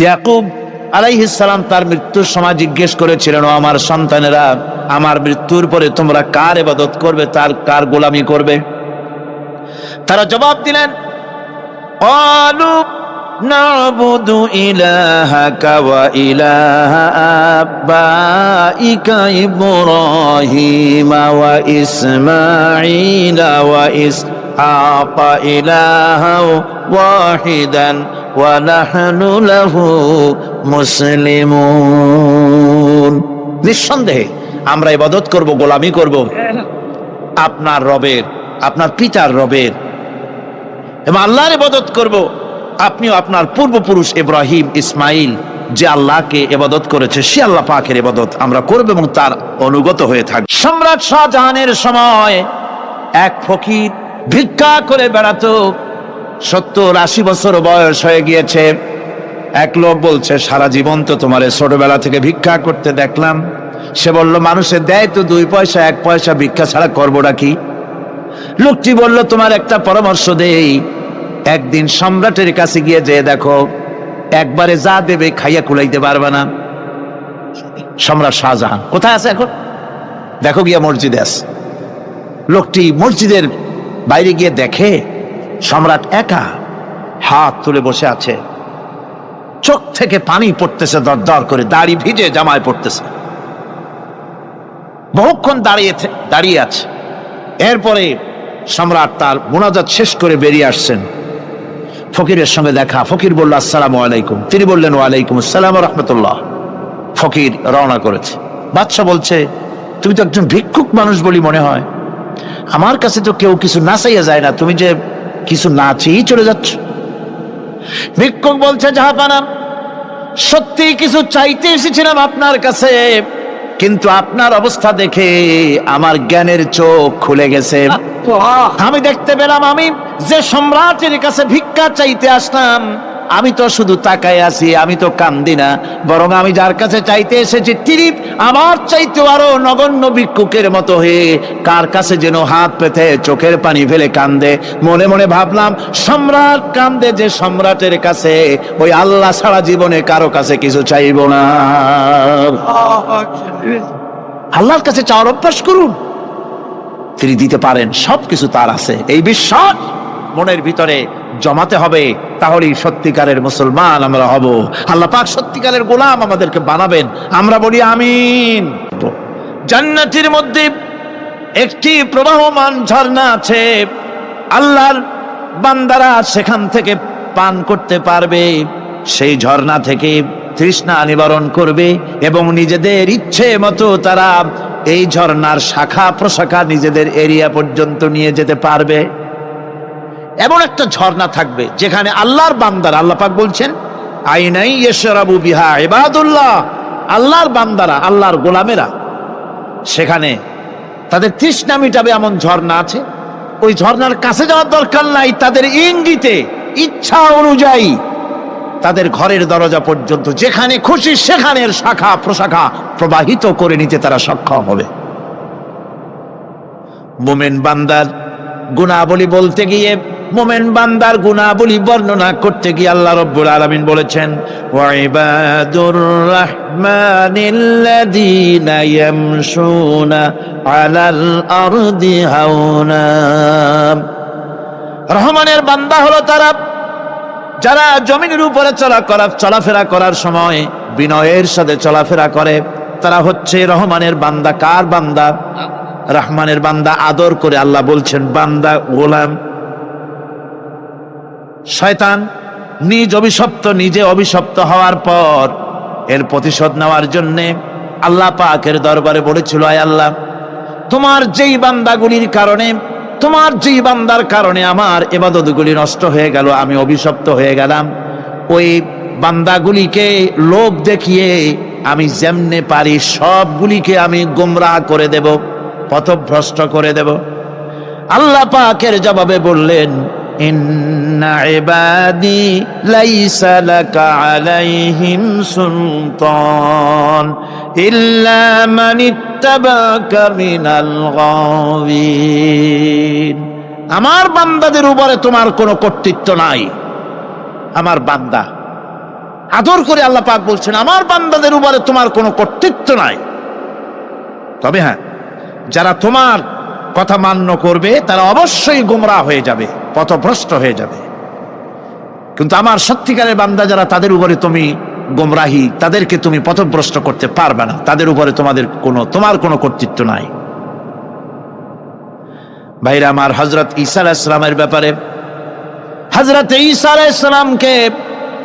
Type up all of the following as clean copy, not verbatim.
ইয়াকুব আলাইহিস সালাম তার মৃত্যুর সময় জিজ্ঞেস করেছিলেন, ও আমার সন্তানেরা, আমার মৃত্যুর পরে তোমরা কার ইবাদত করবে, তার কার গোলামি করবে? তারা জবাব দিলেন, ক্বালু না'বুদু ইলাহাকা ওয়া ইলাহা আবাইকা ইব্রাহিম ওয়া ইসমাঈল ওয়া ইসহাক ইলাহাও ওয়াহিদান ওয়া নাহনু লাহু মুসলিমুন। নিঃসন্দেহে আমরা ইবাদত করব, গোলামি করব আপনার রবের, আপনার পিতার রবের, এবং আল্লাহর ইবাদত করব। আপনিও আপনার পূর্বপুরুষ ইব্রাহিম ইসমাইল যে আল্লাহকে ইবাদত করেছে, সে আল্লাহ পাকের ইবাদত আমরা করব এবং তার অনুগত হয়ে থাকব। সম্রাট শাহজাহানের সময় এক ফকির ভিক্ষা করে বেড়াতো। 70-80 বছর বয়স হয়ে গিয়েছে। এক লোক বলছে, সারা জীবন তো তোমার ছোটবেলা থেকে ভিক্ষা করতে দেখলাম। সে বলল, মানুষে দেয় তো 2 পয়সা 1 পয়সা, ভিক্ষা ছাড়া করবোটা কি? লোকটি বলল, তোমার একটা পরামর্শ দেই, একদিন সম্রাটের কাছে গিয়ে যে দেখো, একবারে যা দেবে খাইয়া কুলাইতে পারবে না। সম্রাট শাহজাহান কোথায় আছে এখন? দেখো গিয়া মসজিদে আছে। লোকটি মসজিদের বাইরে গিয়ে দেখে সম্রাট একা হাত তুলে বসে আছে, চোখ থেকে পানি পড়তেছে দর দর করে, দাড়ি ভিজে জামায় পড়তেছে, বহুক্ষণ দাঁড়িয়ে আছে। এরপরে সম্রাট তার মুনাজাত শেষ করে বেরিয়ে আসছেন। ফকিরের সঙ্গে দেখা। ফকির বলল, আসসালামু আলাইকুম। তিনি বললেন, ওয়ালাইকুম আসসালাম ওয়া রাহমাতুল্লাহ। ফকির রওনা করেছে। বাদশা বলছে, তুমি তো একজন ভিক্ষুক মানুষ বলি মনে হয়, আমার কাছে তো কেউ কিছু না চাইয়া যায় না, তুমি যে কিছু না চেয়েই চলে যাচ্ছ। ভিক্ষুক বলছে, জাহাপানা, সত্যি কিছু চাইতে এসেছিলাম আপনার কাছে, কিন্তু আপনার অবস্থা দেখে আমার জ্ঞানের চোখ খুলে গেছে। আমি দেখতে পেলাম, আমি যে সম্রাটের কাছে ভিক্ষা চাইতে আসলাম, আমি তো শুধু তাকায় আছি, আমি তো কান্দি না, বরং আমি যার কাছে চাইতে এসেছি তিনি আমার চাইতে আরো নগণ্য ভিক্ষুকের মতো হয়ে কার কাছে যেন হাত পেতে চোখের পানি ফেলে কান্দে। মনে মনে ভাবলাম, সম্রাট কান্দে যে সম্রাটের কাছে, ওই আল্লাহ ছাড়া জীবনে কারো কাছে কিছু চাইব না। আল্লাহর কাছে চাওয়ার অভ্যাস করুন, তিনি দিতে পারেন, সবকিছু তার আছে। এই বিশ্বাস মনের ভিতরে জমাতে হবে, তাহলেই সত্যিকারের মুসলমান আমরা হব। আল্লাহ পাক সত্যিকারের গোলাম আমাদেরকে বানাবেন। আমরা বলি আমিন। জান্নাতের মধ্যে একটি প্রবাহমান ঝর্ণা আছে, আল্লাহর বান্দারা সেখান থেকে পান করতে পারবে। সেই ঝর্ণা থেকে তৃষ্ণা নিবারণ করবে এবং নিজেদের ইচ্ছে মতো তারা এই ঝর্ণার শাখা প্রশাখা নিজেদের এরিয়া পর্যন্ত নিয়ে যেতে পারবে। এমন একটা ঝর্ণা থাকবে যেখানে আল্লাহর বান্দারা, আল্লাহ পাক বলছেন, আইনাই ইয়াশরাবু বিহা ইবাদুল্লাহ, আল্লাহর বান্দারা, আল্লাহর গোলামেরা, সেখানে তাদের তৃষ্ণা মিটাবে এমন ঝর্ণা আছে। ওই ঝর্ণার কাছে যাওয়ার দরকার নাই, তাদের ইঙ্গিতে ইচ্ছা অনুযায়ী তাদের ঘরের দরজা পর্যন্ত যেখানে খুশি সেখানের শাখা প্রশাখা প্রবাহিত করে নিতে তারা সক্ষম হবে। মুমিন বান্দার গুনাহবলী বলতে গিয়ে, মুমিন বান্দার গুনাহবলী বর্ণনা করতে গিয়ে আল্লাহ রাব্বুল আলামিন বলেছেন, ওয়া ইবাদুর রাহমানিল্লাযীনা ইয়ামশুনা আলাল আরদি হাওনা। রহমানের বান্দা হলো তারা যারা জমিনের উপরে চলাফেরা করার সময় বিনয়ের সাথে চলাফেরা করে, তারা হচ্ছে রহমানের বান্দা। কার বান্দা? রহমানের বান্দা। আদর করে আল্লাহ বলছেন বান্দা, গোলাম। শয়তান নিজে অভিশপ্ত হওয়ার পর এর প্রতিশোধ নেওয়ার জন্য আল্লাহ পাকের দরবারে বলেছিল, আয় আল্লাহ, তোমার যেই বান্দাগুলির কারণে, তোমার যেই বান্দার কারণে আমার ইবাদতগুলি নষ্ট হয়ে গেল, আমি অভিশপ্ত হয়ে গেলাম, ওই বান্দাগুলিকে লোভ দেখিয়ে আমি যেমনে পারি সবগুলিকে আমি গোমরাহ করে দেব, পথভ্রষ্ট করে দেব। আল্লাহ পাকের জবাবে বললেন, ইন্না ইবাদি লাইসা লাকা আলাইহিম সুলতান ইল্লা মান ইত্তাবাকা মিনাল গাওয়িন। আমার বান্দাদের উপরে তোমার কোনো কর্তৃত্ব নাই। আমার বান্দা আদর করে আল্লাহ পাক বলছেন, আমার বান্দাদের উপরে তোমার কোনো কর্তৃত্ব নাই। তবে হ্যাঁ, যারা তোমার কথা মান্য করবে তারা অবশ্যই গোমরাহ হয়ে যাবে, পথভ্রষ্ট হয়ে যাবে। কিন্তু আমার সত্যিকারের বান্দা যারা, তাদের উপরে তুমি গোমরাহি, তাদেরকে তুমি পথভ্রষ্ট করতে পারবে না, তাদের উপরে তোমার কোনো কর্তৃত্ব নাই। ভাইরা আমার, হযরত ঈসা আলাইহিস সালামের ব্যাপারে, হযরত ঈসা আলাইহিস সালামকে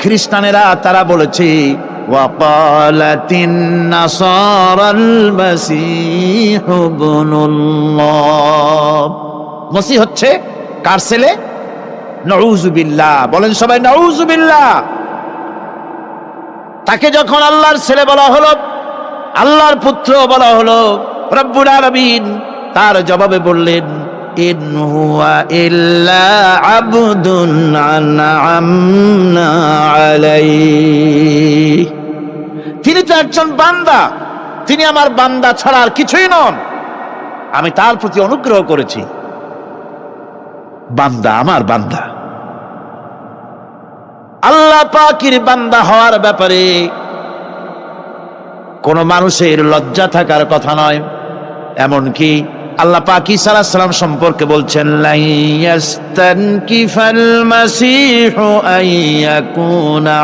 খ্রিস্টানেরা তারা বলেছে, ওয়াকালাতিন নাসারাল মাসীহু ইবনুল্লাহ, মসিহ হচ্ছে কার ছেলে? নাউযুবিল্লাহ, বলেন সবাই নাউযুবিল্লাহ। তাকে যখন আল্লাহর ছেলে বলা হলো, আল্লাহর পুত্র বলা হলো, রব্বুল আলামিন তার জবাবে বললেন, ইন হুয়া ইল্লা আবদুন আনআমনা আলাইহি, তিনি তো একজন বান্দা, তিনি আমার বান্দা ছাড়া আর কিছুই নন, আমি তার প্রতি অনুগ্রহ করেছি। বান্দা, আমার বান্দা। আল্লাহ পাকের বান্দা হওয়ার ব্যাপারে কোন মানুষের লজ্জা থাকার কথা নয়। এমনকি আল্লাহ পাক ঈসা আলাইহিস সালাম সম্পর্কে বলছেন, লা ইয়াস্তানকিফাল মাসীহু আইয়াকুনা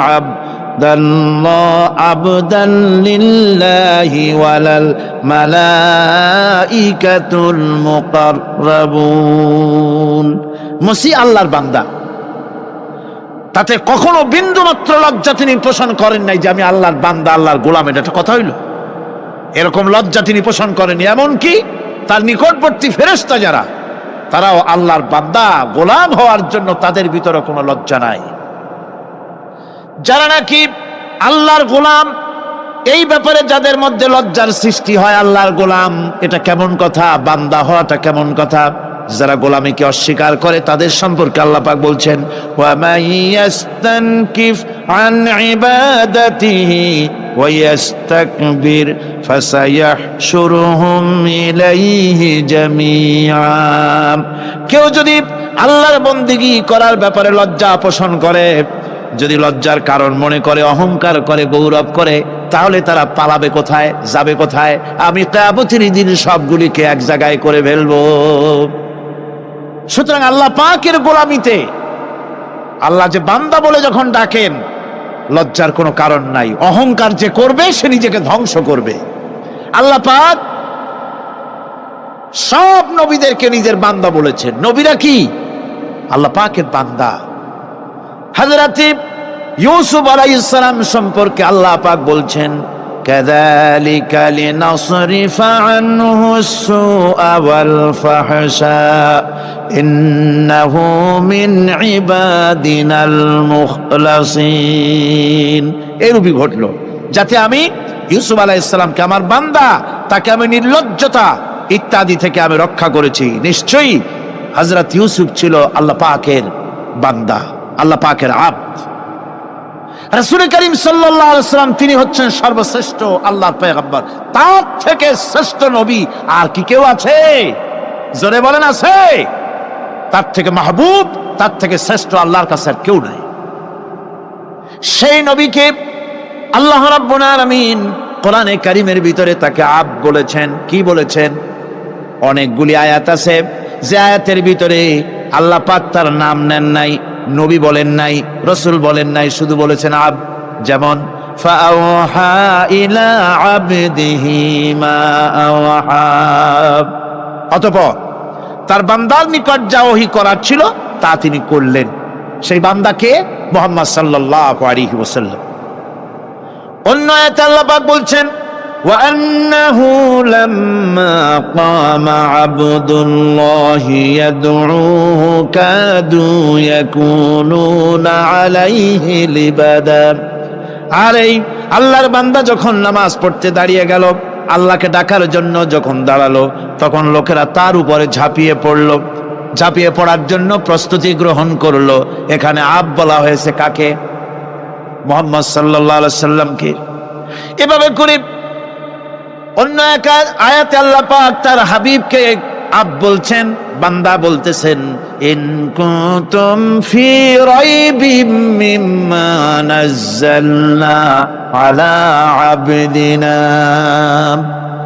আবদান লিল্লাহি ওয়ালাল মালাইকাতুল মুকাররাবুন। মসিহ আল্লাহর বান্দা, তাতে কখনো বিন্দু মাত্র লজ্জা তিনি পোষণ করেন নাই যে আমি আল্লাহর বান্দা, আল্লাহর গোলাম। এটা একটা কথা হইল? এরকম লজ্জা তিনি পোষণ করেনি। এমনকি তার নিকটবর্তী ফেরেশতা যারা, তারাও আল্লাহর বান্দা, গোলাম হওয়ার জন্য তাদের ভিতরে কোনো লজ্জা নাই। যারা নাকি আল্লাহর গোলাম, এই ব্যাপারে যাদের মধ্যে লজ্জার সৃষ্টি হয়, আল্লাহর গোলাম এটা কেমন কথা, বান্দা হওয়াটা কেমন কথা। যারা গোলামীকে অস্বীকার করে তাদের সম্পর্কে আল্লাহ পাক বলছেন, ওয়া মাইয়াস্তানকিফ আন ইবাদাতিহি ওয়া ইস্তাকবির ফাসায়াহশুরুহুম ইলাইহি জামিআ। কেউ যদি আল্লাহর বন্দেগী করার ব্যাপারে লজ্জা পোষণ করে, যদি লজ্জার কারণ মনে করে, অহংকার করে, গৌরব করে, তাহলে তারা পালাবে কোথায়, যাবে কোথায়? আমি কিয়ামতের দিন সবগুলিকে এক জায়গায় করে ফেলবো। সুতরাং আল্লাহ পাকের গোলামিতে আল্লাহ যে বান্দা বলে যখন ডাকেন, লজ্জার কোনো কারণ নাই। অহংকার যে করবে সে নিজেকে ধ্বংস করবে। আল্লাহ পাক সব নবীদেরকে নিজের বান্দা বলেছেন। নবীরা কি আল্লাহ পাকের বান্দা। হযরত ইউসুফ আলাইহিস সালাম সম্পর্কে আল্লাহ পাক বলছেন, কাযালিকা লিনাসরিফা আনহু আস-সুআ ওয়াল ফাহশা ইন্নাহু মিন ইবাদিনাল মুখলাসিন। এরূপই ঘটলো যাতে আমি ইউসুফ আলাইহিস সালামকে, আমার বান্দা, তাকে আমি নির্লজ্জতা ইত্যাদি থেকে আমি রক্ষা করেছি। নিশ্চয়ই হযরত ইউসুফ ছিল আল্লাহ পাকের বান্দা, আল্লাহ পাকের আব্দ। রাসূল করিম সাল্লাল্লাহু আলাইহি ওয়াসাল্লাম তিনি হচ্ছেন সর্বশ্রেষ্ঠ আল্লাহর পয়গম্বর। তার থেকে শ্রেষ্ঠ নবী আর কি কেউ আছে? জোরে বলেন, আছে? তার থেকে মাহবুব, তার থেকে শ্রেষ্ঠ আল্লাহর কাছে আর কেউ নাই। সেই নবীকে আল্লাহ রাব্বুল আলামিন কোরআনে কারীমের ভিতরে তাকে আব্দ বলেছেন। কি বলেছেন? অনেকগুলি আয়াত আছে যে আয়াতের ভিতরে আল্লাহ পাক তার নাম নেন নাই, নবী বলেন নাই, রাসূল বলেন নাই, শুধু বলেছেন আব্দ। যেমন ফাআওহা ইলা আবদিহি মা আওহা, অতঃপর তার বান্দার নিকট যা ওহী করার ছিল তা তিনি করলেন। সেই বান্দাকে মুহাম্মদ সাল্লাল্লাহু আলাইহি ওয়াসাল্লাম। অন্য আয়াতে আল্লাহ পাক বলছেন, وأنه لما قام عبد الله يدعوه كادوا يكونون عليه لبدا। আর এই আল্লাহর বান্দা যখন নামাজ পড়তে দাঁড়িয়ে গেল, আল্লাহকে ডাকার জন্য যখন দাঁড়ালো, তখন লোকেরা তার উপরে ঝাঁপিয়ে পড়ল। ঝাঁপিয়ে পড়ার জন্য প্রস্তুতি গ্রহণ করলো। এখানে আব বলা হয়েছে কাকে? মুহাম্মদ সাল্লাল্লাহু আলাইহি সাল্লামকে। এভাবে করে অন্য এক আয়াতে আল্লাহ পাক তার হাবিবকে আব বলছেন, বান্দা বলতেছেন, ইন কুনতুম ফি রাইবিম মিম্মা নাযালনা আলা আবদিনা,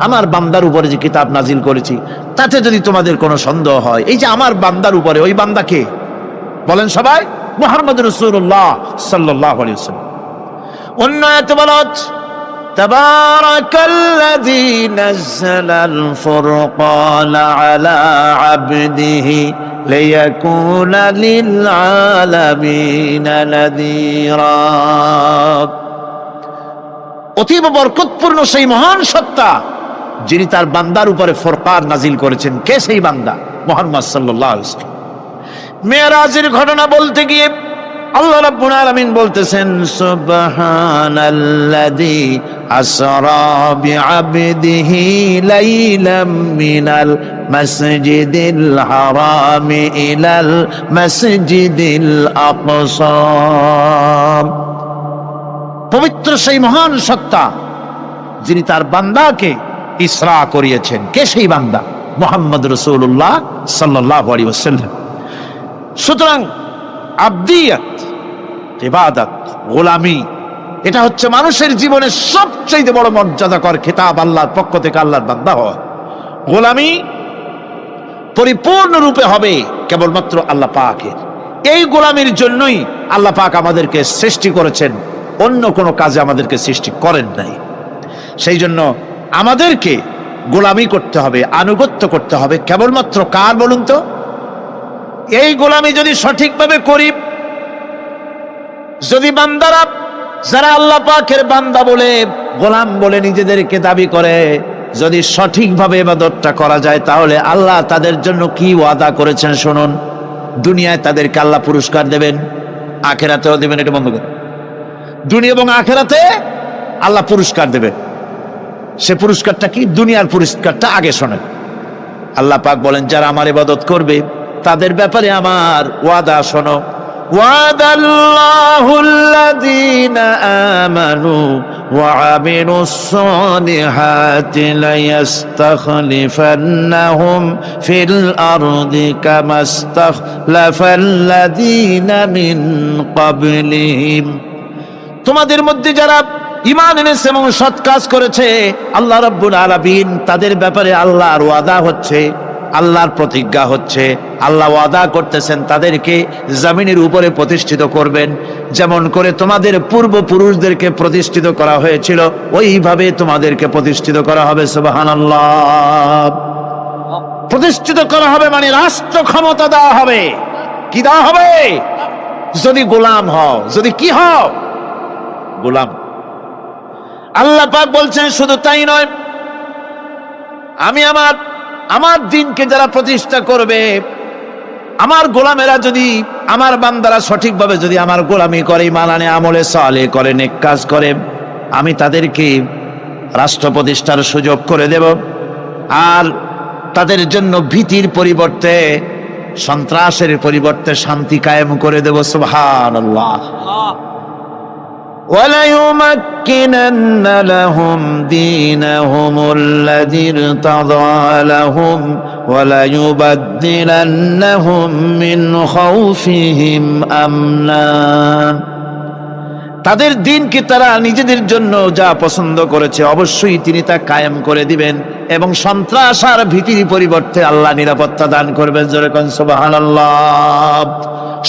আমার বান্দার উপরে যে কিতাব নাজিল করেছি তাতে যদি তোমাদের কোনো সন্দেহ হয়, এই যে আমার বান্দার উপরে, ওই বান্দা কে বলেন সবাই? মুহাম্মদ রাসূলুল্লাহ সাল্লাল্লাহু আলাইহি ওয়াসাল্লাম। অন্য আয়াতে বলা হচ্ছে, তাবারাকাল্লাযী নাযালাল ফুরকানা আলা আবদিহি লিয়াকুনা লিল আলামিনা নাযীরা। অতীব বরকতপূর্ণ সেই মহান সত্তা যিনি তার বান্দার উপরে ফুরকান নাজিল করেছেন। কে সেই বান্দা? মুহাম্মদ সাল্লাল্লাহু আলাইহি ওয়াসাল্লাম। মেরাজের ঘটনা বলতে গিয়ে আল্লাহ রাব্বুল আলামিন বলতেছেন, সুবহানাল্লাযী আসরা বিআবদিহি লাইলাম মিনাল মাসজিদিল হারামি ইলাল মাসজিদিল আকসা। পবিত্র সেই মহান সত্তা যিনি তার বান্দাকে ইসরা করিয়েছেন। কে সেই বান্দা? মুহাম্মদ রাসূলুল্লাহ সাল্লাল্লাহু আলাইহি ওয়াসাল্লাম। সুতরাং আবদিয়াত, ইবাদত, গোলামি, এটা হচ্ছে মানুষের জীবনের সবচেয়ে বড় মর্যাদাকর খেতাব আল্লাহর পক্ষ থেকে আল্লাহর বান্দা হওয়া। গোলামি পরিপূর্ণরূপে হবে কেবলমাত্র আল্লাহ পাকের। এই গোলামির জন্যই আল্লাহ পাক আমাদেরকে সৃষ্টি করেছেন, অন্য কোনো কাজে আমাদেরকে সৃষ্টি করেন নাই। সেই জন্য আমাদেরকে গোলামি করতে হবে, আনুগত্য করতে হবে কেবলমাত্র কার বলুন তো? এই গোলামি যদি সঠিকভাবে করি, যদি বান্দারা যারা আল্লাহ পাকের বান্দা বলে, গোলাম বলে নিজেদেরকে দাবি করে, যদি সঠিকভাবে ইবাদতটা করা যায়, তাহলে আল্লাহ তাদের জন্য কি ওয়াদা করেছেন শুনুন। দুনিয়ায় তাদেরকে আল্লাহ পুরস্কার দেবেন, আখেরাতেও দেবেন। এটা বন্ধ করে, দুনিয়া এবং আখেরাতে আল্লাহ পুরস্কার দেবেন। সে পুরস্কারটা কি? দুনিয়ার পুরস্কারটা আগে শোনেন। আল্লাহ পাক বলেন, যারা আমার ইবাদত করবে তাদের ব্যাপারে আমার ওয়াদা শোনো। ওয়াদাল্লাহুল্লাযীনা আমানু ওয়া আমিলুস সালিহাতি লায়াস্তাখলিফান্নাহুম ফিল আরদি কামাস্তাখলাফাল্লাযীনা মিন ক্বাবলিহিম। তোমাদের মধ্যে যারা ঈমান এনেছে এবং সৎ কাজ করেছে, আল্লাহ রাব্বুল আলামিন তাদের ব্যাপারে আল্লাহর ওয়াদা হচ্ছে, আল্লাহর প্রতিজ্ঞা হচ্ছে, আল্লাহ ওয়াদা করতেছেন তাদেরকে জমিনের উপরে প্রতিষ্ঠিত করবেন। যেমন করে তোমাদের পূর্বপুরুষদেরকে প্রতিষ্ঠিত করা হয়েছিল, ওইভাবে তোমাদেরকে প্রতিষ্ঠিত করা হবে। সুবহানাল্লাহ। প্রতিষ্ঠিত করা হবে মানে রাষ্ট্র ক্ষমতা দেওয়া হবে। কি দেওয়া হবে? যদি গোলাম হও, যদি কি হও? গোলাম। আল্লাহ পাক বলছেন, শুধু তাই নয়, আমি আমার দিনকে যারা প্রতিষ্ঠা করবে, আমার গোলামেরা যদি, আমার বান্দারা সঠিকভাবে যদি আমার গোলামি করে, ঈমান আনে, আমলে সালেহ করে, নেক কাজ করে, আমি তাদেরকে রাষ্ট্র প্রতিষ্ঠার সুযোগ করে দেব। আর তাদের জন্য ভীতির পরিবর্তে, সন্ত্রাসের পরিবর্তে শান্তি কায়েম করে দেব। সুবহানাল্লাহ। وَلَيُمَكِّنَنَّ لَهُمْ دِينَهُمُ الَّذِي ارْتَضَىٰ لَهُمْ وَلَيُبَدِّلَنَّهُمْ مِنْ خَوْفِهِمْ أَمْنًا। তাদের দিনকে তারা নিজেদের জন্য যা পছন্দ করেছে, অবশ্যই তিনি তা কায়েম করে দিবেন, এবং সন্ত্রাস আর ভীতির পরিবর্তে আল্লাহ নিরাপত্তা দান করবেন। জোরে কোন সুবহানাল্লাহ।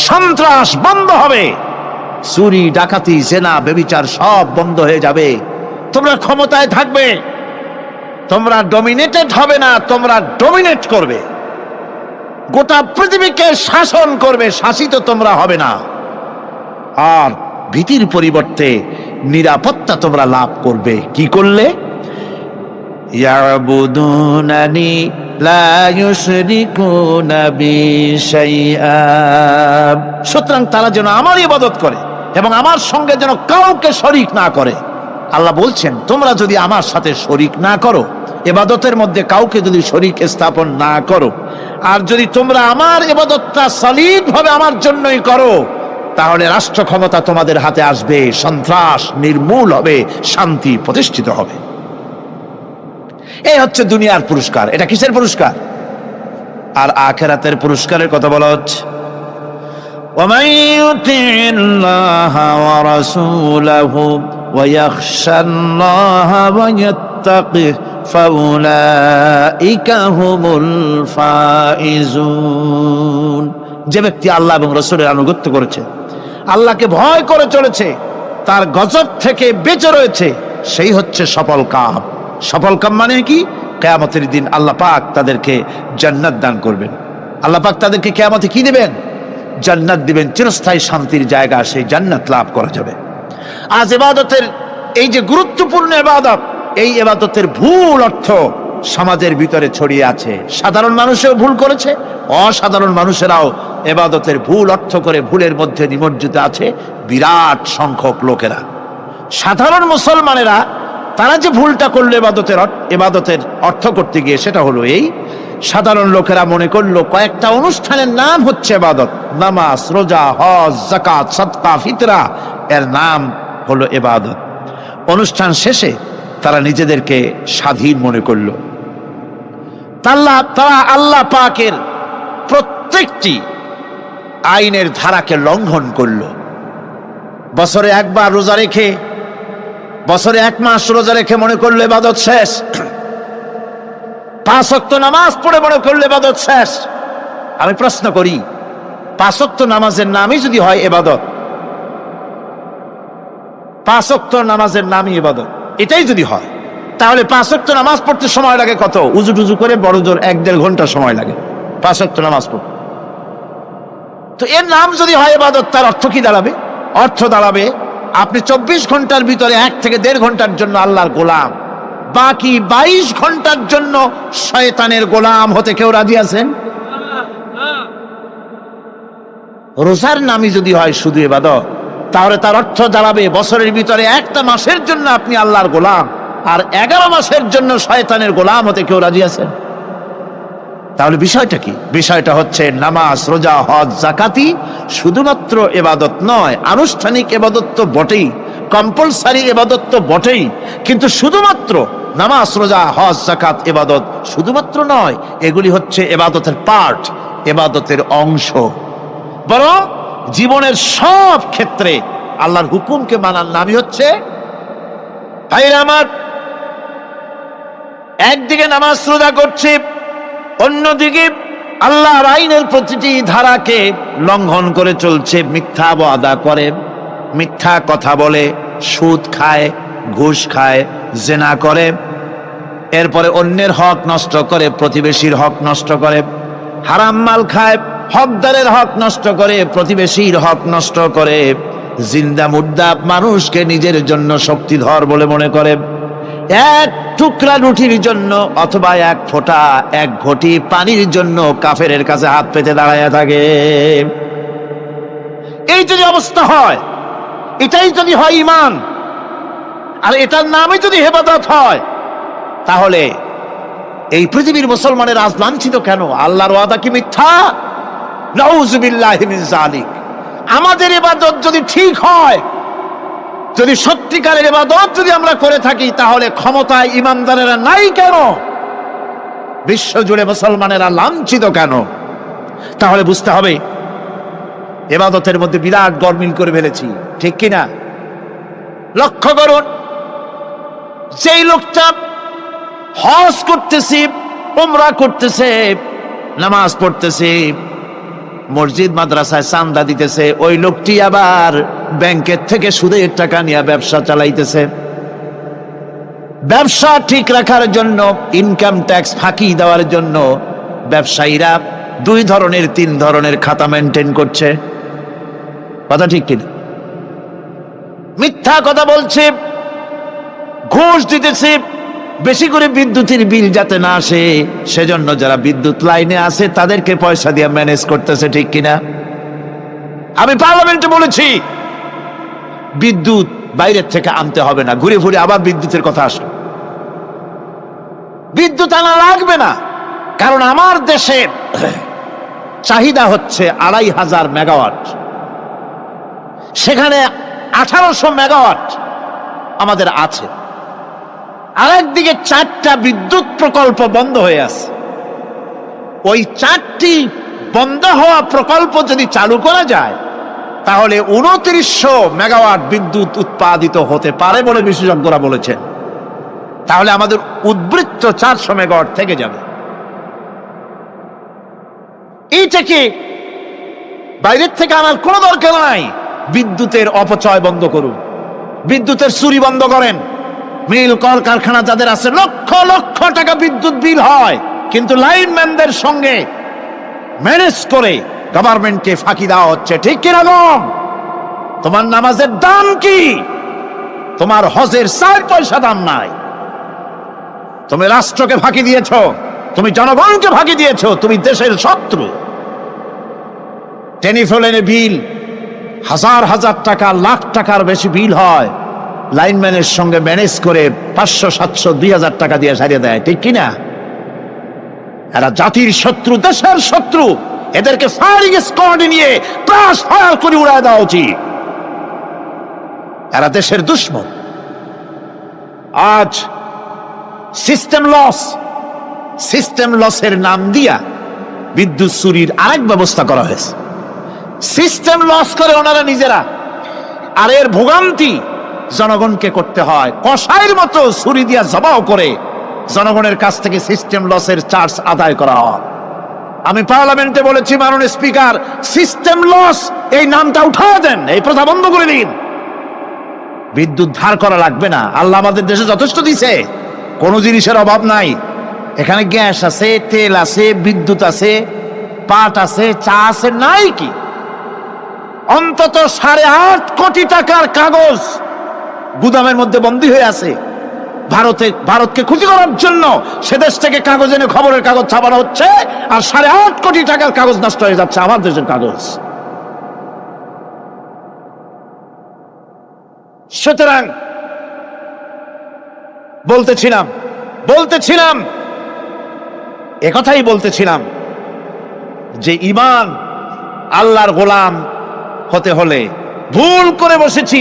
সন্ত্রাস বন্ধ হবে, চুরি, ডাকাতি, জেনা, ব্যভিচার সব বন্ধ হয়ে যাবে। তোমরা ক্ষমতায় থাকবে, তোমরা ডমিনেটেড হবে না, তোমরা ডমিনেট করবে, গোটা পৃথিবীকে শাসন করবে, শাসিত তোমরা হবে না। আর ভীতির পরিবর্তে নিরাপত্তা তোমরা লাভ করবে। কি করলে? ইয়াবুদুনানি লা ইউশরিকুনা বি শাইআ। সুতরাং তারা যেন আমার ইবাদত করে এবং আমার সঙ্গে যেন কাউকে শরীক না করে। আল্লাহ বলছেন, তোমরা যদি আমার সাথে শরীক না করো, ইবাদতের মধ্যে কাউকে যদি শরীক স্থাপন না করো, আর যদি তোমরা আমার ইবাদতটা সলিড ভাবে আমার জন্যই করো, তাহলে রাষ্ট্র ক্ষমতা তোমাদের হাতে আসবে, সন্ত্রাস নির্মূল হবে, শান্তি প্রতিষ্ঠিত হবে। এই হচ্ছে দুনিয়ার পুরস্কার। এটা কিসের পুরস্কার? আর আখিরাতের পুরস্কারের কথা বলা হচ্ছে ومن يطع الله ورسوله ويخشى الله ويتقه فأولئك هم الفائزون। যে ব্যক্তি আল্লাহ এবং রাসূলের আনুগত্য করেছে, আল্লাহকে ভয় করে চলেছে, তার গজব থেকে বেঁচে রয়েছে, সেই হচ্ছে সফল কাম। সফল কাম মানে কি? কিয়ামতের দিন আল্লাহ পাক তাদেরকে জান্নাত দান করবেন। আল্লাহ পাক তাদেরকে কিয়ামতে কি দিবেন? জান্নাত দিবেন, চিরস্থায়ী শান্তির জায়গা, সেই জান্নাত লাভ করা যাবে। আজ ইবাদতের এই যে গুরুত্বপূর্ণ ইবাদত, এই ইবাদতের ভুল অর্থ সমাজের ভিতরে ছড়িয়ে আছে। সাধারণ মানুষেও ভুল করেছে, অসাধারণ মানুষেরাও ইবাদতের ভুল অর্থ করে ভুলের মধ্যে নিমজ্জিত আছে বিরাট সংখ্যক লোকেরা। সাধারণ মুসলমানেরা তারা যে ভুলটা করলো ইবাদতের অর্থ করতে গিয়ে, সেটা হলো এই, সাধারণ লোকেরা মনে করলো কয়েকটা অনুষ্ঠানের নাম হচ্ছে ইবাদত, নামাজ, রোজা, হজ, যাকাত, সাদকা, ফিতরা, এর নাম হলো ইবাদত। অনুষ্ঠান শেষে তারা নিজেদেরকে স্বাধীন মনে করলো। তারা আল্লাহ পাকের প্রত্যেকটি আইনের ধারাকে লঙ্ঘন করলো। বছরে একবার রোজা রেখে, বছরে 1 মাস রোজা রেখে মনে করলো ইবাদত শেষ। 5 ওয়াক্ত নামাজ পড়ে মনে করলে ইবাদত শেষ। আমি প্রশ্ন করি, 5 ওয়াক্ত নামাজের নামই যদি হয় ইবাদত, 5 ওয়াক্ত নামাজের নামই ইবাদত, এটাই যদি হয়, তাহলে 5 ওয়াক্ত নামাজ পড়তে সময় লাগে কত? উজু টুজু করে বড় জোর 1-1.5 ঘন্টা সময় লাগে 5 ওয়াক্ত নামাজ পড়তে। তো এর নাম যদি হয় ইবাদত, তার অর্থ কি দাঁড়াবে? অর্থ দাঁড়াবে আপনি 24 ঘন্টার ভিতরে 1 থেকে 1.5 ঘন্টার জন্য আল্লাহর গোলাম, বাকি 22 ঘন্টার জন্য শয়তানের গোলাম হতে কেউ রাজি আছেন? রোজার নামই যদি হয় শুধু ইবাদত, তাহলে তার অর্থ দাঁড়াবে বছরের ভিতরে 1টা মাসের জন্য আপনি আল্লাহর গোলাম, আর 11 মাসের জন্য শয়তানের গোলাম হতে কেউ রাজি আছেন? তাহলে বিষয়টা কি? বিষয়টা হচ্ছে নামাজ, রোজা, হজ, যাকাতি শুধুমাত্র ইবাদত নয়, আনুষ্ঠানিক ইবাদত তো বটেই, কম্পালসারি ইবাদত তো বটেই, কিন্তু শুধুমাত্র নামাজ, রোজা, হজ, যাকাত ইবাদত শুধুমাত্র নয়, এগুলি হচ্ছে ইবাদতের পার্ট, ইবাদতের অংশ। বরং জীবনের সব ক্ষেত্রে আল্লাহর হুকুমকে মানার নামই হচ্ছে, ভাইরা আমার, একদিকে নামাজ রোজা করছে, অন্যদিকে আল্লাহর আইনের প্রতিটি ধারাকে লঙ্ঘন করে চলছে, মিথ্যা ওয়াদা করে, মিথ্যা কথা বলে, সুদ খায়, ঘুষ খায়, জেনা করে, এরপরে অন্যের হক নষ্ট করে, প্রতিবেশীর হক নষ্ট করে, হারাম মাল খায়, হকদারের হক নষ্ট করে, প্রতিবেশীর হক নষ্ট করে, জিন্দা মুর্দা মানুষকে নিজের জন্য শক্তিধর বলে মনে করে, 1 টুকরা রুটির জন্য অথবা 1 ফোঁটা 1 ঘটি পানির জন্য কাফেরের কাছে হাত পেতে দাঁড়ায় থাকে। এই যদি অবস্থা হয়, এটাই যদি হয় ঈমান, আর এটার নামে যদি ইবাদত হয়, তাহলে এই পৃথিবীর মুসলমানের আজ লাঞ্ছিত কেন? আল্লাহর ওয়াদা কি মিথ্যা? নাউযুবিল্লাহি মিন যালিক। আমাদের ইবাদত যদি ঠিক হয়, যদি সত্যিকারের ইবাদত যদি আমরা করে থাকি, তাহলে ক্ষমতায় ইমানদারেরা নাই কেন? বিশ্বজুড়ে মুসলমানেরা লাঞ্ছিত কেন? তাহলে বুঝতে হবে ইবাদতের মধ্যে বিরাট গরমিল করে ফেলেছি, ঠিক কিনা? লক্ষ্য করুন, যেই লোকটা হজ করতেছে, উমরা করতেছে, নামাজ পড়তেছে, মসজিদ মাদ্রাসায় চান্দা দিতেছে, ওই লোকটি আবার ব্যাংকের থেকে সুদের টাকা নিয়ে ব্যবসা চালাইতেছে। ব্যবসা ঠিক রাখার জন্য, ইনকাম ট্যাক্স ফাঁকি দেওয়ার জন্য ব্যবসায়ীরা 2 ধরনের 3 ধরনের খাতা মেনটেন করছে। কথা ঠিক কিনা? মিথ্যা কথা বলছে, ঘুষ দিতেছে, বেশি করে বিদ্যুতের বিল যাতে না আসে সেজন্য যারা বিদ্যুৎ লাইনে আছে তাদেরকে পয়সা দিয়ে ম্যানেজ করতেছে, ঠিক কিনা? আমি পার্লামেন্টে বলেছি বিদ্যুৎ বাইরের থেকে আনতে হবে না, ঘুরে ঘুরে আবার বিদ্যুতের কথা আসে। বিদ্যুৎ আনা লাগবে না, কারণ আমার দেশে চাহিদা হচ্ছে 2500 মেগাওয়াট, সেখানে 1800 মেগাওয়াট আমাদের আছে। আরেকদিকে 4টা বিদ্যুৎ প্রকল্প বন্ধ হয়ে আছে। ওই 4টি বন্ধ হওয়া প্রকল্প যদি চালু করা যায় তাহলে 2900 মেগাওয়াট বিদ্যুৎ উৎপাদিত হতে পারে বলে বিশেষজ্ঞরা বলেছেন। তাহলে আমাদের উদ্বৃত্ত 400 মেগাওয়াট থেকে যাবে। এইটাকে বাইরের থেকে আনার কোনো দরকার নাই। বিদ্যুতের অপচয় বন্ধ করুন, বিদ্যুতের চুরি বন্ধ করেন। মিল কল কারখানা যাদের আছে লক্ষ লক্ষ টাকা বিদ্যুৎ বিল হয়, কিন্তু লাইনম্যানদের সঙ্গে ম্যানেজ করে গভর্নমেন্টকে ফাঁকি দেওয়া হচ্ছে। ঠিক কিনা গম? তোমার নামাজের দাম কি? তোমার হজের 4 পয়সা দাম নাই। তুমি রাষ্ট্রকে ফাঁকি দিয়েছ, তুমি জনগণকে ফাঁকি দিয়েছ, তুমি দেশের শত্রু। টেলিফোনের বিল হাজার হাজার টাকা, লাখ টাকার বেশি বিল হয়, লাইনম্যানের সঙ্গে ম্যানেজ করে 500, 700, 2000 টাকা দিয়ে সারিয়ে দেয়। ঠিক কিনা? এরা জাতির শত্রু, দেশের শত্রু। এদেরকে ফায়ারিং স্কোয়াডে নিয়ে ক্রাশ ফায়ার করে উড়ায় দেওয়া উচিত। এরা দেশের দুশ্মন। আজ সিস্টেম লসের নাম দিয়া বিদ্যুৎ চুরির আরেক ব্যবস্থা করা হয়েছে। সিস্টেম লস করে ওনারা নিজেরা, আর এর ভোগান্তি জনগণকে করতে হয়। কসাইয়ের মতো ছুরি দিয়া জবাও করে জনগণের কাছ থেকে সিস্টেম লসের চার্জ আদায় করা হয়। আমি পার্লামেন্টে বলেছি, মাননীয় স্পিকার, সিস্টেম লস এই নামটা উঠায় দেন, এই প্রথা বন্ধ করে দিন। বিদ্যুৎ ধার করা লাগবে না। আল্লাহ আমাদের দেশে যথেষ্ট দিছে, কোনো জিনিসের অভাব নাই। এখানে গ্যাস আছে, তেল আছে, বিদ্যুৎ আছে, পাট আছে, চা আছে, নাই কি? অন্তত 8.5 কোটি টাকার কাগজ গুদামের মধ্যে বন্দী হয়ে আছে। ভারতকে ক্ষতি করার জন্য সে দেশ থেকে কাগজ এনে খবরের কাগজ ছাপানো হচ্ছে, আর 8.5 কোটি টাকার কাগজ নষ্ট হয়ে যাচ্ছে, আমার দেশের কাগজ। সুতরাং বলতেছিলাম একথাই বলতেছিলাম যে ইমান আল্লাহর গোলাম হতে হলে ভুল করে বসেছি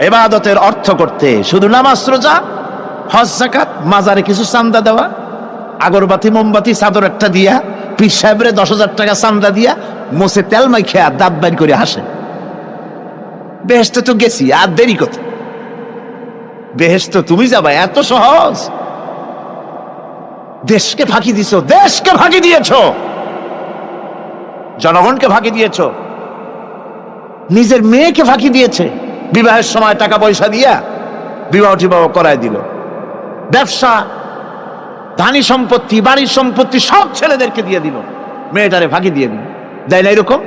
ইবাদতের অর্থ করতে। শুধু নামাজ, রোজা, হজ, যাকাত, মাজারে কিছু চান্দা দেওয়া, আগরবাতি, মোমবাতি, চাদর একটা দিয়া, পীর সাহেবরে 10,000 টাকা চান্দা দিয়া, মোছে তেল মাইখা দাঁত বাইর করে হাসেন। বেহেশতে তো গেছি, আর দেরি কত? বেহেশতে তুমি যাবা, এত সহজ? দেশকে ফাঁকি দিছো, দেশকে ফাঁকি দিয়েছ, জনগণকে ফাঁকি দিয়েছ, নিজের মেয়েকে ফাঁকি দিয়েছে। বিবাহের সময় টাকা পয়সা দিয়া বিবাহ টিবাহ করায় দিল। ব্যবসা, ধানি সম্পত্তি, বাড়ির সম্পত্তি সব ছেলেদেরকে দিয়ে দিল, মেয়েটারে ফাঁকি দিয়ে দিল। দেয় না এরকম?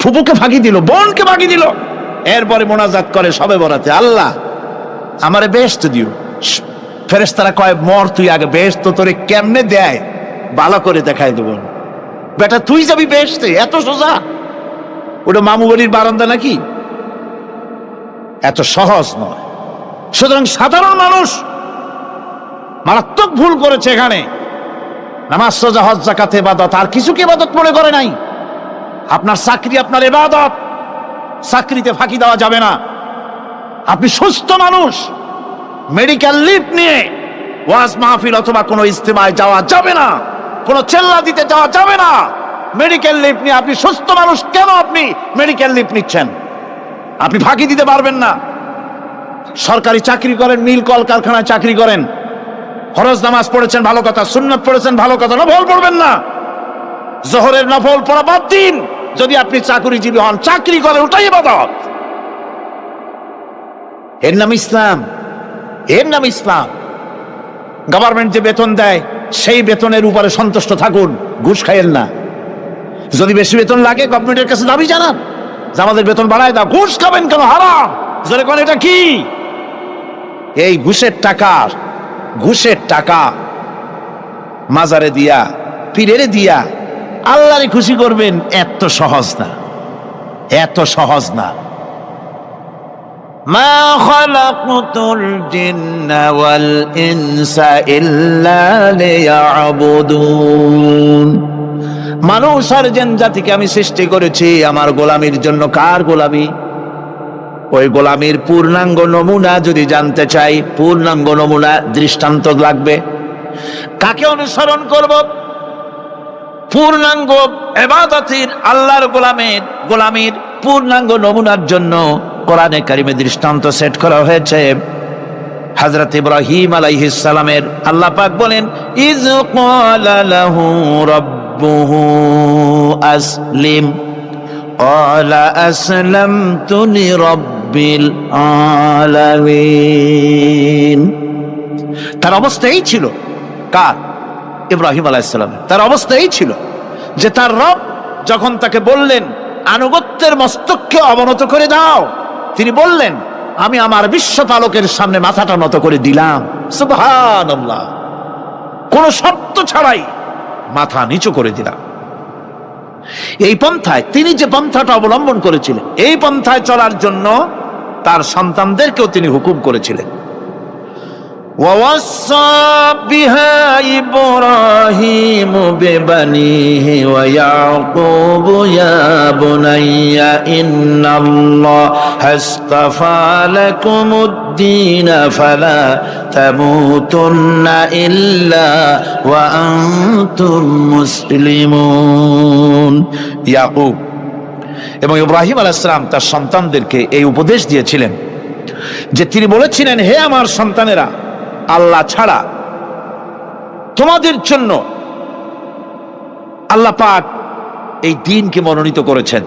ফুপুকে ফাঁকি দিল, বোনকে ফাঁকি দিল। এরপরে মোনাজাত করে সবে বরাতে, আল্লাহ আমারে বেহেশত দিও। ফেরেশতারা কয়, মর তুই আগে, বেহেশত তোরে কেমনে দেয় ভালো করে দেখাই দেব। বেটা তুই যাবি বেহেশতে? এত সোজা? ওটা মামু বাড়ির বারান্দা নাকি? এত সহজ নয়। সুতরাং সাধারণ মানুষ মারাত্মক ভুল করেছে এখানে। নামাজ, রোজা, হজ, যাকাত ইবাদত, আর কিছুকে ইবাদত মনে করে নাই। আপনার চাকরি আপনার ইবাদত, চাকরিতে ফাঁকি দেওয়া যাবে না। আপনি সুস্থ মানুষ, মেডিকেল লিভ নিয়ে ওয়াজ মাহফিল অথবা কোনো ইজতেমায় যাওয়া যাবে না, কোনো চেল্লা দিতে যাওয়া যাবে না। মেডিকেল লিভ নিয়ে আপনি সুস্থ মানুষ, কেন আপনি মেডিকেল লিভ নিচ্ছেন? আপনি ফাঁকি দিতে পারবেন না। সরকারি চাকরি করেন, মিল কল কারখানায় চাকরি করেন, ফরজ নামাজ পড়েছেন ভালো কথা, সুন্নাত পড়েছেন ভালো কথা, নফল পড়বেন না। জোহরের নফল পড়া বাদ দিন। যদি আপনি চাকরিজীবী হন, চাকরি করেন, ওটাই ইবাদত। এর নাম ইসলাম, এর নাম ইসলাম। গভর্নমেন্ট যে বেতন দেয় সেই বেতনের উপরে সন্তুষ্ট থাকুন, ঘুষ খাইয়েন না। যদি বেশি বেতন লাগে গভর্নমেন্টের কাছে দাবি জানান যে আমাদের বেতন বাড়ায় দাও। ঘুষ খাবেন কেন? হারাম। জোরে কোন এটা কি? এই ঘুষের টাকা মাজারে দিয়া, পীরেরে দিয়া আল্লাহরে খুশি করবেন, এত সহজ না, এত সহজ না। মা খালাকতুল জিন্না ওয়াল ইনসা ইল্লা লিয়াবুদুন। মানুষ আর জিন জাতিকে আমি সৃষ্টি করেছি আমার গোলামির জন্য। কার গোলামি? ওই গোলামির পূর্ণাঙ্গ নমুনা যদি জানতে চাই, পূর্ণাঙ্গ নমুনা দৃষ্টান্ত লাগবে। কাকে অনুসরণ করব? পূর্ণাঙ্গ ইবাদতের, আল্লাহর গোলামীর পূর্ণাঙ্গ নমুনার জন্য কোরআনে কারিমে দৃষ্টান্ত সেট করা হয়েছে। হযরত ইব্রাহিম আলাইহিস সালামের আল্লাহ পাক বলেন, ইয ক্বালা লাহু রাব্বুহু আসলিম ক্বালা আসলামতু লিরাব্বিল আলামিন। তার অবস্থা এই ছিল, কার? ইব্রাহিম আলাইহিস সালামের। তার অবস্থা এই ছিল যে তার রব যখন তাকে বললেন আনুগত্যের মস্তককে অবনত করে দাও, তিনি বললেন আমি আমার বিশ্বপালকের সামনে মাথাটা নত করে দিলাম। সুবহানাল্লাহ, কোন শর্ত ছাড়াই মাথা নিচু করে দিলাম। এই পন্থায়, তিনি যে পন্থাটা অবলম্বন করেছিলেন, এই পন্থায় চলার জন্য তার সন্তানদেরকেও তিনি হুকুম করেছিলেন। ووصى بها إبراهيم ببنيه ويعقوب يا بني إن الله اصطفى لكم الدين فلا تموتن إلا وأنتم مسلمون। ইয়াকুব এবং ইব্রাহিম আলাইহিস সালাম তার সন্তানদেরকে এই উপদেশ দিয়েছিলেন যে তিনি বলেছিলেন, হে আমার সন্তানেরা, আল্লাহ ছাড়া তোমাদের জন্য আল্লাহ পাক এই দ্বীনকে মনোনীত করেছেন।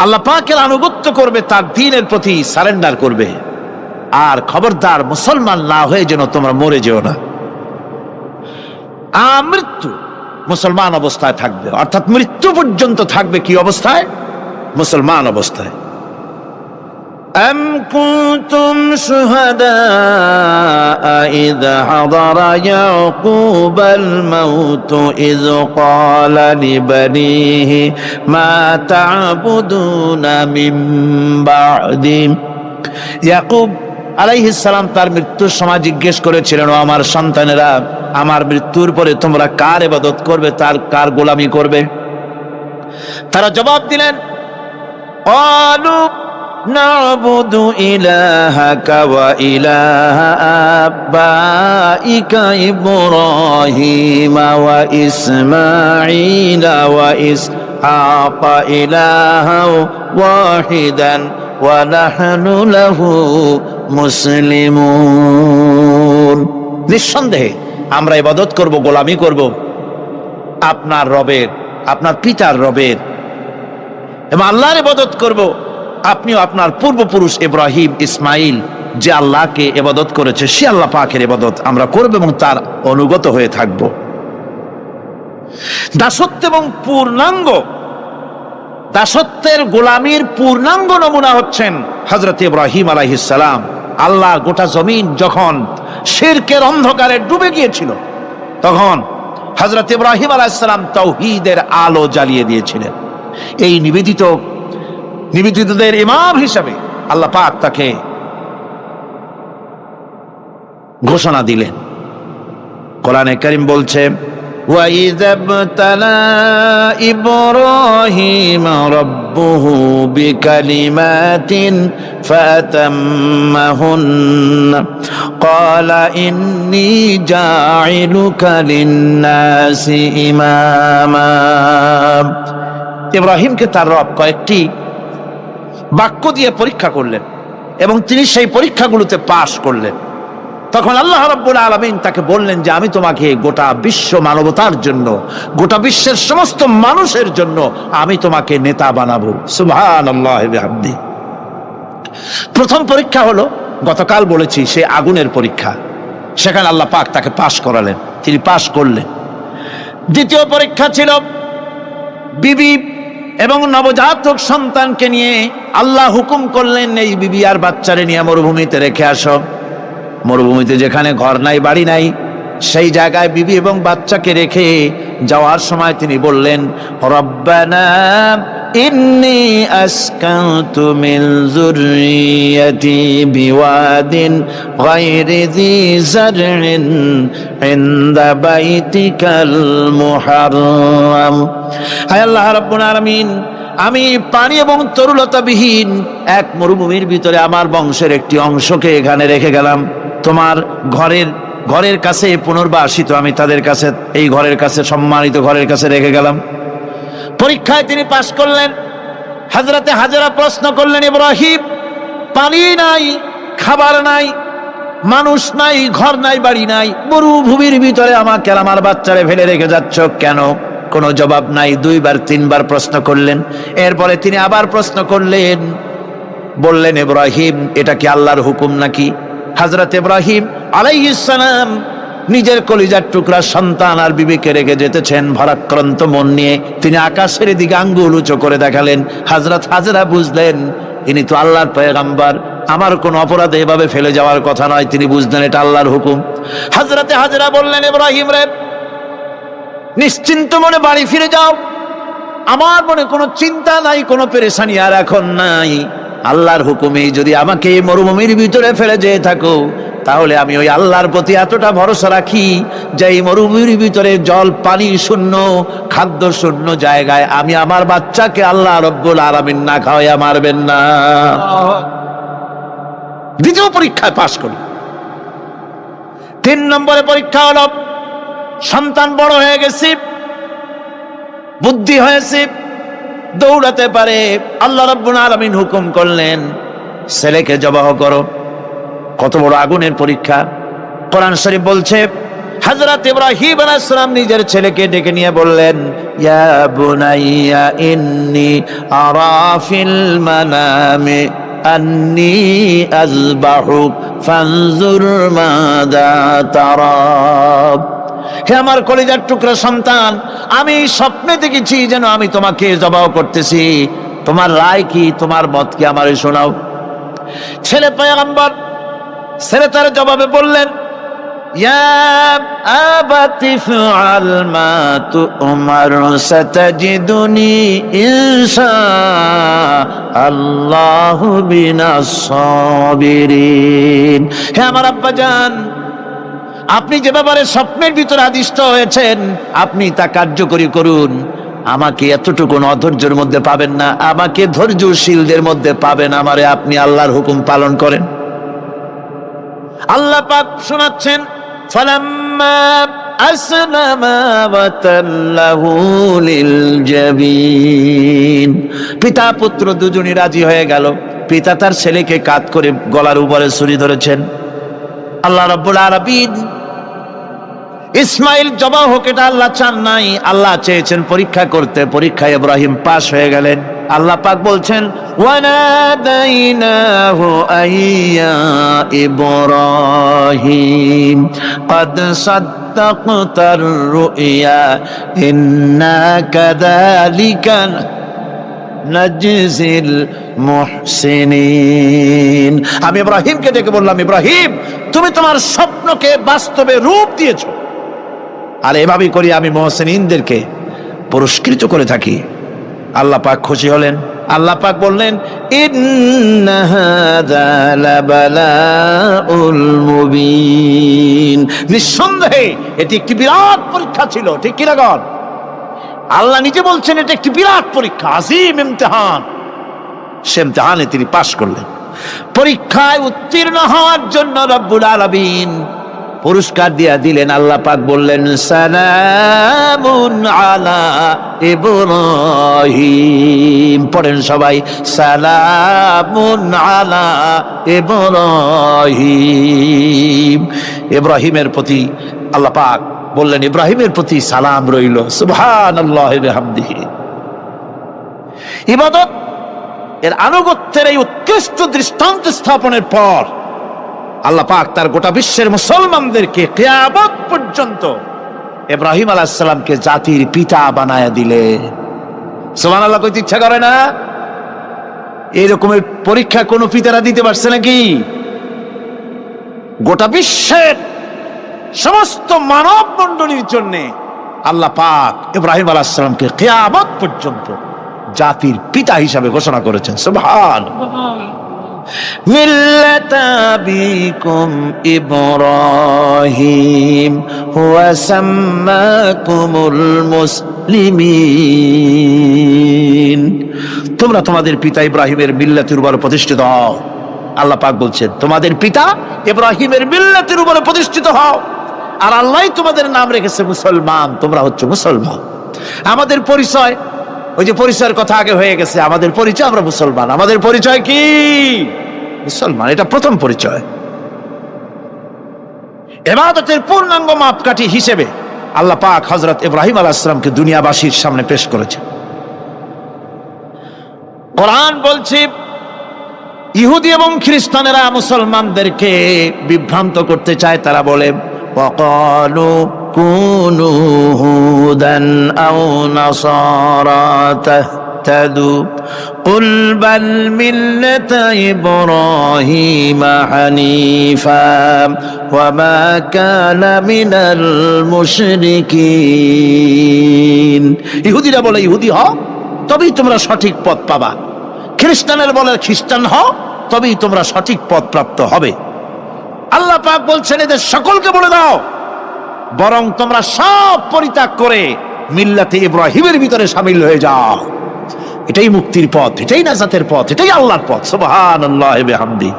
আল্লাহ পাকের আনুগত্য করবে, তার দ্বীনের প্রতি সারেন্ডার করবে। আর খবরদার মুসলমান না হয়ে যেন তোমরা মরে যেও না। মৃত্যু মুসলমান অবস্থায় থাকবে, অর্থাৎ মৃত্যু পর্যন্ত থাকবে কি অবস্থায়? মুসলমান অবস্থায়। أم كنتم شهداء إذ حضر يعقوب الموت إذ قال لبنيه ما تعبدون من بعدي। ইয়াকুব আলাইহিস সালাম তার মৃত্যুর সময় জিজ্ঞেস করেছিলেন, ও আমার সন্তানেরা, আমার মৃত্যুর পরে তোমরা কার ইবাদত করবে, কার গোলামি করবে? তারা জবাব দিলেন, قالوا نعبد إلهك وإله آبائك إبراهيم وإسماعيل وإسحاق إلها واحدا ونحن له মুসলিমুন। নিঃসন্দেহে আমরা ইবাদত করব, গোলামি করব আপনার রবের, আপনার পিতার রবের, এবং আল্লাহর ইবাদত করব। আপনিও আপনার পূর্বপুরুষ ইব্রাহিম, ইসমাইল যে আল্লাহকে ইবাদত করেছে, সে আল্লাহ পাকের ইবাদত আমরা করব এবং তার অনুগত হয়ে থাকব। দাসত্ব এবং দাসত্বের গোলামীর পূর্ণাঙ্গ নমুনা হচ্ছেন হযরত ইব্রাহিম আলাইহিস সালাম। আল্লাহর গোটা জমিন যখন শিরকের অন্ধকারে ডুবে গিয়েছিল, তখন হযরত ইব্রাহিম আলাইহিস সালাম তাওহীদের আলো জ্বালিয়ে দিয়েছিলেন। এই নিবেদিতদের ইমাম হিসাবে আল্লাহ পাক তাকে ঘোষণা দিলেন। কোরআনে কারীম বলছে, وَإِذَا ابْتَلَى إِبْرَاهِيمَ رَبُّهُ بِكَلِمَاتٍ فَأَتَمَّهُنَّ قَالَ إِنِّي جَاعِلُكَ لِلنَّاسِ إِمَامًا। ইব্রাহিমকে তার রব কয়েকটি বাক্য দিয়ে পরীক্ষা করলেন এবং তিনি সেই পরীক্ষাগুলোতে পাশ করলেন। তখন আল্লাহ রাব্বুল আলামিন তাকে বললেন যে আমি তোমাকে গোটা বিশ্ব মানবতার জন্য, গোটা বিশ্বের সমস্ত মানুষের জন্য আমি তোমাকে নেতা বানাবো। সুবহানাল্লাহি ওয়া বিহামদি। প্রথম পরীক্ষা হলো, গতকাল বলেছি, সে আগুনের পরীক্ষা। সেখানে আল্লাহ পাক তাকে পাশ করালেন, তিনি পাশ করলেন। দ্বিতীয় পরীক্ষা ছিল বিবি এবং নবজাতক সন্তানকে নিয়ে। আল্লাহ হুকুম করলেন, এই বিবি আর বাচ্চারে নিয়ে মরুভূমিতে রেখে আসো। মরুভূমিতে যেখানে ঘর নাই, বাড়ি নাই, সেই জায়গায় বিবি এবং বাচ্চাকে রেখে যাওয়ার সময় তিনি বললেন, রব্বানা ইন্নী আসকানতু মিন যুররিয়াতি বিওয়াদিন গায়রি যী যারইন ইনদা বাইতিকাল মুহাররাম। হে আল্লাহ রাব্বুল আলামিন, আমি পানি এবং তরুলতাবিহীন এক মরুভূমির ভিতরে আমার বংশের একটি অংশকে এখানে রেখে গেলাম। তোমার ঘরের ঘরের কাছে পুনর্বাসিত, আমি তাদের কাছে, এই ঘরের কাছে, সম্মানিত ঘরের কাছে রেখে গেলাম। পরীক্ষায় তিনি পাশ করলেন। হযরতে হাজেরা প্রশ্ন করলেন, ইব্রাহিম, পানি নাই, খাবার নাই, মানুষ নাই, ঘর নাই, বাড়ি নাই, মরুভূমির ভিতরে আমাকে আর আমার বাচ্চারে ফেলে রেখে যাচ্ছ কেন? কোনো জবাব নাই। 2 বার 3 বার প্রশ্ন করলেন। এরপরে তিনি আবার প্রশ্ন করলেন, বললেন, ইব্রাহিম, এটা কি আল্লাহর হুকুম নাকি? হযরত ইব্রাহিম আলাইহিস সালাম নিজের কলিজার টুকরা সন্তান আর বিবিকে রেখে যেতেছেন ভারাক্রান্ত মন নিয়ে। তিনি আকাশের দিকে আঙ্গুল উঁচু করে দেখালেন। হযরত হাজেরা বুঝলেন ইনি তো আল্লাহর পয়গম্বর, আমার কোন অপরাধে এভাবে ফেলে যাওয়ার কথা নয়। তিনি বুঝলেন এটা আল্লাহর হুকুম। হযরতে হাজেরা বললেন, ইব্রাহিম রে, নিশ্চিন্ত মনে বাড়ি ফিরে যাও, আমার মনে কোনো চিন্তা নাই, কোনো পেরেশানি আর এখন নাই। আল্লাহর হুকুমে যদি আমাকে এই মরুভূমির ভিতরে ফেলে যেয়ে থাকো, তাহলে আমি ওই আল্লাহর প্রতি এতটা ভরসা রাখি যে এই মরুভূমির ভিতরে জল পানি শূন্য, খাদ্য শূন্য জায়গায় আমি আমার বাচ্চাকে আল্লাহ রব্বুল আলামিন না খাওয়াইয়া মারবেন না। দ্বিতীয় পরীক্ষায় পাশ করল। 3 নম্বরে পরীক্ষা হলো, সন্তান বড় হয়ে গেছে, বুদ্ধি হয়েছে, দৌড়াতে পারে। আল্লাহ রাব্বুল আলামিন হুকুম করলেন, ছেলেকে জবাহ করো। কত বড় আগুনের পরীক্ষা! কোরআন শরীফ বলছে, হযরত ইব্রাহিম আলাইহিস সালাম নিজের ছেলেকে ডেকে নিয়ে বললেন, ইয়া বুনাইয়া ইন্নী আরা ফিল মানামি আন্নী আযবাহুক ফানজুর মাযা তারা। হে আমার কলিজার টুকরা সন্তান, আমি স্বপ্নে দেখেছি যেন আমি তোমাকে জবাহ করতেছি, তোমার রায় কি, তোমার মত কি, আমারে শোনাও। ছেলে পয়গম্বর, ছেলে তার জবাবে বললেন, ইয়া আবাতি ফাআল মা তু'মার সাতাজিদুনি ইনশাআল্লাহু বিনাস সাবিরিন। হে আমার আব্বাজান, আপনি যে ব্যাপারে স্বপ্নের ভিতরে আদিষ্ট হয়েছেন, আপনি তা কার্যকরী করুন। আমাকে এতটুকু অধৈর্যের মধ্যে পাবেন না, আমাকে ধৈর্যশীলদের মধ্যে পাবেন। আমারে আপনি আল্লাহর হুকুম পালন করেন। আল্লাহ পাক শোনাচ্ছেন, ফালাম্মা আসলামা ওয়া তাল্লাহু লিল জাবিন। পিতা পুত্র দুজনই রাজি হয়ে গেল। পিতা তার ছেলেকে কাঁধ করে গলার উপরে ছুরি ধরেছেন। আল্লাহ রাব্বুল আলামিন ইসমাইল জবাহ হোক, এটা আল্লাহ চান নাই, আল্লাহ চেয়েছেন পরীক্ষা করতে। পরীক্ষায় ইব্রাহিম পাশ হয়ে গেলেন। আল্লাহ পাক বলছেন, ওয়ানাদাইনাহু আইয়া ইব্রাহিম ক্বাদ সাদ্দাকতার রুইয়া ইন্না কাযালিকা নাজজিল মুহসিনিন। আমি ইব্রাহিমকে ডেকে বললাম, ইব্রাহিম, তুমি তোমার স্বপ্নকে বাস্তবে রূপ দিয়েছো, আর এভাবেই করি আমি মুহসিনিনদেরকে পুরস্কৃত করে থাকি। আল্লাহ পাক খুশি হলেন। আল্লাহ পাক বললেন, ইন্না হাযা লাবালাউল মুবিন। নিঃসন্দেহে এটি একটি বিরাট পরীক্ষা ছিল। ঠিক কি না গণ? আল্লাহ নিজে বলছেন এটা একটি বিরাট পরীক্ষা, আজিম ইমতিহান। সে ইমতিহানে তিনি পাশ করলেন। পরীক্ষায় উত্তীর্ণ হওয়ার জন্য রব্বুল আলামিন পুরস্কার দিয়া দিলেন। আল্লাহ পাক বললেন, সালামুন আলা ইব্রাহিম। পড়েন সবাই, সালামুন আলা ইব্রাহিম। ইব্রাহিমের প্রতি আল্লাহ পাক বললেন, ইব্রাহিমের প্রতি সালাম রইল। সুবহানাল্লাহি ওয়া বিহামদিহি। ইবাদত এর আনুগত্যের এই উৎকৃষ্ট দৃষ্টান্ত স্থাপনের পর আল্লাহ পাক তার গোটা বিশ্বের মুসলমানদেরকে কিয়ামত পর্যন্ত ইব্রাহিম আলাইহিস সালামকে জাতির পিতা বানায়া দিলেন। সুবহানাল্লাহ। কইতে ইচ্ছা করে না? এরকমের পরীক্ষা কোন পিতারা দিতে পারছে নাকি? গোটা বিশ্বের সমস্ত মানব মণ্ডলীর জন্য আল্লাহ পাক ইব্রাহিম আলাইহিস সালামকে কিয়ামত পর্যন্ত জাতির পিতা হিসাবে ঘোষণা করেছেন। সুবহানাল্লাহ। মিল্লাতা আবিকুম ইব্রাহিম হুয়া সাম্মাকুমুল মুসলিমিন। তোমরা তোমাদের পিতা ইব্রাহিমের মিল্লাতের উপর প্রতিষ্ঠিত হও। আল্লাহ পাক বলছেন, তোমাদের পিতা ইব্রাহিমের মিল্লাতের উপর প্রতিষ্ঠিত হও। আর আল্লাহ তোমাদের নাম রেখেছে মুসলমান, তোমরা হচ্ছে মুসলমান। আমাদের পরিচয়, ওই যে পরিচয়ের কথা আগে হয়ে গেছে, আমাদের পরিচয় আমরা মুসলমান। আমাদের পরিচয় কি? মুসলমান, এটা প্রথম পরিচয়। ইবাদতের পূর্ণাঙ্গ মাপকাঠি হিসেবে আল্লাহ পাক হযরত ইব্রাহিম আলাইহিস সালামকে দুনিয়াবাসীর সামনে পেশ করেছেন। কোরআন বলছে ইহুদি এবং খ্রিস্টানেরা মুসলমানদেরকে বিভ্রান্ত করতে চায়। তারা বলে ওয়াকালু কুনু হুদান আও নাসারা তাহতাদু কুল বাল মিল্লাতা ইব্রাহিম হানিফা ওয়া মা কানা মিনাল মুশরিকিন। ইহুদিরা বলে ইহুদি হও তবেই তোমরা সঠিক পথ পাবা, খ্রিস্টানের বলে খ্রিস্টান হও তবেই তোমরা সঠিক পথ প্রাপ্ত হবে। আল্লাহ পাক বলছেন এদের সকলকে বলে দাও বরং তোমরা সব পরিত্যাগ করে মিল্লাতে ইব্রাহিমের ভিতরে শামিল হয়ে যাও। এটাই মুক্তির পথ, এটাই নাজাতের পথ, এটাই আল্লাহর পথ। সুবহানাল্লাহি ওয়া বিহামদিহি।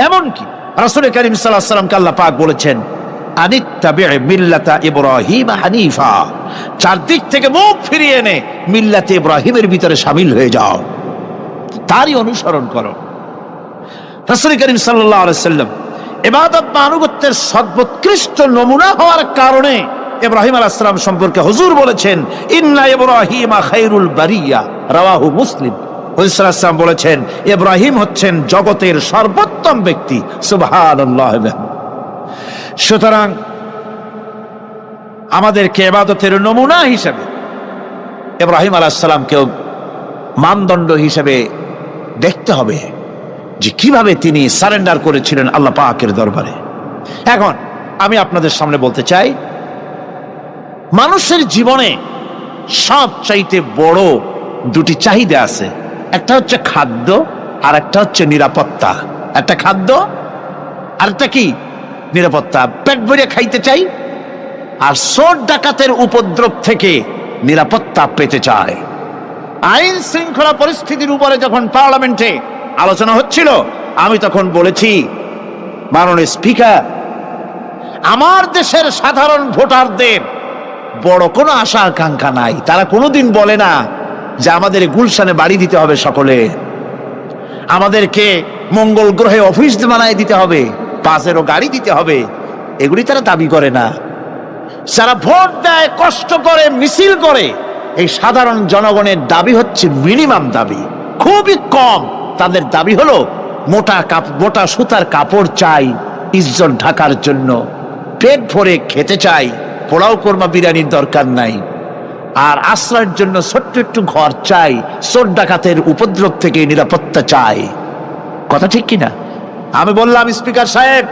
এমনকি রাসূল কারীম সাল্লাল্লাহু আলাইহি ওয়াসাল্লামকে আল্লাহ পাক বলেছেন আনিত্তাবি মিল্লাতা ইব্রাহিম হানিফা, চারদিক থেকে মুখ ফিরিয়ে এনে মিল্লাতে ইব্রাহিমের ভিতরে শামিল হয়ে যাও, তারই অনুসরণ করো। রাসূল কারীম সাল্লাল্লাহু আলাইহি ওয়াসাল্লাম ইবাদত বা আনুগত্যের সর্বোৎকৃষ্ট নমুনা হওয়ার কারণে ইব্রাহিম আলাইহিস সালাম সম্পর্কে হুজুর বলেছেন ইন্না ইব্রাহিমা খায়রুল বারিয়া, রাওয়াহু মুসলিম। হুজুর সাল্লাল্লাহু আলাইহি ওয়াসাল্লাম বলেছেন ইব্রাহিম হচ্ছেন জগতের সর্বোত্তম ব্যক্তি। সুবহানাল্লাহ। সুতরাং আমাদেরকে ইবাদতের নমুনা হিসেবে ইব্রাহিম আলাইহিস সালামকেও মানদণ্ড হিসেবে দেখতে হবে যে কিভাবে তিনি সারেন্ডার করেছিলেন আল্লাহ পাকের দরবারে। এখন আমি আপনাদের সামনে বলতে চাই, মানুষের জীবনে সবচাইতে বড় দুটি চাহিদা আছে, একটা হচ্ছে খাদ্য আর একটা হচ্ছে নিরাপত্তা। একটা খাদ্য আর একটা কি? নিরাপত্তা। পেট ভরে খাইতে চাই আর চোর ডাকাতের উপদ্রব থেকে নিরাপত্তা পেতে চায়। আইন শৃঙ্খলা পরিস্থিতির উপরে যখন পার্লামেন্টে আলোচনা হচ্ছিল, আমি তখন বলেছি মাননীয় স্পিকার, আমার দেশের সাধারণ ভোটারদের বড় কোনো আশা আকাঙ্ক্ষা নাই। তারা কোনোদিন বলে না যে আমাদের গুলশানে বাড়ি দিতে হবে, সকলে আমাদেরকে মঙ্গল গ্রহে অফিস বানায় দিতে হবে, বাসেরও গাড়ি দিতে হবে, এগুলি তারা দাবি করে না। যারা ভোট দেয়, কষ্ট করে, মিছিল করে, এই সাধারণ জনগণের দাবি হচ্ছে মিনিমাম দাবি, খুবই কম। তাদের দাবি হলো মোটা সুতার কাপড় চাই ইজ্জত ঢাকার জন্য, পেট ভরে খেতে চাই, পোলাও কোরমা বিরিয়ানির দরকার নাই, আর আশ্রয়ের জন্য ছোট্ট একটু ঘর চাই, চোর ডাকাতের উপদ্রব থেকে নিরাপত্তা চাই। কথা ঠিক কিনা? আমি বললাম স্পিকার সাহেব,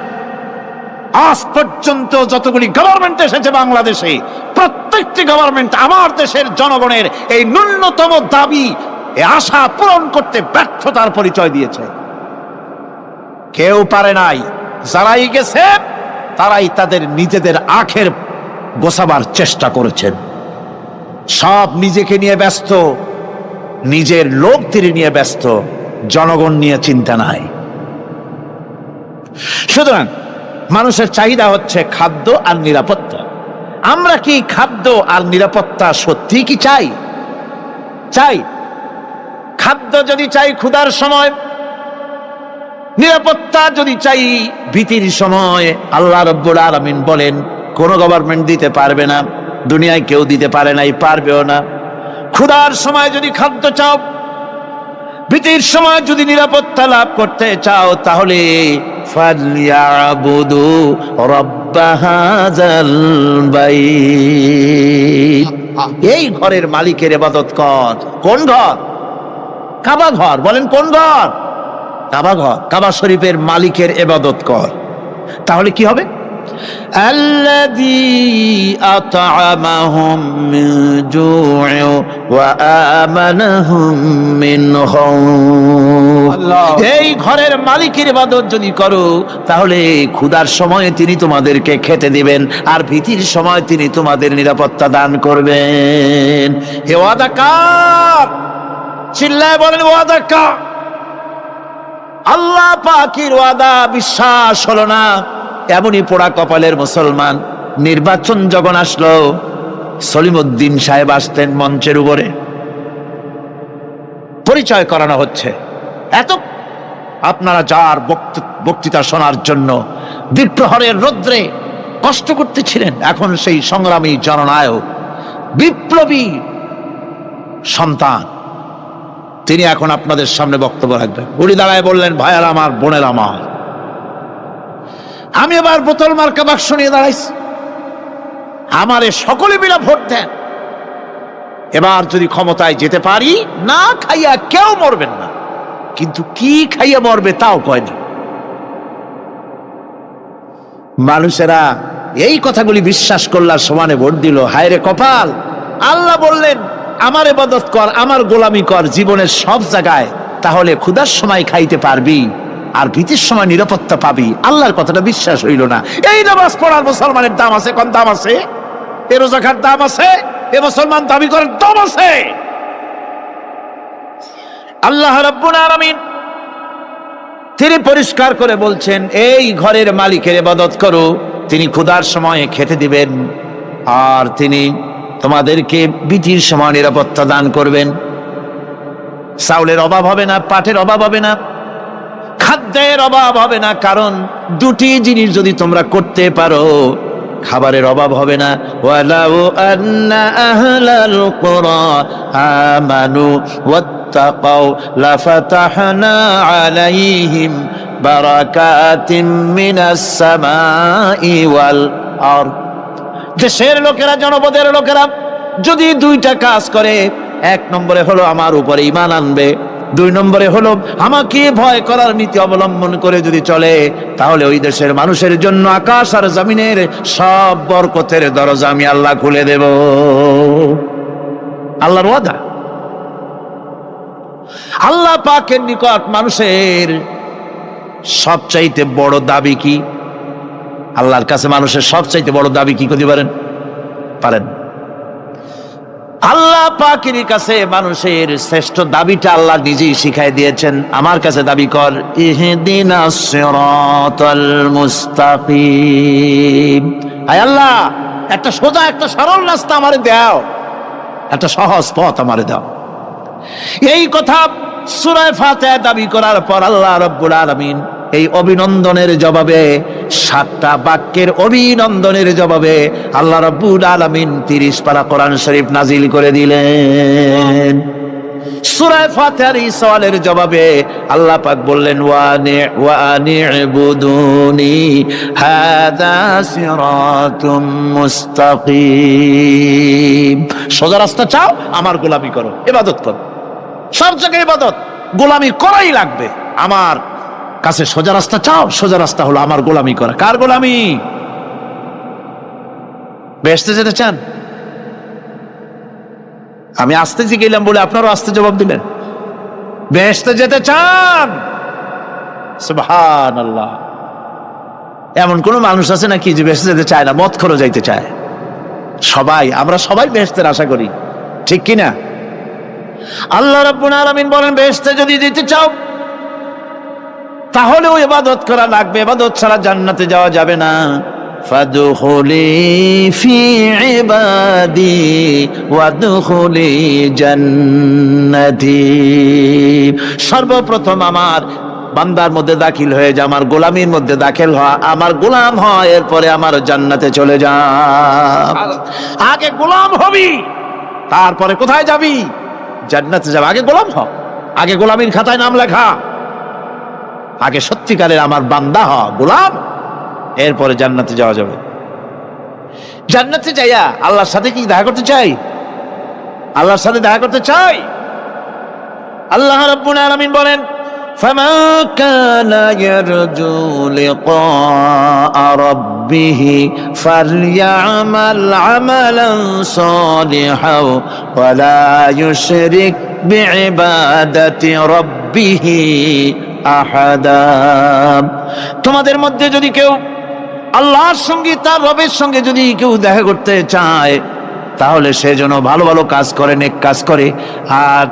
আজ পর্যন্ত যতগুলি গভর্নমেন্ট এসেছে বাংলাদেশে, প্রত্যেকটি গভর্নমেন্ট আমার দেশের জনগণের এই ন্যূনতম দাবি, এই আশা পূরণ করতে ব্যর্থতার পরিচয় দিয়েছে। কেউ পারে নাই। যারাই গেছে তারাই তাদের নিজেদের আখের গোছাবার চেষ্টা করেছেন। সব নিজেকে নিয়ে ব্যস্ত, নিজের লোকদের নিয়ে ব্যস্ত, জনগণ নিয়ে চিন্তা নাই। সুতরাং মানুষের চাহিদা হচ্ছে খাদ্য আর নিরাপত্তা। আমরা কি খাদ্য আর নিরাপত্তা সত্যি কি চাই? চাই। খাদ্য যদি চাই ক্ষুধার সময়, নিরাপত্তা যদি চাই ভীতির সময়, আল্লাহ রাব্বুল আলামিন বলেন কোন গভর্নমেন্ট দিতে পারবে না, দুনিয়ায় কেউ দিতে পারে নাই, পারবেও না। ক্ষুধার সময় যদি খাদ্য চাও, ভীতির সময় যদি নিরাপত্তা লাভ করতে চাও, তাহলে ফালইয়াবুদু রাব্ব হাযাল বাইত, এই ঘরের মালিকের ইবাদত কর। কোন ঘর? কাবা ঘর। বলেন কোন ঘর? কাবা ঘর। কাবা শরীফের মালিকের ইবাদত কর। তাহলে কি হবে? আল্লাযী আত'আমাহুম মিন জু'ইন ওয়া আমানাহুম মিন খাউফ। এই ঘরের মালিকের ইবাদত যদি করো, তাহলে ক্ষুধার সময়ে তিনি তোমাদেরকে খেতে দিবেন, আর ভীতির সময় তিনি তোমাদের নিরাপত্তা দান করবেন। হে ওয়াদা কার? চিল্লায় বলেন ওয়াদা কার? আল্লাহ পাকের ওয়াদা বিশ্বাস হলো না, এমনই পোড়া কপালের মুসলমান। নির্বাচন যখন আসলো, সলিমউদ্দিন সাহেব আসতেন মঞ্চের উপরে, পরিচয় করানো হচ্ছে। এত আপনারা যার বক্তৃতা শোনার জন্য বিপ্রহরের রৌদ্রে কষ্ট করতেছিলেন, এখন সেই সংগ্রামী জননায়ক বিপ্লবী সন্তান, তিনি এখন আপনাদের সামনে বক্তব্য রাখবেন। উনি দাঁড়ায় বললেন, ভাইয়ার আমার, বোনের আমার, আমি এবার বোতল মার্কা বাক্স নিয়ে দাঁড়াইছি, আমারে সকলে মিলে ভোট দেন। এবার যদি ক্ষমতায় যেতে পারি, না খাইয়া কেউ মরবেন না, কিন্তু কি খাইয়া মরবে তাও কয় না। মানুষেরা এই কথাগুলি বিশ্বাস করলার সমানে ভোট দিল। হায় রে কপাল! আল্লাহ বললেন, আমার ইবাদত কর, আমার গোলামি কর জীবনের সব জায়গায়, তাহলে ক্ষুধার সময় খাইতে পারবি আর ভীতির সময় নিরাপত্তা পাবি। আল্লাহর কথাটা বিশ্বাস হইল না। এই নামাজ পড়ার মুসলমানের দাম আছে, কোন দাম আছে? এ রোজা খাওয়ার দাম আছে, এ মুসলমান দাবি করার দাম আছে। আল্লাহ রাব্বুল আলামিন তিনি পরিষ্কার করে বলছেন, এই ঘরের মালিকের ইবাদত করো, তিনি ক্ষুধার সময়ে খেতে দিবেন, আর তিনি তোমাদেরকে ভীতির সময় নিরাপত্তা দান করবেন। চাউলের অভাব হবে না, পাটের অভাব হবে না, খাদ্যের অভাব হবে না, কারণ দুটি জিনিস যদি তোমরা করতে পারো, খাবারের অভাব হবে না। ওয়ালাউ আন্না আহলাল কুরা আমানু ওয়াত্তাকাউ লাফাতাহনা আলাইহিম বারাকাতিম মিনাস সামাই ওয়াল আরদ। দেশের লোকেরা, জনপদের লোকেরা যদি দুইটা কাজ করে, এক নম্বরে হলো আমার উপরে ঈমান আনবে, দুই নম্বরে হলো আমাকে ভয় করার নীতি অবলম্বন করে যদি চলে, তাহলে ওই দেশের মানুষের জন্য আকাশ আর জমিনের সব বরকতের দরজা আমি আল্লাহ খুলে দেব। আল্লাহর ওয়াদা। আল্লাহ পাকের নিকট মানুষের সবচাইতে বড় দাবি কি? আল্লাহর কাছে মানুষের সবচাইতে বড় দাবি কি করতে পারেন? আল্লাহ পাকের কাছে মানুষের শ্রেষ্ঠ দাবিটা আল্লাহ নিজেই শিখাই দিয়েছেন। আমার কাছে দাবি কর, ইহদিনাস সিরাতাল মুস্তাকিম। আয় আল্লাহ, একটা সোজা, একটা সরল রাস্তা আমারে দাও, একটা সহজ পথ আমারে দাও। এই কথা সূরা ফাতিহা দাবি করার পর আল্লাহ রাব্বুল আলামিন এই অভিনন্দনের জবাবে, 7টা বাক্যের অভিনন্দনের জবাবে আল্লাহ রাব্বুল আলামিন 30 পারা কোরআন শরীফ নাজিল করে দিলেন। সূরা ফাতিহার এই সওয়ালের জবাবে আল্লাহ পাক বললেন, ওয়া আনি'বুদুনি হাযা সিরাতুম মুস্তাকিম। সোজা রাস্তা চাও, আমার গোলামি করো, ইবাদত করো। সব জায়গায় ইবাদত, গোলামি করাই লাগবে। আমার কাছে সোজা রাস্তা চাও, সোজা রাস্তা হলো আমার গোলামি করা। কার গোলামি? বেহেশতে যেতে চান? আমি আস্তে গেলাম বলে আপনারও আস্তে জবাব দিলেন। বেহেশতে যেতে চান? সুবহানাল্লাহ। এমন কোন মানুষ আছে নাকি যে বেহেশতে যেতে চায় না? মদ খোর যাইতে চায়। সবাই, আমরা সবাই বেহেশতের আশা করি, ঠিক কিনা? আল্লাহ রাব্বুল আলামিন বলেন, বেহেশতে যদি যেতে চাও তাহলে ওই ইবাদত করা লাগবে, ইবাদত ছাড়া জান্নাতে যাওয়া যাবে না। ফাদখুলি ফি ইবাদি ওয়াদখুলি জান্নাতি। সর্বপ্রথম আমার বান্দার মধ্যে দাখিল হয়ে যা, আমার গোলামির মধ্যে দাখিল হওয়া, আমার গোলাম হয়, এরপরে আমার জান্নাতে চলে যা। আগে গোলাম হবি, তারপরে কোথায় যাবি? জান্নাতে যাবে। আগে গোলাম হ, আগে গোলামির খাতায় নাম লেখা, আগে সত্যিকারের আমার বান্দা হ, গোলাম, এরপরে জান্নাতে যাওয়া যাবে। জান্নাতে যাইয়া আল্লাহর সাথে কি দেখা করতে চাই? আল্লাহর সাথে দেখা করতে চাই। আল্লাহ রাব্বুল আলামিন বলেন, ফামান কানা ইয়ারজু লিকা রাব্বিহি ফালইআমাল আমালান সালিহান ওয়া লা ইউশরিক বিইবাদাতি রাব্বিহি আহাদা। তোমাদের মধ্যে যদি কেউ আল্লাহর সঙ্গে, তার রবের সঙ্গে যদি কেউ দেখা করতে চায়, তাহলে সে যেন ভালো ভালো কাজ করে, নেক কাজ করে, আর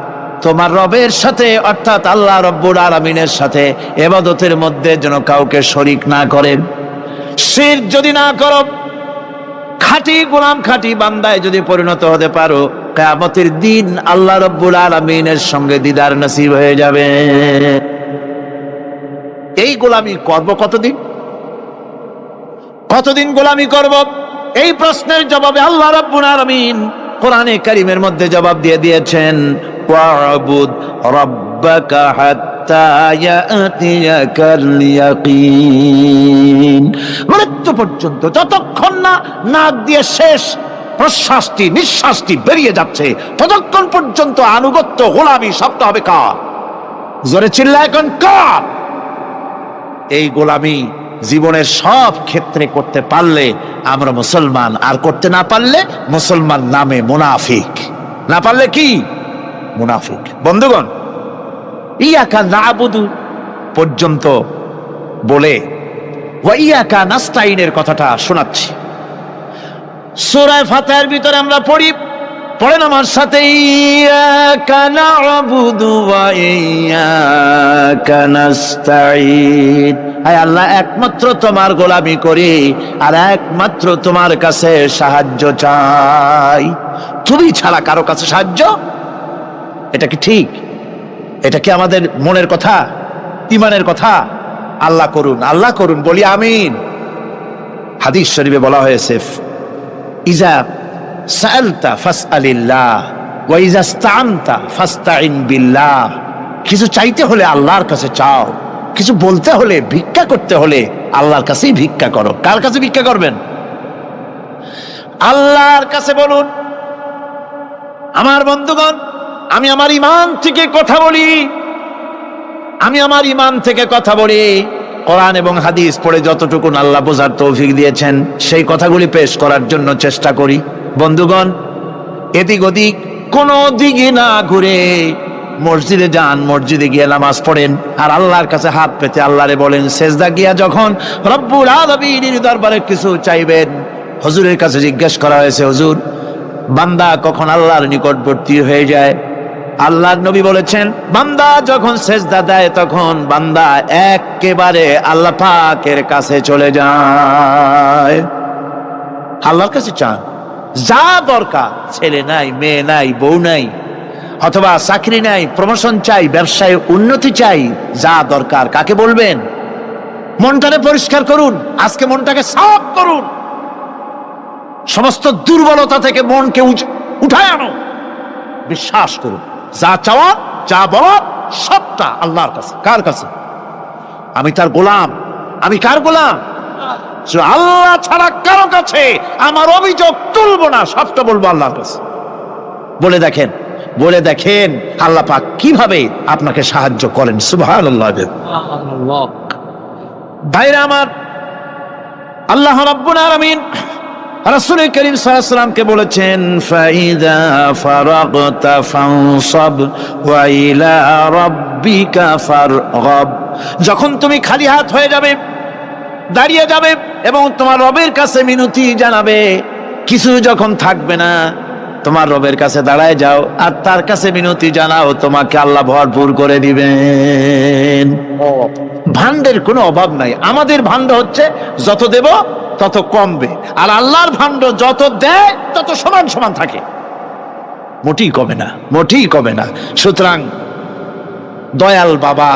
তোমার রবের সাথে অর্থাৎ আল্লাহ রাব্বুল আলামিনের সাথে ইবাদতের মধ্যে যেন কাউকে শরীক না করে। শিরক যদি না করো, খাঁটি গোলাম খাঁটি বান্দায় যদি পরিণত হতে পারো, কিয়ামতের দিন আল্লাহ রাব্বুল আলামিনের সঙ্গে দিদার নসিব হয়ে যাবে। এই গোলামি করব কতদিন? কতদিন গোলামি করব? এই প্রশ্নের জবাবে আল্লাহ রাব্বুল আলামিন কোরআনে কারীমের মধ্যে জবাব দিয়ে দিয়েছেন, ওয়া'বুদ রাব্বাকা হাত্তা ইয়াতিয়াকাল ইয়াকিন। মৃত্যু পর্যন্ত, যতক্ষণ না নাক দিয়ে শেষ প্রশ্বাসটি নিঃশ্বাসটি বেরিয়ে যাচ্ছে, ততক্ষণ পর্যন্ত আনুগত্য গোলামি শব্দ হবে কার? জোরে চিল্লায় এখন কার? এই গোলামি জীবনের সব ক্ষেত্রে করতে পারলে আমরা মুসলমান, আর করতে না পারলে মুসলমান নামে মুনাফিক। না পারলে কি? মুনাফিক। বন্ধুগণ, ইয়াকা নাবুদু পর্যন্ত বলে ওয়া ইয়াকা নাস্তাইনের কথাটা শোনাচ্ছি। সূরা ফাতিহার ভিতরে আমরা পড়ি, পড়েন আমার সাথে, ইয়াকা নাবুদু ওয়া ইয়াকা নাস্তাইন। হায় আল্লাহ, একমাত্র তোমার গোলামি করি আর একমাত্র তোমার কাছে সাহায্য চাই। তুমি ছাড়া কারো কাছে সাহায্য? এটা কি ঠিক? এটা কি আমাদের মনের কথা, ঈমানের কথা? আল্লাহ করুন, আল্লাহ করুন, বলি আমিন। হাদিস শরীফে বলা হয়েছে, ইজা সাআলতা ফাসআলিল্লাহ ওয়া ইজা ইসতাআনতা ফাসতাইন বিল্লাহ। কিছু চাইতে হলে আল্লাহর কাছে চাও, কিছু বলতে হলে, ভিক্ষা করতে হলে আল্লাহর কাছেই ভিক্ষা করো। কার কাছে ভিক্ষা করবেন? আল্লাহর কাছে বলুন। আমার বন্ধুগণ, আমি আমার ঈমান থেকে কথা বলি, আমি আমার ঈমান থেকে কথা বলি। কোরআন এবং হাদিস পড়ে যতটুকু আল্লাহ বোঝার তৌফিক দিয়েছেন সেই কথাগুলি পেশ করার জন্য চেষ্টা করি। বন্ধুগণ, এদিক ওদিক কোনো দিকে না ঘুরে মসজিদে যান, মসজিদে গিয়ে নামাজ পড়েন, আর আল্লাহর কাছে হাত পেতে আল্লাহরে বলেন। সেজদা গিয়া যখন রব্বুল আলামিনের দরবারে কিছু চাইবেন, হুজুরের কাছে জিজ্ঞেস করা হয়েছে, হুজুর, বান্দা কখন আল্লাহর নিকটবর্তী হয়ে যায়? আল্লাহর নবী বলেছেন, বান্দা যখন সেজদা দেয় তখন বান্দা একেবারে আল্লাহ পাকের কাছে চলে যায়। আল্লাহর কাছে চান, যা দরকার, ছেলে নাই, মেয়ে নাই, বউ নাই, অথবা চাকরি নাই, প্রমোশন চাই, ব্যবসায় উন্নতি চাই, যা দরকার কাকে বলবেন? মনটাকে পরিষ্কার করুন, আজকে মনটাকে সাফ করুন, সমস্ত দুর্বলতা থেকে মনকে উঠায় আনো, বিশ্বাস করুন, যা চাওয়া যা বলা সবটা আল্লাহর কাছে। কার কাছে? আমি তার গোলাম। আমি কার গোলাম? আল্লাহ ছাড়া কারো কাছে আমার অভিযোগ তুলবো না, সবটা বলবো আল্লাহর কাছে। বলে দেখেন, বলে দেখেন আল্লাহ পাক কিভাবে আপনাকে সাহায্য করেন। সুবহানাল্লাহ। ভাইরা আমার, আল্লাহ রাব্বুল আলামিন রাসূল করিম সাল্লাল্লাহু আলাইহি ওয়াসাল্লামকে বলেছেন, ফাইদা ফারাগতা ফানসাব ওয়া ইলা রাব্বিকা ফারগাব। যখন তুমি খালি হাত হয়ে যাবে, দাঁড়িয়ে যাবে এবং তোমার রবের কাছে মিনতি জানাবে, কিছু যখন থাকবে না, তোমার রবের কাছে দাঁড়ায় যাও আর তার কাছে মিনতি জানাও, তোমাকে আল্লাহ ভরপুর করে দিবেন। ভান্ডের কোনো অভাব নাই। আমাদের ভান্ড হচ্ছে যত দেব তত কমবে, আর আল্লাহর ভান্ড যত দেয় তত সমান সমান থাকে, মোটেই কমে না, মোটেই কমে না। সুতরাং দয়াল বাবা,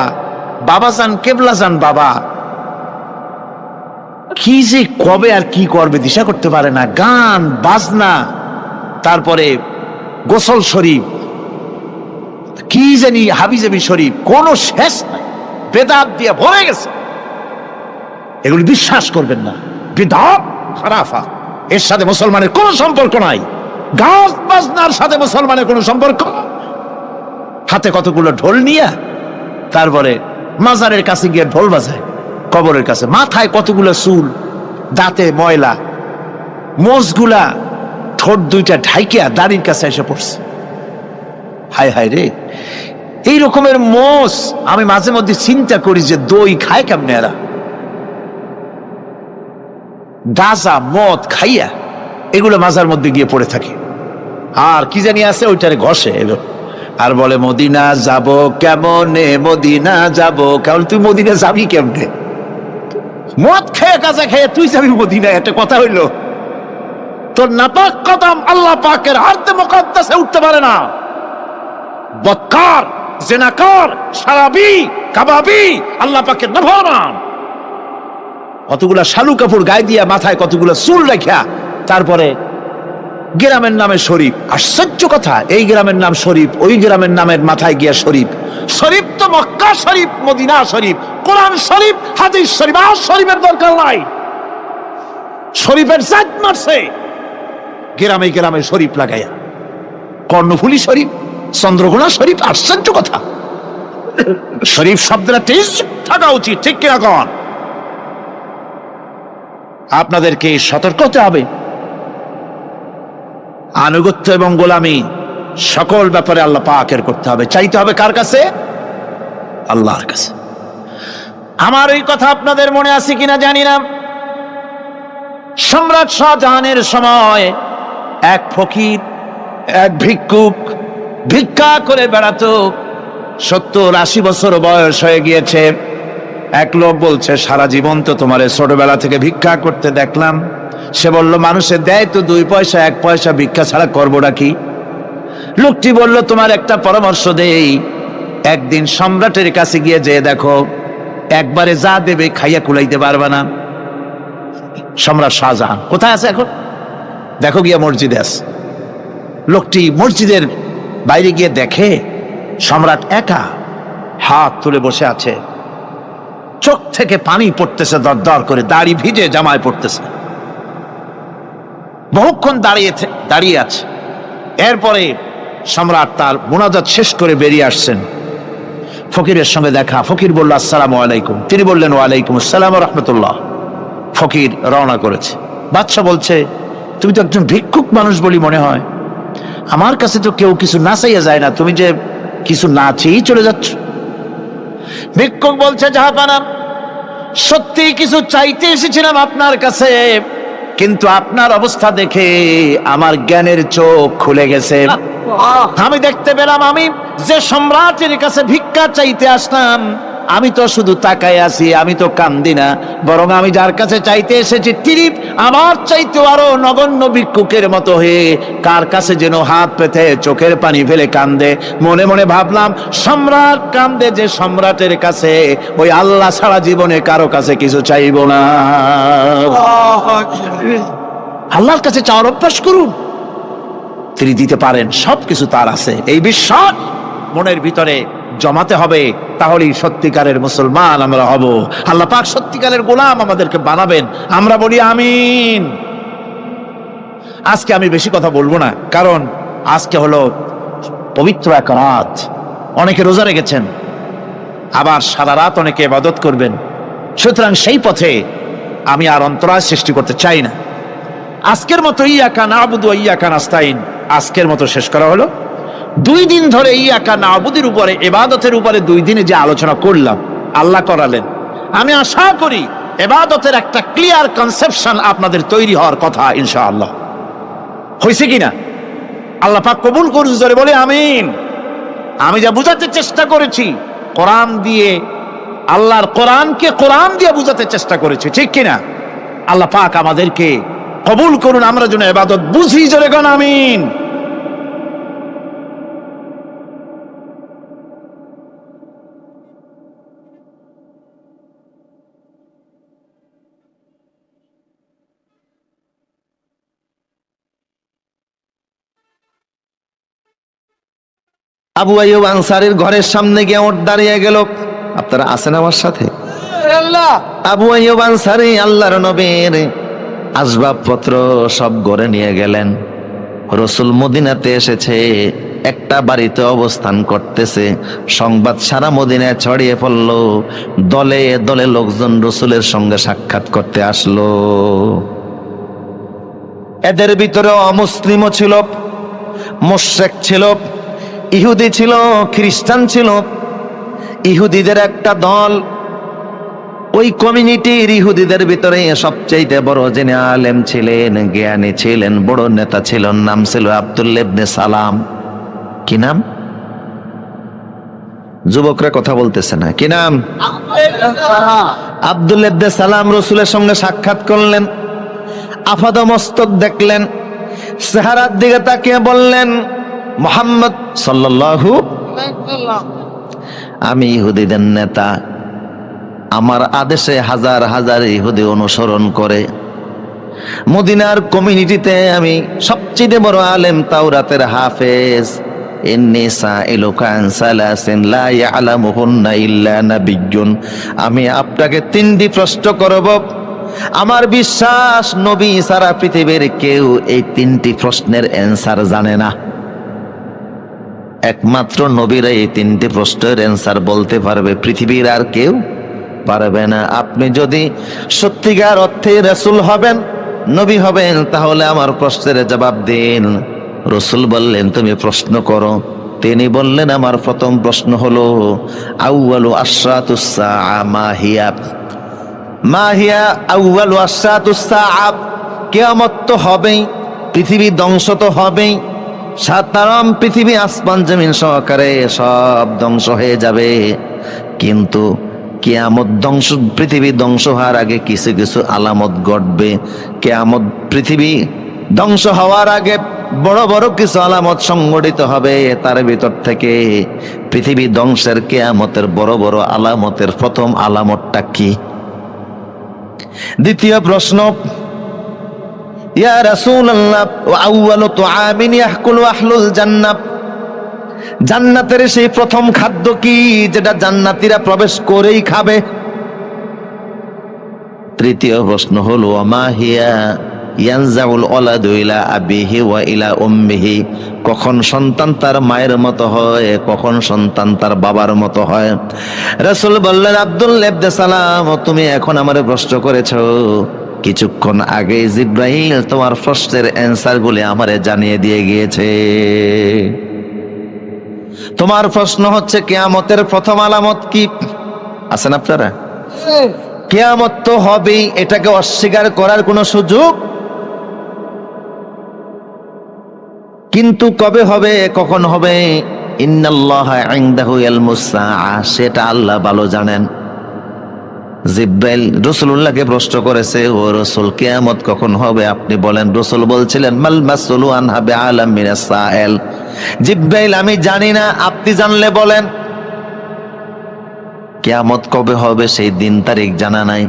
বাবাজান, কেবলাজান বাবা কি যে কবে আর কি করবে দিশা করতে পারে না। গান বাজনা, তারপরে গোসল শরীফ, কি জানি হাবিজাবি শরীফ, কোনো শেষ নাই, বেদাত দিয়ে ভরে গেছে। এগুলি বিশ্বাস করবেন না, বিদআত খারাফা, এর সাথে মুসলমানের কোনো সম্পর্ক নাই। গাছ বাজনার সাথে মুসলমানের কোনো সম্পর্ক। হাতে কতগুলো ঢোল নিয়ে তারপরে মাজারের কাছে গিয়ে ঢোল বাজায়, কবরের কাছে, মাথায় কতগুলো চুল, দাঁতে ময়লা, মোষগুলা ঠোঁট দুইটা ঢাইকিয়া দাড়ির কাছে এসে পড়ছে। হায় হায় রে, এই রকমের মোষ আমি মাঝে মধ্যে চিন্তা করি যে দই খায় কেমনে এরা। গাঁজা মদ খাইয়া এগুলো মাজার মধ্যে গিয়ে পড়ে থাকে, আর কি জানি আছে ওইটারে ঘষে এলো আর বলে মদিনা যাব কেমনে, মদিনা যাব কেমন। তুই মদিনা যাবি কেমনে? মদ খেয়ে গাঁজা খেয়ে তুই যাবি মদিনায়, একটা কথা হইল? তোর নাপাক কদম আল্লাহ পাকের আরদে মুকাদ্দাসে উঠতে পারে না। বদকার, জেনাকার, শারাবি, কাবাবি, আল্লাহ পাকের নাফরমান। কতগুলা শালু কাপড় গায়ে দিয়া, মাথায় কতগুলা চুল রাখিয়া, তারপরে গ্রামের নামে শরীফ। আশ্চর্য কথা, এই গ্রামের নাম শরীফ, ওই গ্রামের নামের মাথায় গিয়া শরীফ। শরীফ তো মক্কা শরীফ, মদিনা শরীফ, কোরআন শরীফ, হাদিস শরীফ। আর শরীফের দরকার নাই। শরীফের জাত মারছে গ্রামে গ্রামে শরীফ লাগাইয়া। কর্ণফুলী শরীফ, চন্দ্রকোনা শরীফ। আশ্চর্য কথা। শরীফ শব্দটা টেস্ট থাকা উচিত, ঠিক কিনা কন? আপনাদেরকে সতর্ক হতে হবে। আনুগত্য এবং গোলামি সকল ব্যাপারে আল্লাহ পাকের করতে হবে। চাইতে হবে কার কাছে? আল্লাহর কাছে। আমার এই কথা আপনাদের মনে আছে কিনা জানি না। সম্রাট শাহজাহানের সময় এক ফকির, এক ভিক্ষুক ভিক্ষা করে বেড়াতো। 70-80 বছর বয়স হয়ে গিয়েছে। এক লোক বলছে, সারা জীবন তো তোমার ছোটবেলা থেকে ভিক্ষা করতে দেখলাম। সে বলল, মানুষে দেয় তো 2 পয়সা, 1 পয়সা, ভিক্ষা ছাড়া করবোটা কি? লোকটি বলল, তোমার একটা পরামর্শ দেই। একদিন সম্রাটের কাছে গিয়ে যেয়ে দেখো, একবারে যা দেবে খাইয়া কুলাইতে পারবে না। সম্রাট শাহজাহান কোথায় আছে এখন? দেখো গিয়া মসজিদে আছে। লোকটি মসজিদের বাইরে গিয়ে দেখে সম্রাট একা হাত তুলে বসে আছে। চোখ থেকে পানি পড়তেছে দর দর করে, দাড়ি ভিজে জামায় পড়তেছে। বহুক্ষণ দাঁড়িয়ে আছে। এরপরে সম্রাট তার মুনাজাত শেষ করে বেরিয়ে আসছেন। ফকিরের সঙ্গে দেখা। ফকির বলল, আসসালামু আলাইকুম। তিনি বললেন, ওয়ালাইকুম আসসালাম ওয়া রাহমাতুল্লাহ। ফকির রওনা করেছে। বাদশা বলছে, তুমি তো একজন ভিক্ষুক মানুষ বলি মনে হয়, আমার কাছে তো কেউ কিছু না চাইয়া যায় না, তুমি যে কিছু না চেয়েই চলে যাচ্ছ। ভিক্ষুক বলছে, জাহাপানা, সত্যি কিছু চাইতে এসেছিলাম আপনার কাছে, কিন্তু আপনার অবস্থা দেখে আমার জ্ঞানের চোখ খুলে গেছে। আমি দেখতে পেলাম, আমি যে সম্রাটের কাছে ভিক্ষা চাইতে আসলাম, আমি তো শুধু তাকায় আছি, আমি তো কান্দি না। বরং আমি যার কাছে চাইতে এসেছি, তিনি আমার চাইতে আরো নগণ্য ভিক্ষুকের মতো হয়ে কার কাছে যেন হাত পেতে চোখের পানি ফেলে কান্দে। মনে মনে ভাবলাম, সম্রাট কান্দে যে সম্রাটের কাছে, ওই আল্লাহ সারা জীবনে কারো কাছে কিছু চাইব না। আল্লাহর কাছে চাওয়ার অভ্যাস করুন, তিনি দিতে পারেন। সবকিছু তার আছে, এই বিশ্বাস মনের ভিতরে জমাতে হবে। তাহলেই সত্যিকারের মুসলমান আমরা হব। আল্লাহ পাক সত্যিকারের গোলাম আমাদেরকে বানাবেন। আমরা বলি আমিন। আজকে আমি বেশি কথা বলবো না, কারণ আজকে হলো পবিত্র এক রাত। অনেকে রোজা রেখেছেন, আবার সারা রাত অনেকে ইবাদত করবেন। সুতরাং সেই পথে আমি আর অন্তরায় সৃষ্টি করতে চাই না। আজকের মতো ইয়াকা নাবুদু ওয়া ইয়াকা নাস্তাইন আজকের মতো শেষ করা হলো। 2 দিন ধরে ইয়াকা নাবুদের উপরে, ইবাদতের উপরে 2 দিনে যে আলোচনা করলাম, আল্লাহ করালেন। আমি আশা করি ইবাদতের একটা ক্লিয়ার কনসেপশন আপনাদের তৈরি হওয়ার কথা ইনশাআল্লাহ। হয়েছে কিনা? আল্লাহ পাক কবুল করুন, জোরে বলে আমিন। আমি যা বুঝাতে চেষ্টা করেছি কোরআন দিয়ে, আল্লাহর কোরআনকে কোরআন দিয়ে বুঝাতে চেষ্টা করেছি, ঠিক কিনা? আল্লাহ পাক আমাদেরকে কবুল করুন, আমরা যেন ইবাদত বুঝি। জোরে গান আমিন। আবু আইয়ুব আনসারীর ঘরের সামনে গিয়ে ওঠ দাঁড়িয়ে গেল। আপনারা আছেন আমার সাথে? আবু আইয়ুব আনসারী আল্লাহর নবীর আসবাবপত্র সব ঘরে নিয়ে গেলেন। রসুল মদিনাতে এসেছে, একটা বাড়িতে অবস্থান করতেছে। সংবাদ সারা মদিনায় ছড়িয়ে পড়ল। দলে দলে লোকজন রসুলের সঙ্গে সাক্ষাৎ করতে আসলো। এদের ভিতরে অমুসলিমও ছিল, মুশরিক ছিল, ইহুদি ছিল, খ্রিস্টান ছিল। ইহুদিদের একটা দল, ওই কমিউনিটির ইহুদিদের ভিতরে সবচেয়ে বড় যিনি আলেম ছিলেন, জ্ঞানী ছিলেন, বড় নেতা ছিলেন, নাম ছিল আব্দুল্লাহ ইবনে সালাম। কি নাম? যুবকরা কথা বলতেছে না। কি নাম? আব্দুল ইবনে সালাম রাসূলের সঙ্গে সাক্ষাৎ করলেন, আপাদমস্তক দেখলেন, চেহারার দিকে তাকিয়ে বললেন, মুহাম্মদ সাল্লাল্লাহু, আমি ইহুদিদের নেতা, আমার আদেশে হাজার হাজার ইহুদি অনুসরণ করে। মদিনার কমিউনিটিতে আমি সবচেয়ে বড় আলেম, তাওরাতের হাফেজ। ইন্নী সাইলুকা আন সালাসিন লা ইয়ালামুহুন্না ইল্লা নাবিয়্যুন। আমি আপনাকে তিনটি প্রশ্ন করব, আমার বিশ্বাস নবী সারা পৃথিবীর কেউ এই তিনটি প্রশ্নের অ্যান্সার জানে না। একমাত্র নবীরা এই তিনটি প্রশ্নের অ্যান্সার বলতে পারবে, পৃথিবীর আর কেউ পারবে না। আপনি যদি সত্যিকার অর্থে রাসূল হবেন, নবী হবেন, তাহলে আমার প্রশ্নের জবাব দিন। রাসূল বললেন, তুমি প্রশ্ন করো। তিনি বললেন, আমার প্রথম প্রশ্ন হলো, আউয়ালু আশরাতুস সাআ মা হিয়া? মা হিয়া আউয়ালু আশরাতুস সাআ? কিয়ামত তো হবেই, পৃথিবী ধ্বংস তো হবেই, সাধারণ পৃথিবী আসমান জমিন সহকারে সব ধ্বংস হয়ে যাবে। কিন্তু কিয়ামত ধ্বংস, পৃথিবী ধ্বংস হওয়ার আগে কিছু কিছু আলামত ঘটবে। কিয়ামত, পৃথিবী ধ্বংস হওয়ার আগে বড় বড় কিছু আলামত সংঘটিত হবে। তার ভিতর থেকে পৃথিবী ধ্বংসের, কিয়ামতের বড় বড় আলামতের প্রথম আলামতটা কি? দ্বিতীয় প্রশ্ন, ইয়া রাসূলুল্লাহ, ওয়া আউয়ালু তুআমিন ইয়াকুলু আহলুল জান্নাহ? জান্নাতের সেই প্রথম খাদ্য কি, যেটা জান্নাতীরা প্রবেশ করেই খাবে? তৃতীয় প্রশ্ন হলো, মা হিয়া ইয়ানজাউল ওয়ালাদু ইলা আবিহি ওয়া ইলা উম্মিহি? কখন সন্তান তার মায়ের মতো হয়, কখন সন্তান তার বাবার মতো হয়? রাসূল বললেন, আব্দুল্লাহ ইবনে সালাম, তুমি এখন আমারে প্রশ্ন করেছো, কিছুক্ষণ আগে জিব্রাইল তোমার প্রশ্নের অ্যান্সার গুলি আমারে জানিয়ে দিয়ে গিয়েছে। তোমার প্রশ্ন হচ্ছে কিয়ামতের প্রথম আলামত কি? আছেন আপনারা? কিয়ামত তো হবেই, এটাকে অস্বীকার করার কোনো সুযোগ, কিন্তু কবে হবে, কখন হবে? ইন্নাল্লাহা ইনদাহু ইলমুস সাআ, সেটা আল্লাহ ভালো জানেন। জিব্রাইল রাসূলুল্লাহকে প্রশ্ন করেছে, ও রাসূল, কিয়ামত কখন হবে আপনি বলেন। রাসূল বলছিলেন, মাল মাসউলু আনহা বিআলাম মিনাস সাইল। জিব্রাইল, আমি জানি না, আপনি জানলে বলেন। কিয়ামত কবে হবে সেই দিন তারিখ জানা নাই,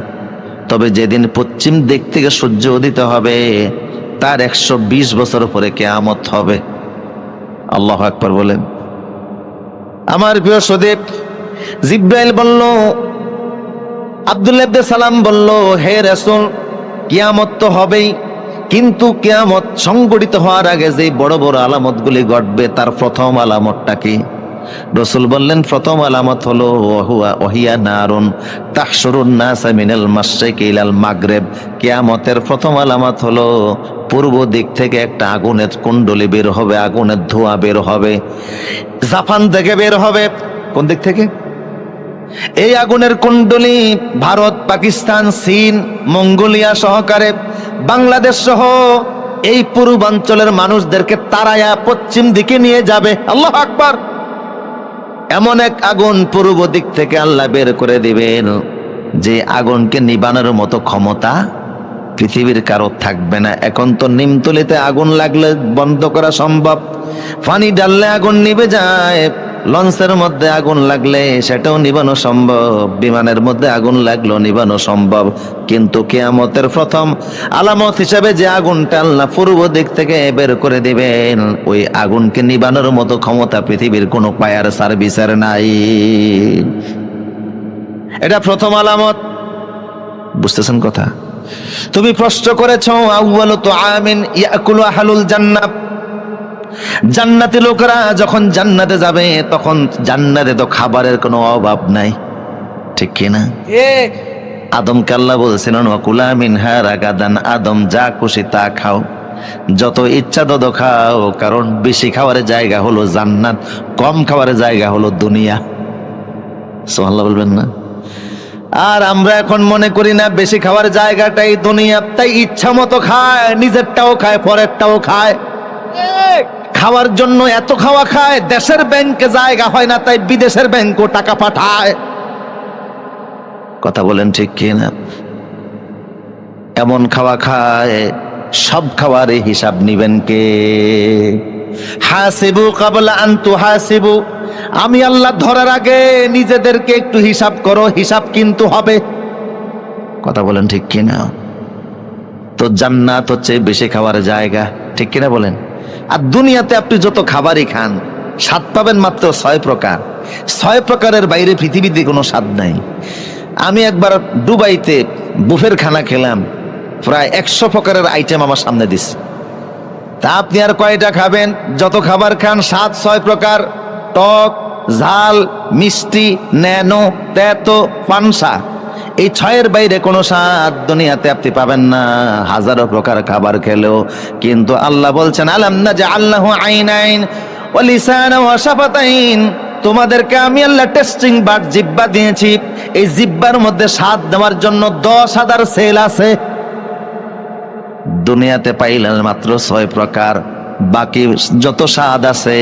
তবে যেদিন পশ্চিম দিক থেকে সূর্য উদিত হবে তার 120 বছর পরে কিয়ামত হবে। আল্লাহু আকবার বলেন। আমার প্রিয় সদীপ, জিব্রাইল বলল, আব্দুল্লাহ ইবনে সালাম বলল, হে রাসূল, কিয়ামত তো হবেই, কিন্তু কিয়ামত সংঘটিত হওয়ার আগে যে বড় বড় আলামতগুলি ঘটবে, তার প্রথম আলামতটা কি? রাসূল বললেন, প্রথম আলামত হলো ওয়াহিয়া নারুন তাহশুরুন নাস মিনাল মাশরিকি ইলাল মাগরিব। কিয়ামতের প্রথম আলামত হলো পূর্ব দিক থেকে একটা আগুনের কুণ্ডলী বের হবে, আগুনের ধোঁয়া বের হবে, জাপান থেকে বের হবে। কোন দিক থেকে? এই আগুনের কুণ্ডলী ভারত, পাকিস্তান, চীন, মঙ্গোলিয়া সহকারে বাংলাদেশ সহ এই পূর্বাঞ্চলের মানুষদেরকে তাড়ায়া পশ্চিম দিকে নিয়ে যাবে। আল্লাহু আকবার। এমন এক আগুন পূর্ব দিক থেকে আল্লাহ বের করে দিবেন, যে আগুনকে নিবানোর মতো ক্ষমতা পৃথিবীর কারো থাকবে না। এখন তো নিমতলিতে আগুন লাগলে বন্ধ করা সম্ভব, পানি ডাললে আগুন নিভে যায়, লঞ্চের মধ্যে আগুন লাগলে সেটাও নিবানো সম্ভব, বিমানের মধ্যে আগুন লাগলেও নিবানো সম্ভব। কিন্তু কিয়ামতের প্রথম আলামত হিসেবে যে আগুনটা আল্লাহ পূর্ব দিক থেকে বের করে দিবেন, ওই আগুনকে নিবানোর মতো ক্ষমতা পৃথিবীর কোনো ফায়ার সার্ভিসের নাই। এটা প্রথম আলামত। বুঝতেছেন কথা? তুমি প্রশ্ন করেছো, আউয়ালু তুআমিন ইয়াকুলু আহলুল জান্নাহ? জান্নাতি লোকেরা যখন জান্নাতে যাবে, তখন জান্নাতে তো খাবারের কোনো অভাব নাই, ঠিক কিনা? আদমকে আল্লাহ বলছিলেন, ওয়াকুলা মিনহা রাগাদান, আদম যা খুশি তা খাও, যত ইচ্ছা তত খাও, কারণ বেশি খাওয়ার জায়গা হলো জান্নাত, কম খাওয়ার জায়গা হলো দুনিয়া। সুবহানাল্লাহ বলবেন না? আর আমরা এখন মনে করি না বেশি খাওয়ার জায়গাটাই দুনিয়া, তাই ইচ্ছা মতো খায়, নিজেরটাও খায়, পরেরটাও খায়। খাওয়ার জন্য এত খাওয়া খায়, দেশের ব্যাংকে জায়গা হয় না, তাই বিদেশের ব্যাংকও টাকা পাঠায়। কথা বলেন ঠিক কি না? এমন খাওয়া খায়, সব খাওয়ারে হিসাব নিবেন কে? হাসিবু কাবলা আন তুহাসিবু, আমি আল্লাহ ধরার আগে নিজেদেরকে একটু হিসাব করো, হিসাব কিন্তু হবে। কথা বলেন ঠিক কিনা? তো জান্নাত হচ্ছে বেশি খাওয়ার জায়গা, ঠিক কিনা বলেন? আর দুনিয়াতে আপনি যত খাবারই খান, স্বাদ পাবেন মাত্র 6 প্রকার। 6 প্রকারের বাইরে পৃথিবীতে কোনো স্বাদ নাই। আমি একবার দুবাইতে বুফের খানা খেলাম, প্রায় 100 প্রকারের আইটেম আমার সামনে দিছে। তা আপনি আর কয়টা খাবেন? যত খাবার খান স্বাদ 6 প্রকার, টক, ঝাল, মিষ্টি, ন্যানো, তেতো, পানসা। এই 6-এর বাইরে কোনো স্বাদ দুনিয়াতে আপনি পাবেন না, হাজারো প্রকার খাবার খেলেও। কিন্তু আল্লাহ বলছেন, আলাম নাজআল্লাহু আইনাইন ওয়া লিসানান ওয়া শাফাতাইন, তোমাদেরকে আমি আল্লাহ টেস্টিং বাট জিহ্বা দিয়েছি। এই জিহ্বার মধ্যে স্বাদ দেওয়ার জন্য 10,000 সেল আছে। দুনিয়াতে পাইলেন মাত্র 6 প্রকার, বাকি যত স্বাদ আছে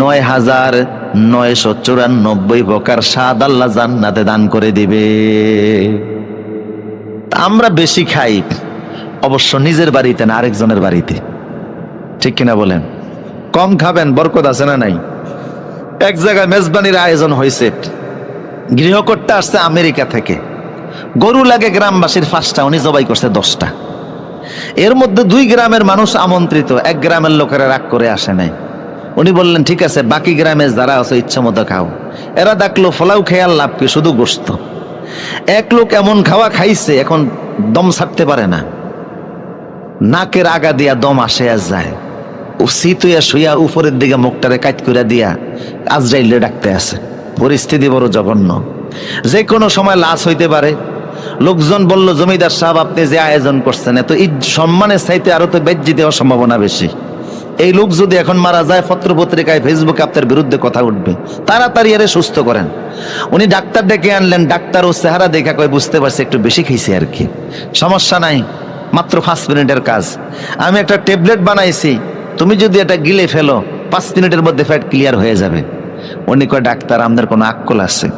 9,994 প্রকার স্বাদ আল্লাহ জান্নাতে দান করে দিবে। আমরা বেশি খাই অবশ্য নিজের বাড়িতে না, আরেকজনের বাড়িতে, ঠিক কিনা বলেন? কম খাবেন, বরকত আছে না নাই? এক জায়গায় মেজবানির আয়োজন হয়েছে, গৃহকর্তা আসছে আমেরিকা থেকে, গরু লাগে গ্রামবাসীর 5টা, উনি জবাই করছে 10টা। এর মধ্যে 2 গ্রামের মানুষ আমন্ত্রিত, 1 গ্রামের লোকেরা রাগ করে আসে নাই। উনি বললেন, ঠিক আছে, বাকি গ্রামে যারা আছে ইচ্ছা মতো খাও। এরা দেখলো ফলাও খেয়াল লাভ কি, শুধু গোস্ত। এক লোক এমন খাওয়া খাইছে, এখন দম ছাড়তে পারে না, নাকের আগা দিয়া দম আসে আর যায়। ও সিতুয়া শুয়া উপরের দিকে মুখটারে কাট করে দিয়া আজরাইলে ডাকতে আছে। পরিস্থিতি বড় জঘন্য, যে কোনো সময় লাশ হইতে পারে। লোকজন বলল, জমিদার সাহেব আপনি যে আয়োজন করছেন, এত সম্মানের চাইতে আরো তো বেজ্জি দেওয়ার সম্ভাবনা বেশি। এই লোক যদি এখন মারা যায়, পত্র পত্রিকায় ফেসবুকে আপনার বিরুদ্ধে কথা উঠবে, তাড়াতাড়ি এরে সুস্থ করেন। উনি ডাক্তার ডেকে আনলেন, ডাক্তার ও চেহারা দেখা কয় বুঝতে পারছে একটু বেশি খাইছে আর কি, সমস্যা নাই, মাত্র 5 মিনিটের কাজ। আমি একটা ট্যাবলেট বানাইছি, তুমি যদি এটা গিলে ফেলো 5 মিনিটের মধ্যে ফ্যাট ক্লিয়ার হয়ে যাবে। উনি কয়, ডাক্তার আমাদের কোনো আক্কল আছে?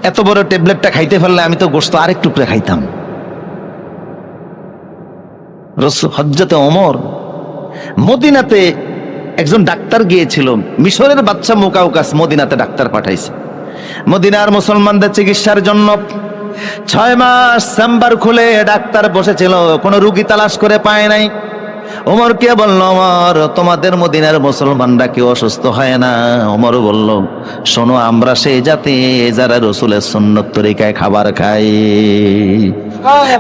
এত বড় ট্যাবলেটটা খাইতে ফেললে আমি তো গোশত আরেক টুকরা খাইতাম। হযরতে ওমর মদিনাতে একজন ডাক্তার গিয়েছিল, মিশরের বাদশা মুকাউকাস মদিনাতে ডাক্তার পাঠাইছে মদিনার মুসলমানদের চিকিৎসার জন্য। 6 মাস চেম্বার খুলে ডাক্তার বসেছিল, কোনো রুগী তালাশ করে পায় নাই। ওমরকে বলল, ওমর তোমাদের মদিনার মুসলমানরা কেউ অসুস্থ হয় না? ওমর বলল, শোনো, আমরা সেই জাতি যারা রসুলের সুন্নত তরিকায় খাবার খাই।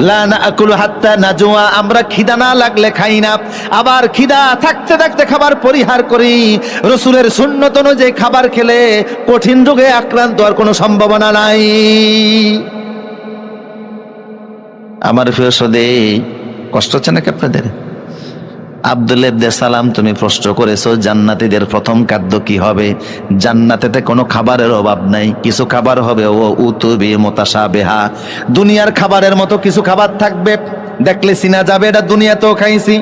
লা নাকুলু হাত্তা নাজুয়া, আমরা খিদা না লাগলে খাই না, আবার খিদা থাকতে থাকতে খাবার পরিহার করি। রসুলের সুন্নত অনুযায়ী খাবার খেলে কঠিন রোগে আক্রান্ত হওয়ার কোনো সম্ভাবনা নাই। আমার প্রিয় সদে, কষ্ট হচ্ছে নাকি আপনাদের? আব্দুল্লাহ ইবনে সালাম, তুমি প্রশ্ন করেছো জান্নাতীদের প্রথম খাদ্য কি হবে? জান্নাতেতে কোনো খাবারের অভাব নাই, কিছু খাবার হবে ও উতুবি মুতাশাবিহা, দুনিয়ার খাবারের মতো কিছু খাবার থাকবে, দেখলে চিনা যাবে এটা দুনিয়াতেও খাইছি।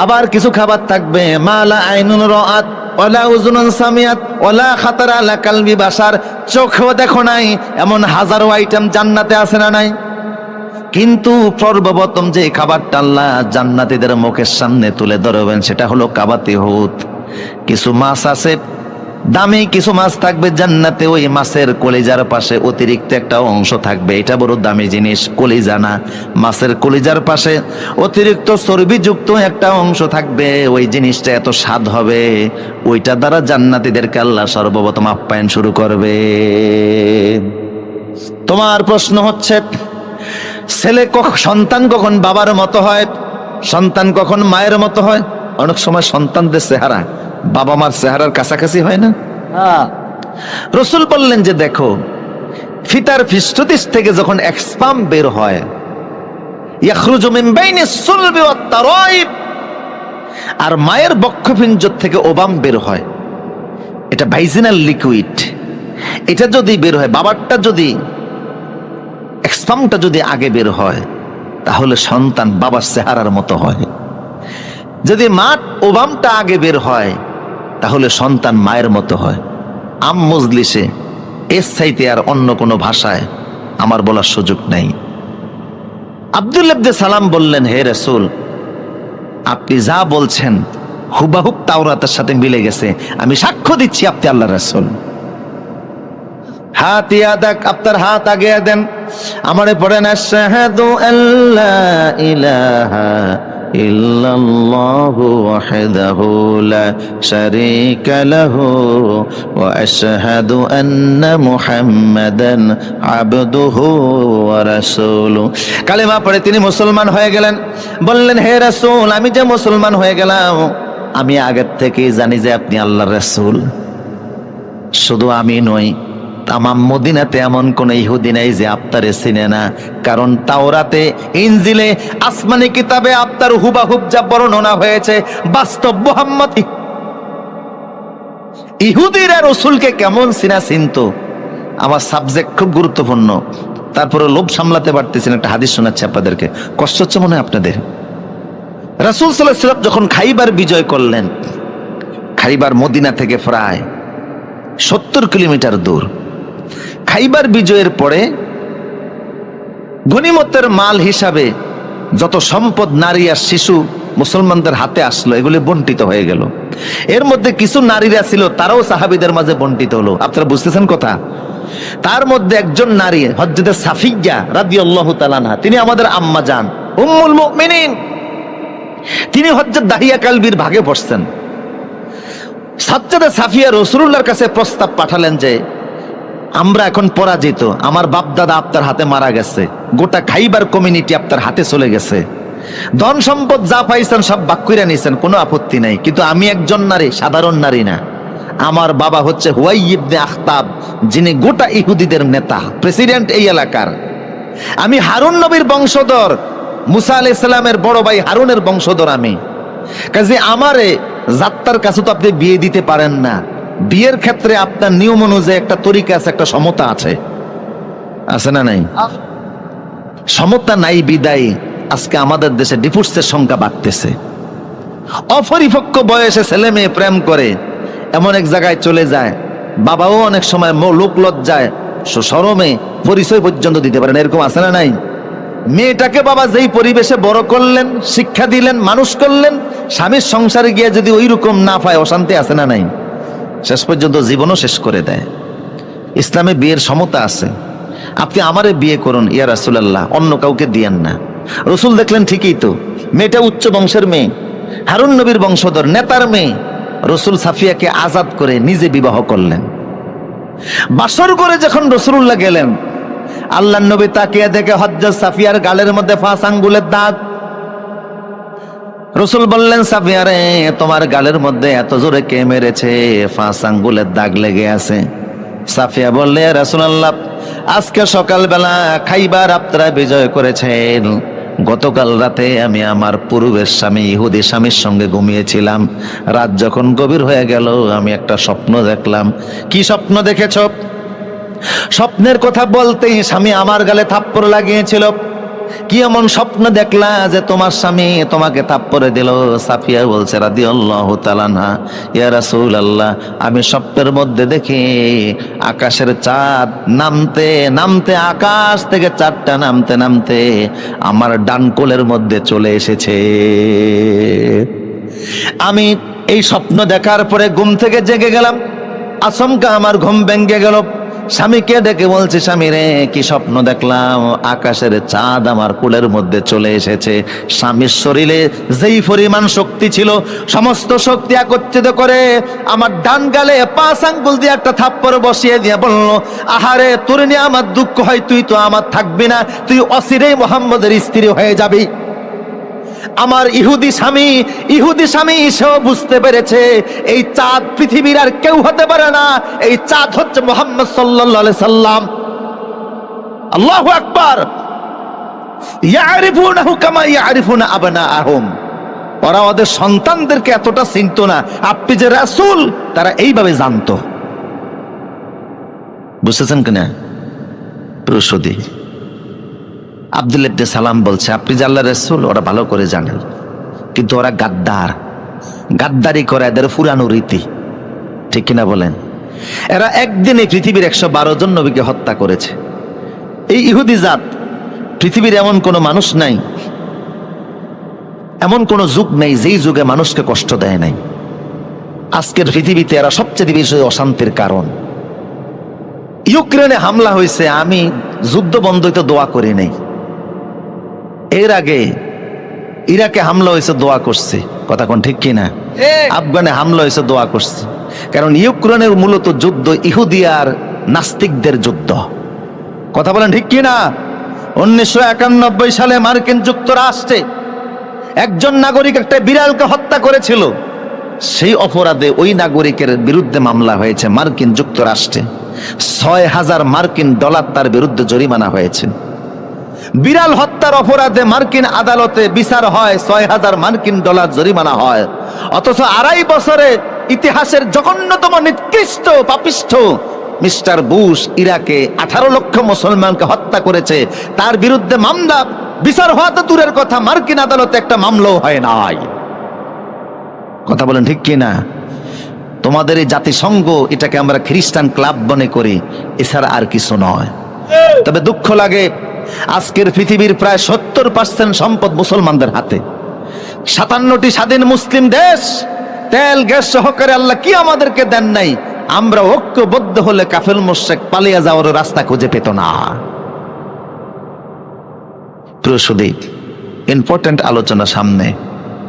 আবার কিছু খাবার থাকবে মালা আইনুন রাআত ওয়ালা উযুনুন সামিআত ওয়ালা খাতারা আলা কালবি বাশার, চোখেও দেখো নাই, এমন হাজারো আইটেম জান্নাতে আছে না নাই? কিন্তু সর্বপ্রথম যে খাবারটা আল্লাহ জান্নাতীদের মুখের সামনে তুলে ধরবেন সেটা হলো কাবাতি হুত। কিছু মাছ আছে, দামি কিছু মাছ থাকবে জান্নাতে, ওই মাছের কলিজার পাশে অতিরিক্ত একটা অংশ থাকবে, এটা বড় দামি জিনিস, কলিজা না, মাছের কলিজার পাশে অতিরিক্ত চর্বিযুক্ত একটা অংশ থাকবে, ওই জিনিসটা এত স্বাদ হবে, ওইটা দ্বারা জান্নাতীদেরকে আল্লাহ সর্বপ্রথম আপ্যায়ন শুরু করবে। তোমার প্রশ্ন হচ্ছে, সন্তান কখন বাবার মতো হয়, সন্তান কখন মায়ের মতো হয়? অনেক সময় সন্তানদের চেহারা বাবা মার চেহারার কাছাকাছি হয় না? রাসূল বললেন যে দেখো, ফিতার পৃষ্ঠদেশ থেকে যখন এক স্পাম বের হয়, ইয়াখরুজু মিন বাইনিস সুলবি ওয়াত তারাইব, আর মায়ের বক্ষপিঞ্জর থেকে ওবাম বের হয়, এটা ভাইজিনাল লিকুইড, এটা যদি বের হয়, বাবারটা যদি স্পামটা যদি আগে বের হয় তাহলে সন্তান বাবার চেহারার মতো হয়। যদি মা ওবামটা আগে বের হয় তাহলে সন্তান মায়ের মতো হয়। আম মজলিসে এর চাইতে আর অন্য কোনো ভাষায় আমার বলার সুযোগ নাই। আব্দুল্লাহ ইবনে সালাম বললেন, হে রাসূল, আপনি যা বলছেন হুবাহুব তাওরাতের সাথে মিলে গেছে, আমি সাক্ষ্য দিচ্ছি আপনি আল্লাহর রাসূল। হাত ইয়াদাক, আপনার হাত আগে দেন, আমারে পড়েন, আশহাদু আল্লা ইলাহা ইল্লাল্লাহু ওয়াহদাহু লা শারীকা লাহু ওয়া আশহাদু আন্না মুহাম্মাদান আবদুহু ওয়া রাসূলুহু। কালেমা পড়ে তিনি মুসলমান হয়ে গেলেন। বললেন, হে রাসূল, আমি যে মুসলমান হয়ে গেলাম, আমি আগের থেকেই জানি যে আপনি আল্লাহর রাসূল। শুধু আমি নই, তামাম মদিনাতে এমন কোন ইহুদি নাই যে আপনারে চিনে না, কারণ তাওরাতে, ইনজিলে, আসমানি কিতাবে আপনার হুবাহুব যা বর্ণনা হয়েছে বাস্তব মুহাম্মদ। ইহুদিরা রাসূলকে কেমন চিনতো, আমার সাবজেক্ট খুব গুরুত্বপূর্ণ, তারপরে লোভ সামলাতে পারতেছেন। একটা হাদিস শোনাচ্ছি আপনাদেরকে, কষ্ট হচ্ছে মনে হয় আপনাদের। রাসূল সাল্লাল্লাহু আলাইহি ওয়াসাল্লাম যখন খাইবার বিজয় করলেন, খাইবার মদিনা থেকে প্রায় 70 কিলোমিটার দূর। খাইবার বিজয়ের পরে গনিমতের মাল হিসাবে যত সম্পদ, নারী আর শিশু মুসলমানদের হাতে আসলো, এগুলি বন্টিত হয়ে গেল। এর মধ্যে কিছু নারীরা ছিল, তারাও সাহাবীদের মাঝে বন্টিত হলো। আপনারা বুঝতেছেন কথা? তার মধ্যে একজন নারী হযরত সাফিয়া রাদিয়াল্লাহু তাআলা আনহা, তিনি আমাদের আম্মা জান উম্মুল মুমিনিন, তিনি হযরত দাহিয়া কালবির ভাগে পড়ছেন। সাজ্জাদা সাফিয়া রাসূলুল্লাহর কাছে প্রস্তাব পাঠালেন যে, আমরা এখন পরাজিত, আমার বাপদাদা আপনার হাতে মারা গেছে, গোটা খাইবার কমিউনিটি আপনার হাতে চলে গেছে, ধন সম্পদ যা পাইছেন সব ভাগ কইরা নিছেন, কোনো আপত্তি নাই, কিন্তু আমি একজন নারী, সাধারণ নারী না। আমার বাবা হচ্ছে হুয়াই ইবনে আখতাব, যিনি গোটা ইহুদিদের নেতা, প্রেসিডেন্ট এই এলাকার। আমি হারুন নবীর বংশধর, মুসা আলাইহিস সালামের বড় ভাই হারুনের বংশধর আমি। কাজে আমারে জাত্তার কাছে তো আপনি বিয়ে দিতে পারেন না। বিয়ের ক্ষেত্রে আপনার নিয়ম অনুযায়ী একটা তরিকা আছে, একটা সমতা আছে, আছে না নাই? সমতা নাই বিদায় আজকে আমাদের দেশে ডিভোর্সের সংখ্যা বাড়তেছে। অপরিপক্ক বয়সে ছেলে মেয়ে প্রেম করে এমন এক জায়গায় চলে যায়, বাবাও অনেক সময় লোক লজ্জায় শরমে পরিচয় পর্যন্ত দিতে পারেন, এরকম আছে না নাই? মেয়েটাকে বাবা যেই পরিবেশে বড় করলেন, শিক্ষা দিলেন, মানুষ করলেন, স্বামীর সংসারে গিয়ে যদি ওই রকম না পায়, অশান্তি আছে না নাই? শেষ পর্যন্ত জীবনও শেষ করে দেয়। ইসলামে বিয়ের সমতা আছে। আপনি আমারে বিয়ে করুন ইয়া রাসূলুল্লাহ, অন্য কাউকে দিয়েন না। রসুল দেখলেন ঠিকই তো, মেয়েটা উচ্চ বংশের মেয়ে, হারুন নবীর বংশধর, নেতার মেয়ে। রসুল সাফিয়াকে আজাদ করে নিজে বিবাহ করলেন। বাসর করে যখন রাসূলুল্লাহ গেলেন, আল্লাহর নবী তাকিয়ে দেখে হযরত সাফিয়ার গালের মধ্যে 5 আঙ্গুলের দাগ। রসুল বললেন, সাফিয়া রে, তোমার গালের মধ্যে এত জোরে কে মেরেছে? 5 আঙ্গুলের দাগ লেগে আছে। সাফিয়া বললে, রাসূলুল্লাহ, আজকে সকালবেলা খাইবার আপনারা বিজয় করেছেন, গতকাল রাতে আমি আমার পূর্বের স্বামী ইহুদি স্বামীর সঙ্গে ঘুমিয়েছিলাম। রাত যখন গভীর হয়ে গেল, আমি একটা স্বপ্ন দেখলাম। কি স্বপ্ন দেখেছ? স্বপ্নের কথা বলতেই স্বামী আমার গালে থাপ্পড় লাগিয়েছিল। কি এমন স্বপ্ন দেখলা যে তোমার স্বামী তোমাকে থাপ্পড়ে দিল? সাফিয়া বলছে রাদিয়াল্লাহু তাআলা আনহা, ইয়া রাসূলুল্লাহ, আমি স্বপ্নের মধ্যে দেখি আকাশের চাঁদ নামতে নামতে, আকাশ থেকে চাঁদটা নামতে নামতে আমার ডান কোলের মধ্যে চলে এসেছে। আমি এই স্বপ্ন দেখার পরে ঘুম থেকে জেগে গেলাম। আচমকা আমার ঘুম ভেঙে গেল। স্বামীকে ডেকে বলছে, স্বামী রে, কি স্বপ্ন দেখলাম? আকাশের চাঁদ আমার কোলের মধ্যে চলে এসেছে। স্বামীর শরীরে যেই পরিমাণ শক্তি ছিল, সমস্ত শক্তি একত্রিত করে আমার ডান গালে 5 আঙ্গুল দিয়ে একটা থাপ্পড় বসিয়ে দিয়ে বলল, আহারে, তোর নিয়ে আমার দুঃখ হয়, তুই তো আমার থাকবি না, তুই অচিরেই মুহাম্মদের স্ত্রী হয়ে যাবি। আমার ইহুদি স্বামী সেও বুঝতে পেরেছে এই চাঁদ পৃথিবীর আর কেউ হতে পারে না, এই চাঁদ হচ্ছে মুহাম্মদ সাল্লাল্লাহু আলাইহি সাল্লাম। আল্লাহু আকবার। ইয়ারিফুনাহু কামা ইয়ারিফুনা আবনাআহুম। ওরা ওদের সন্তানদেরকে এতটা চিনতো না, আপনি যে রাসূল তারা এইভাবে জানতো। বুঝতেছেন কিনা? প্রসদী আব্দুল্লাহ ইবনে সালাম বলছে, আপনি যে আল্লাহর রাসূল ওরা ভালো করে জানেন, কিন্তু ওরা গাদ্দারি করে, এদের পুরানো রীতি। ঠিক কিনা বলেন? এরা একদিনে পৃথিবীর 112 জন নবীকে হত্যা করেছে। এই ইহুদি জাত, পৃথিবীর এমন কোনো মানুষ নাই, এমন কোনো যুগ নেই যেই যুগে মানুষকে কষ্ট দেয় নাই। আজকের পৃথিবীতে এরা সবচেয়ে বেশি অশান্তির কারণ। ইউক্রেনে হামলা হয়েছে, আমি যুদ্ধ বন্ধ হইতে দোয়া করি নাই। এর আগে ইরাকে হামলা হয়েছে, দোয়া করছে। কথা কোন ঠিক কিনা? আফগানে হামলা হয়েছে, দোয়া করছে। কারণ ইউক্রেনের মূলত যুদ্ধ ইহুদি আর নাস্তিকদের যুদ্ধ। কথা বলেন ঠিক কিনা? 1991 সালে মার্কিন যুক্তরাষ্ট্রে একজন নাগরিক একটা বিড়ালকে হত্যা করেছিল। সেই অপরাধে ওই নাগরিকের বিরুদ্ধে মামলা হয়েছে মার্কিন যুক্তরাষ্ট্রে। $6,000 তার বিরুদ্ধে জরিমানা হয়েছে। বিড়াল হত্যার অপরাধে মার্কিন আদালতে বিচার হয়, $6,000 জরিমানা হয়। অথচ 2.5 বছরে ইতিহাসের জঘন্যতম নিকৃষ্ট পাপিষ্ঠ মিস্টার বুশ ইরাকে 18 লক্ষ মুসলমানকে হত্যা করেছে। তার বিরুদ্ধে মামলা, বিচার হওয়া তো দূরের কথা, মার্কিন আদালতে একটা মামলাও হয় নাই। কথা বলেন ঠিক কিনা? তোমাদের এই জাতিসংঘ, এটাকে আমরা খ্রিস্টান ক্লাব মনে করি, এছাড়া আর কিছু নয়। তবে দুঃখ লাগে, আজকের পৃথিবীর প্রায় 70% সম্পদ মুসলমানদের হাতে। 57টি স্বাধীন মুসলিম দেশ, তেল গ্যাস সহকারে আল্লাহ কি আমাদেরকে দেন নাই? আমরা ঐক্যবদ্ধ হলে কাফের মুশরিক পালিয়ে যাওয়ার রাস্তা খুঁজে পেত না। প্রিয় সুধী, ইম্পর্টেন্ট আলোচনা সামনে।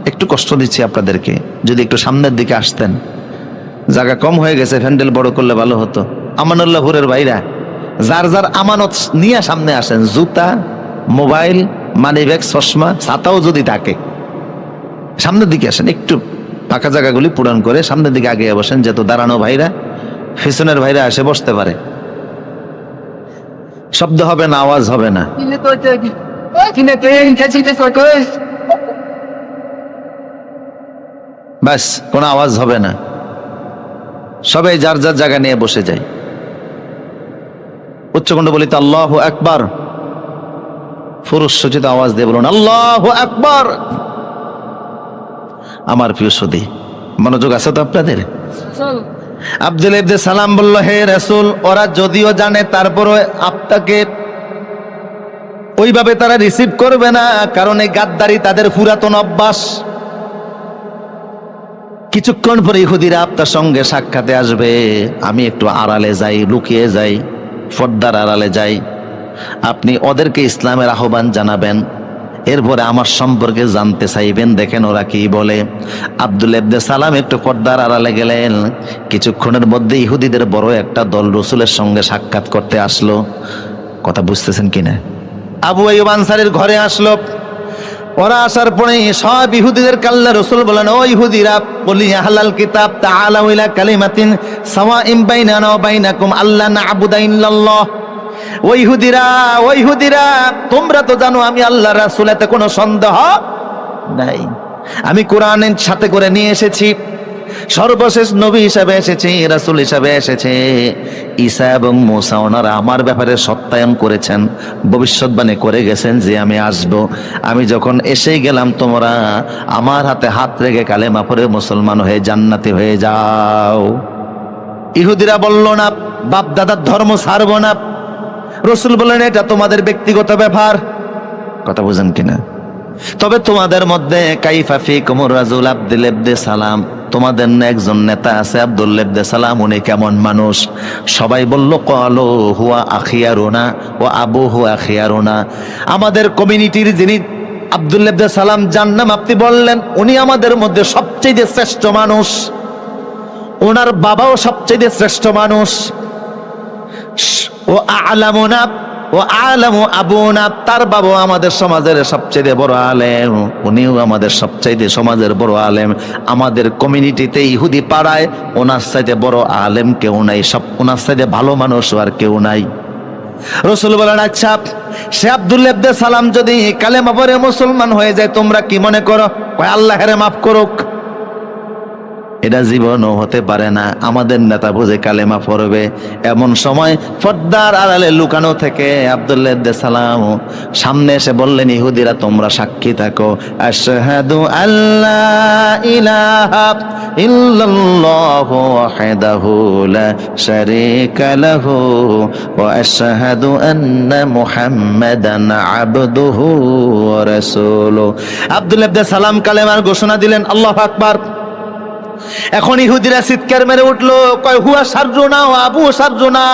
একটু কষ্ট দিচ্ছি আপনাদেরকে, যদি একটু সামনের দিকে আসতেন। জায়গা কম হয়ে গেছে, প্যান্ডেল বড় করলে ভালো হতো। আমানুল্লাহপুরের ভাইরা, যার যার আমানত নিয়ে সামনে আসেন। জুতা, মোবাইল, মানিব্যাগ, চশমা, ছাতাও যদি থাকে সামনের দিকে আসেন। একটু ফাঁকা জায়গাগুলি পূরণ করে সামনের দিকে আগে বসেন, যেহেতু দাঁড়ানো ভাইরা, পিছনের ভাইরা এসে বসতে পারে। শব্দ হবে না, আওয়াজ হবে না। ব্যাস, কোনো আওয়াজ হবে না। সবাই যার যার জায়গা নিয়ে বসে যায়। উচ্চকণ্ঠ বলি তো আল্লাহু আকবার। পুরুষ সূচিত আওয়াজ দিয়ে বলুন আল্লাহু আকবার। আমার প্রিয় সুধী, মনোযোগ আছে তো আপনাদের? আব্দুল্লাহ ইবনে সালাম বলল, হে রাসূল, ওরা যদিও জানে তারপরও আপনাকে ওইভাবে তারা রিসিভ করবে না, কারণ এই গাদ্দারি তাদের পুরাতন অভ্যাস। কিছুক্ষণ পরে ইহুদিরা আপনার সঙ্গে সাক্ষাতে আসবে। আমি একটু আড়ালে যাই, লুকিয়ে যাই, পর্দার আড়ালে যাই। আপনি ওদেরকে ইসলামের আহ্বান জানাবেন, এরপরে আমার সম্পর্কে জানতে চাইবেন, দেখেন ওরা কি বলে। আব্দুল্লাহ ইবনে সালাম একটু পর্দার আড়ালে গেলেন। কিছুক্ষণের মধ্যে ইহুদিদের বড় একটা দল রসুলের সঙ্গে সাক্ষাৎ করতে আসলো। কথা বুঝতেছেন কিনা? আবু আইয়ুব আনসারীর ঘরে আসলো। ওরা আসার পরে সব ইহুদিদের কাল্লা রসুল বলেন, ও ইহুদিরা, বলি আহলাল কিতাব তাআলাউ ইলা কালিমাতিন সাওয়াইন বাইনানা ওয়া বাইনাকুম আল্লা না'বুদা ইল্লাল্লাহ। ওই ইহুদিরা, তোমরা তো জানো আমি আল্লাহর রাসূল, এতে কোনো সন্দেহ নাই। আমি কোরআনের সাথে করে নিয়ে এসেছি, সর্বশেষ নবী হিসাবে এসেছে, রাসূল হিসাবে এসেছে। ঈসা এবং মুসা ওনারা আমার ব্যাপারে সত্যায়ন করেছেন, ভবিষ্যৎবাণী করে গেছেন যে আমি আসব। আমি যখন এসেই গেলাম, তোমরা আমার হাতে হাত রেখে কালেমা পড়ে মুসলমান হয়ে জান্নাতি হয়ে যাও। ইহুদিরা বলল না, বাপ দাদার ধর্ম ছাড়ব না। রাসূল বলেন, এটা তোমাদের ব্যক্তিগত ব্যাপার। কথা বুঝেন কিনা? তবে তোমাদের মধ্যে কাইফা ফিকুমুর রাজুল আব্দুল্লাহ ইবনে সালাম, তোমাদের না একজন নেতা আছে আব্দুল্লাহ ইবনে সালাম, উনি কেমন মানুষ? সবাই বলল, ক্বালু হুয়া আখিয়ারুনা ওয়া আবুহু আখিয়ারুনা। আমাদের কমিউনিটির যিনি আব্দুল্লাহ ইবনে সালাম, যার নাম আপনি বললেন, উনি আমাদের মধ্যে সবচেয়ে শ্রেষ্ঠ মানুষ, ওনার বাবাও সবচেয়ে শ্রেষ্ঠ মানুষ। ও আলামুনা ও আলামু আবুনা, তার বাবা আমাদের সমাজের সবচেয়ে বড় আলেম, উনিও আমাদের সবচেয়ে সমাজের বড় আলেম। আমাদের কমিউনিটিতে ইহুদি পাড়ায় ওনার চাইতে বড় আলেম কেউ নাই, সব ওনার চাইতে ভালো মানুষ আর কেউ নাই। রাসূল বলেন, আচ্ছা, সে আব্দুল্লাহ ইবনে সালাম যদি কালেমা পড়ে মুসলমান হয়ে যায়, তোমরা কি মনে করো? কয়, আল্লাহ হেরে মাফ করুক। এটা জীবনও হতে পারে না। আমাদের নেতা বুঝে কালেমা পড়বে, এমন সময় পর্দার আড়ালে লুকানো থেকে আব্দুল্লাহ ইবনে সালাম সামনে এসে বললেন, ইহুদিরা তোমরা সাক্ষী থাকো, আশহাদু আল্লা ইলাহা ইল্লাল্লাহু ওয়াহদাহু লা শারীকা লাহু ওয়া আশহাদু আন্না মুহাম্মাদান আবদুহু ওয়া রাসূলুহু। আব্দুল্লাহ ইবনে সালাম কালেমার ঘোষণা দিলেন, আল্লাহু আকবার। এখন ইহুদিরা চিৎকার মেরে উঠলো, কয় হুয়া শাররুনা ওয়া আবু শাররুনা,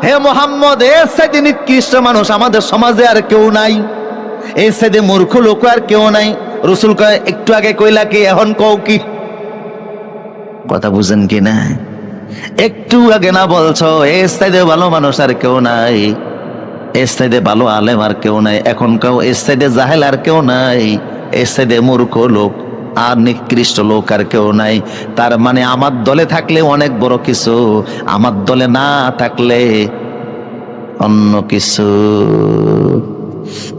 হে মুহাম্মদ, এর চাইতে নিকৃষ্ট মানুষ আমাদের সমাজে আর কেউ নাই, এর চাইতে মূর্খ লোক আর কেউ নাই। রাসূল কয়, একটু আগে কইলা কি, এখন কও কি? কথা বুঝেন কি না? একটু আগে না বলছো এর চাইতে ভালো মানুষ আর কেউ নাই, এর চাইতে ভালো আলেম আর কেউ নাই, এখন কেউ এর চাইতে জাহেল আর কেউ নাই, এর চাইতে মূর্খ লোক আর নিকৃষ্ট লোক আর কেউ নাই। তার মানে আমার দলে থাকলে অনেক বড় কিছু, আমার দলে না থাকলে অন্য কিছু।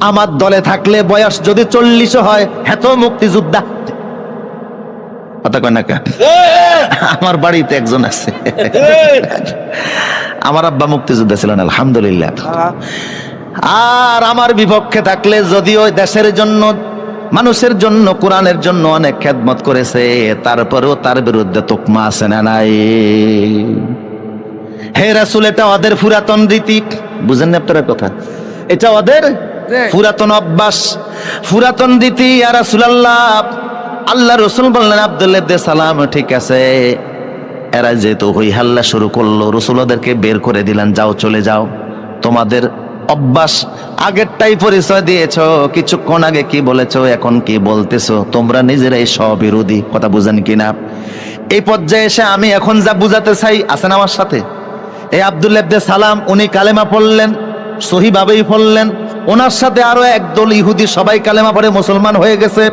আমার দলে থাকলে বয়স যদি 40 হয়, হেতো মুক্তিযোদ্ধা। কথা কয় না কা? আমার বাড়িতে একজন আছে, আমার আব্বা মুক্তিযোদ্ধা ছিলেন, আলহামদুলিল্লাহ। আর আমার বিপক্ষে থাকলে যদিও দেশের জন্য, মানুষের জন্য, কোরআনের জন্য অনেক খেদমত করেছে, তারপরেও তার বিরুদ্ধে তোকমা আছে না নাই? হে রাসূল, এটা ওদের পুরাতন রীতি, বুঝেন না আপনারা কথা? এটা ওদের পুরাতন অভ্যাস, পুরাতন রীতি। ইয়া রাসূলুল্লাহ, আল্লাহ রাসূল বললেন, আব্দুল্লাহ ইবনে সালাম, ঠিক আছে, এরা যেহেতু হই হাল্লা শুরু করলো, রাসূল ওদেরকে বের করে দিলেন, যাও চলে যাও, তোমাদের অভ্যাস আগেরটাই পরিচয় দিয়েছো, কিছুক্ষণ আগে কি বলেছো, এখন কি বলতেছো, তোমরা নিজেরাই স্ববিরোধী। কথা বুঝেন কিনা? এই পর্যায়ে এসে আমি এখন যা বুঝাতে চাই, আছেন আমার সাথে? এই আব্দুল্লাহ ইবনে সালাম, উনি কালেমা পড়লেন, সহিভাবেই পড়লেন, ওনার সাথে আরো একদল ইহুদি সবাই কালেমা পড়ে মুসলমান হয়ে গেছে।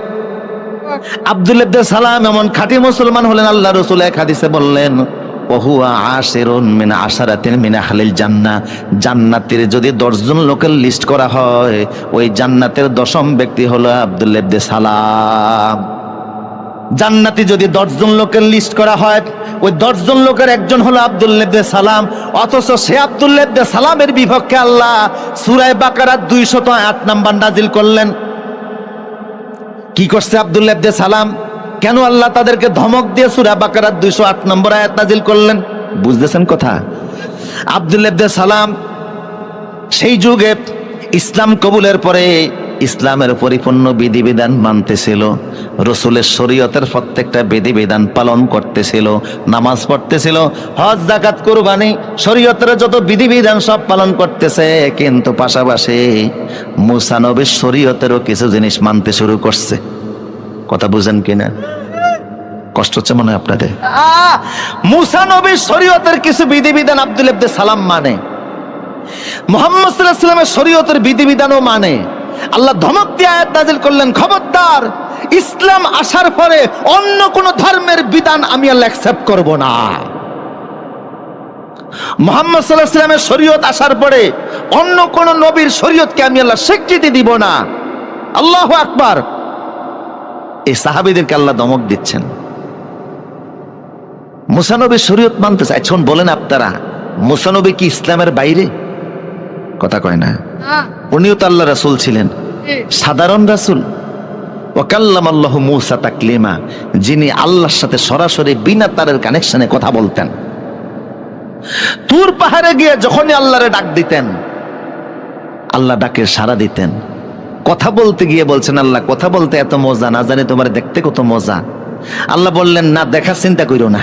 আব্দুল্লাহ ইবনে সালাম এমন খাঁটি মুসলমান হলেন, আল্লাহ রাসূল এক হাদিসে বললেন, ওহুয়া আশিরুন মিন আশারাতিন মিন আহলিল জান্নাহ, জান্নাতের যদি 10 জন লোকের লিস্ট করা হয়, ওই জান্নাতের 10ম ব্যক্তি হলো আব্দুল্লাহ ইবনে সালাম। জান্নাতি যদি 10 জন লোকের লিস্ট করা হয়, ওই 10 জন লোকের একজন হলো আব্দুল্লাহ ইবনে সালাম। অথচ সে আব্দুল্লাহ ইবনে সালামের বিপক্ষে আল্লাহ সূরা বাকারার 208 নম্বর নাজিল করলেন। কি করছে আব্দুল্লাহ ইবনে সালাম? কেন আল্লাহ তাদেরকে ধমক দিয়ে সূরা বাকারার 208 নম্বর আয়াত নাজিল করলেন? বুঝতেছেন কথা? আব্দুল্লাহ ইবনে সালাম সেই যুগে ইসলাম কবুলের পরে ইসলামের পরিপূর্ণ বিধিবিধান মানতেছিল, রাসূলের শরীয়তের প্রত্যেকটা বিধিবিধান পালন করতেছিল, নামাজ পড়তেছিল, হজ যাকাত কুরবানি, শরীয়তের যত বিধিবিধান সব পালন করতেছে। কিন্তু পাশাপাশি মুসা নবীর শরীয়তেরও কিছু জিনিস মানতে শুরু করছে। কথা বুঝেন কিনা? কষ্ট হচ্ছে মনে হয় আপনাদের? মুসা নবীর শরীয়তের কিছু বিধিবিধান আব্দুল্লাহ ইবনে সালাম মানে, মুহাম্মদ সাল্লাল্লাহু আলাইহি ওয়াসাল্লামের শরীয়তের বিধিবিধানও মানে। আল্লাহ ধমক দিয়ে আয়াত নাযিল করলেন, খবরদার, ইসলাম আসার পরে অন্য কোন ধর্মের বিধান আমি আল্লাহ অ্যাকসেপ্ট করব না। মুহাম্মদ সাল্লাল্লাহু আলাইহি ওয়াসাল্লামের শরীয়ত আসার পরে অন্য কোন নবীর শরীয়তকে আমি আল্লাহ স্বীকৃতি দিব না। আল্লাহু আকবার। এই সাহাবীদেরকে আল্লাহ ধমক দিচ্ছেন, মুসা নবীর শরীয়ত মানতে চাই। এখন বলেন আপনারা, মুসা নবী কি ইসলামের বাইরে? কথা কয় না? উনিও তো আল্লাহ রাসূল ছিলেন, সাধারণ রাসূল। ওয়াকাল্লামাল্লাহু মূসা তাকলিমা, যিনি আল্লাহর সাথে সরাসরি বিনা তারের কানেকশনে কথা বলতেন। তুর পাহাড়ে গিয়ে যখনই আল্লাহরে ডাক দিতেন, আল্লাহ ডাকে সাড়া দিতেন। কথা বলতে গিয়ে বলছেন, আল্লাহ কথা বলতে এত মজা, না জানি তোমার দেখতে কত মজা। আল্লাহ বললেন, না দেখার চিন্তা কইরো না।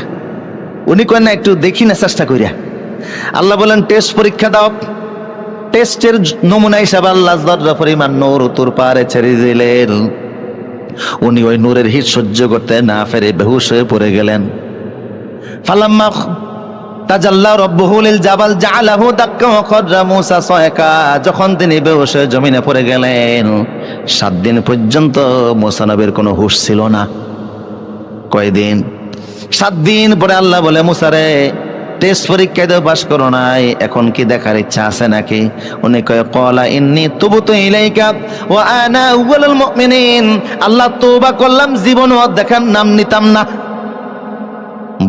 উনি কয় না, একটু দেখি না চেষ্টা কইরা। আল্লাহ বলেন, টেস্ট পরীক্ষা দাও। টেস্টের নমুনা হিসাবে আল্লাহ যতটা পরিমাণ নূর তুর পাহাড়ে ছেড়ে দিলেন, উনি ওই নূরের হিট সহ্য করতে না পেরে বেহুশ হয়ে পড়ে গেলেন। ফালাম্মা তাজাল্লা রাব্বুহু লিল জাবাল জাআলাহু দাক্কা ওয়া খাররা মূসা সায়কা, যখন তিনি বেহুশ হয়ে জমিনে পড়ে গেলেন, 7 দিন পর্যন্ত মূসা নবীর কোনো হুঁশ ছিল না। কয়দিন? 7 দিন পরে আল্লাহ বলে, মূসা রে, টেস্ট পরীক্ষায় তো পাস করো নাই, এখন কি দেখার ইচ্ছা আছে নাকি? উনি কয়, ক্বালা ইন্নী তুবতু ইলাইকা ওয়া আনা আউয়ালুল মুমিনিন। আল্লাহ তওবা করলাম, জীবনও দেখার নাম নিতাম না।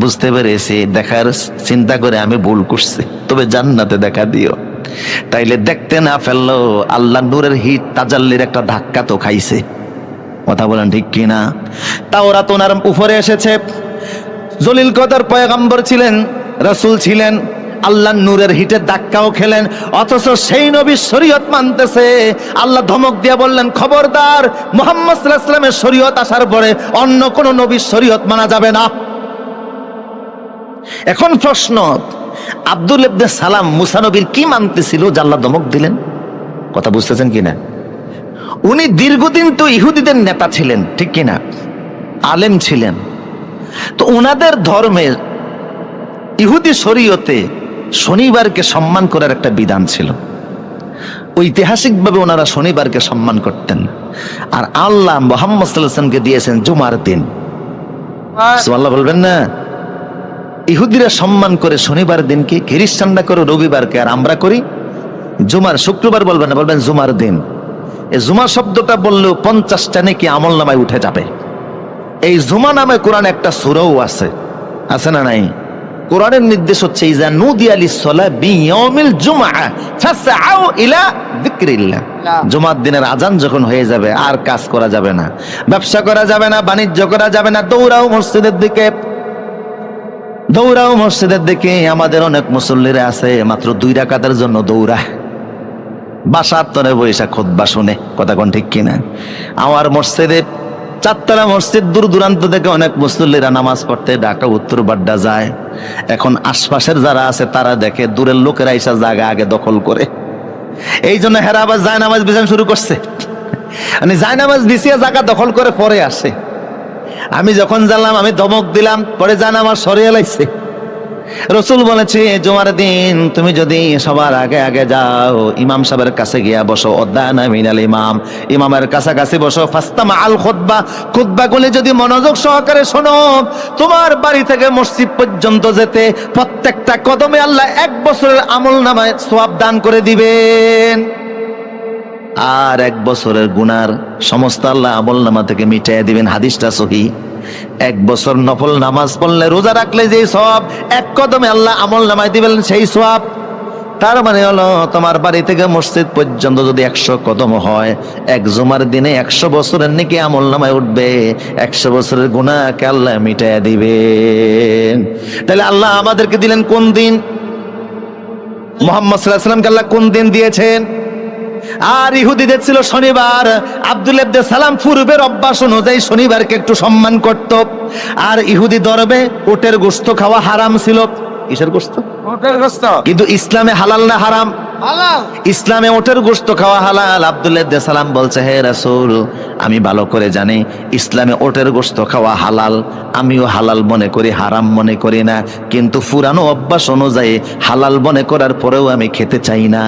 বুঝতে পেরেছি, দেখার চিন্তা করে আমি ভুল করছি, তবে জান্নাতে দেখা দিও। তাইলে দেখতে না ফেললো, আল্লাহ নূরের হিট তাজাল্লির একটা ধাক্কা তো খাইছে। কথা বলেন ঠিক কিনা? তাওরাত ওনার উপরে এসেছে, জলিল কদর পয়গম্বর ছিলেন, রাসূল ছিলেন, আল্লাহ নূরের হিটের ধাক্কাও খেলেন, অথচ সেই নবীর শরীয়ত মানতেছে। আল্লাহ ধমক দিয়ে বললেন, খবরদার, মুহাম্মদ সাল্লাল্লাহু আলাইহি ওয়াসাল্লামের শরীয়ত আসার পরে অন্য কোন নবীর শরীয়ত মানা যাবে না। এখন প্রশ্ন, আব্দুল ইবনে সালাম মুসা নবীর কি মানতেছিল যে আল্লাহ ধমক দিলেন? কথা বুঝতেছেন কিনা? উনি দীর্ঘদিন তো ইহুদিদের নেতা ছিলেন, ঠিক কিনা, আলেম ছিলেন। তো ওনাদের ধর্মের ইহুদি শরীয়তে শনিবারকে সম্মান করার একটা বিধান ছিল। ঐতিহাসিকভাবে ওনারা শনিবারকে সম্মান করতেন, আর আল্লাহ মুহাম্মদ সাল্লাল্লাহু আলাইহি ওয়াসাল্লামকে দিয়েছেন জুমার দিন। সুবহানাল্লাহ বলবেন না? ইহুদিরা সম্মান করে শনিবার দিনকে, খ্রিস্টানরা করে রবিবারকে, আর আমরা করি জুমার, শুক্রবার বলবেন না, বলবেন জুমার দিন। এই জুমা শব্দটা বললেও 50টা নেকি আমল নামায় উঠে যাবে। এই জুমা নামে কোরআন একটা সূরাও আছে, আছে না নাই? কোরআনের নির্দেশ হচ্ছে, ইজা নুদিয়া লিস-সালাহ বিয়াউমিল জুমআহ ফাসআউ ইলা যিকরিল্লাহ। জুমার দিনের আজান যখন হয়ে যাবে আর কাজ করা যাবে না, ব্যবসা করা যাবে না, বাণিজ্য করা যাবে না, দৌড়াও মসজিদের দিকে, দৌড়াও মসজিদের দিকে। আমাদের অনেক মুসল্লিরা আছে মাত্র 2 রাকাতের জন্য দৌড়ায়, বাসার তরে বৈশা খুতবা শুনে। কথা কোন ঠিক কিনা? আমার মসজিদে, চারতলা মসজিদ, দূর দূরান্ত থেকে অনেক মুসল্লিরা নামাজ পড়তে ঢাকা উত্তর বাড্ডা যায়। এখন আশপাশের যারা আছে তারা দেখে দূরের লোকেরা এসে জায়গা আগে দখল করে, এই জন্য হেরা আবার জায়নামাজ বিছানো শুরু করছে। মানে জায়নামাজ বিছিয়ে জায়গা দখল করে পরে আসে। আমি যখন জানলাম আমি ধমক দিলাম, পরে জায়নামাজ সরিয়ে লাইছে। রসুল বলেছে, জুমার দিন তুমি যদি সবার আগে আগে যাও, ইমাম সাহেবের কাছে গিয়া বসো, অদ্দানা মিনাল ইমাম, ইমামের কাছাকাছি বসো, ফাস্তামা আল খুতবা, খুতবাগুলি যদি মনোযোগ সহকারে শোনো, তোমার বাড়ি থেকে মসজিদ পর্যন্ত যেতে প্রত্যেকটা কদমে আল্লাহ 1 বছরের আমল নামায় সওয়াব দান করে দিবেন, আর 1 বছরের গুনার সমস্ত আল্লাহ আমল নামা থেকে মিটাইয়া দিবেন। হাদিসটা সহিহ। 1 বছর নফল নামাজ পড়লে, রোজা রাখলে যে সওয়াব 1 কদমে আল্লাহ আমল নামায় দিবেন, সেই সওয়াব। তার মানে হলো, তোমার বাড়ি থেকে মসজিদ পর্যন্ত যদি 100 কদম হয়, 1 জুমার দিনে 100 বছরের নেকি আমল নামায় উঠবে, 100 বছরের গুনাহকে আল্লাহ মিটাইয়া দিবেন। তাহলে আল্লাহ আমাদেরকে দিলেন কোন দিন? মুহাম্মদ সাল্লাল্লাহু আলাইহি ওয়াসাল্লামকে আল্লাহ কোন দিন দিয়েছেন? আর ইহুদিদের ছিল শনিবার। আব্দুল ইবনে সালাম পূর্বের অভ্যাস অনুযায়ী শনিবারকে একটু সম্মান করত। আর ইহুদি ধর্মে উটের গোশত খাওয়া হারাম ছিল। কিসের গোশত? উটের গোশত। কিন্তু ইসলামে হালাল না হারাম? হালাল। ইসলামে উটের গোশত খাওয়া হালাল। আব্দুল ইবনে সালাম বলছে, হে রাসূল, আমি ভালো করে জানি ইসলামে উটের গোশত খাওয়া হালাল, আমিও হালাল মনে করি, হারাম মনে করি না, কিন্তু পুরানো অভ্যাস অনুযায়ী হালাল মনে করার পরেও আমি খেতে চাই না।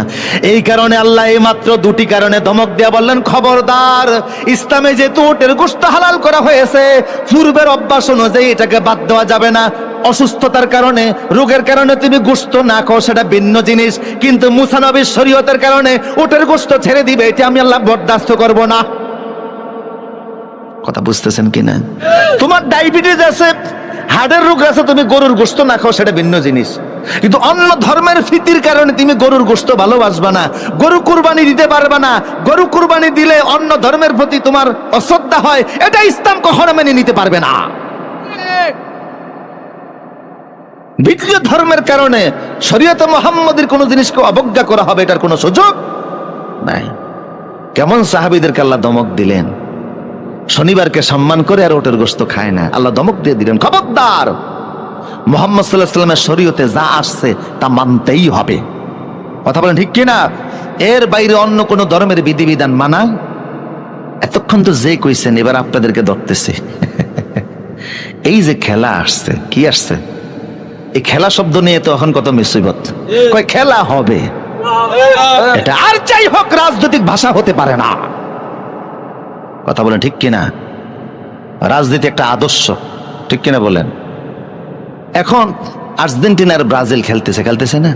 এই কারণে আল্লাহ এই মাত্র 2টি কারণে ধমক দিয়ে বললেন, খবরদার, ইসলামে যেহেতু উটের গোশত হালাল করা হয়েছে, পূর্বের অভ্যাস অনুযায়ী এটাকে বাদ দেওয়া যাবে না। অসুস্থতার কারণে, রোগের কারণে তুমি গোশত না খাও, সেটা ভিন্ন জিনিস, কিন্তু মুসা নবীর শরীয়তের কারণে উটের গোশত ছেড়ে দিবে, এটা আমি আল্লাহ বরদাস্ত করব না। কথা বুঝতেছেন কিনা? তোমার ডায়াবেটিস আছে, হার্টের রোগ আছে, তুমি গরুর গোশত না খাও, সেটা ভিন্ন জিনিস, কিন্তু অন্য ধর্মের ফিতির কারণে তুমি গরুর গোশত ভালোবাসবা না, গরু কুরবানি দিতে পারবা না। গরু কুরবানি দিলে অন্য ধর্মের প্রতি তোমার অশ্রদ্ধা হয়, এটা ইসলাম কখনো মেনে নিতে পারবে না। দ্বিতীয় ধর্মের কারণে শরীয়তে মুহাম্মদের কোন জিনিসকে অবজ্ঞা করা হবে, এটার কোনো সুযোগ নাই। কেমন সাহাবীদেরকে আল্লাহ ধমক দিলেন, শনিবারকে সম্মান করে আর উটের গোশত খায় না, আল্লাহ ধমক দিয়ে দিলেন, খবরদার, মুহাম্মদ সাল্লাল্লাহু আলাইহি ওয়াসাল্লামের শরীয়তে যা আসছে তা মানতেই হবে। কথা বলেন ঠিক কিনা? এর বাইরে অন্য কোন ধর্মের বিধিবিধান মানা, এতক্ষণ তো যে কইছেন, এবার আপনাদেরকে ধরতেছে। এই যে খেলা আসছে, কি আসছে? এই খেলা শব্দ নিয়ে তো এখন কত মুসিবত। কয় খেলা হবে, এটা আর যাই হোক রাজনৈতিক ভাষা হতে পারে না। কথা বলেন ঠিক কিনা? রাজনীতি একটা আদর্শ, ঠিক কিনা বলেন? এখন আর্জেন্টিনা আর ব্রাজিল খেলতেছে না?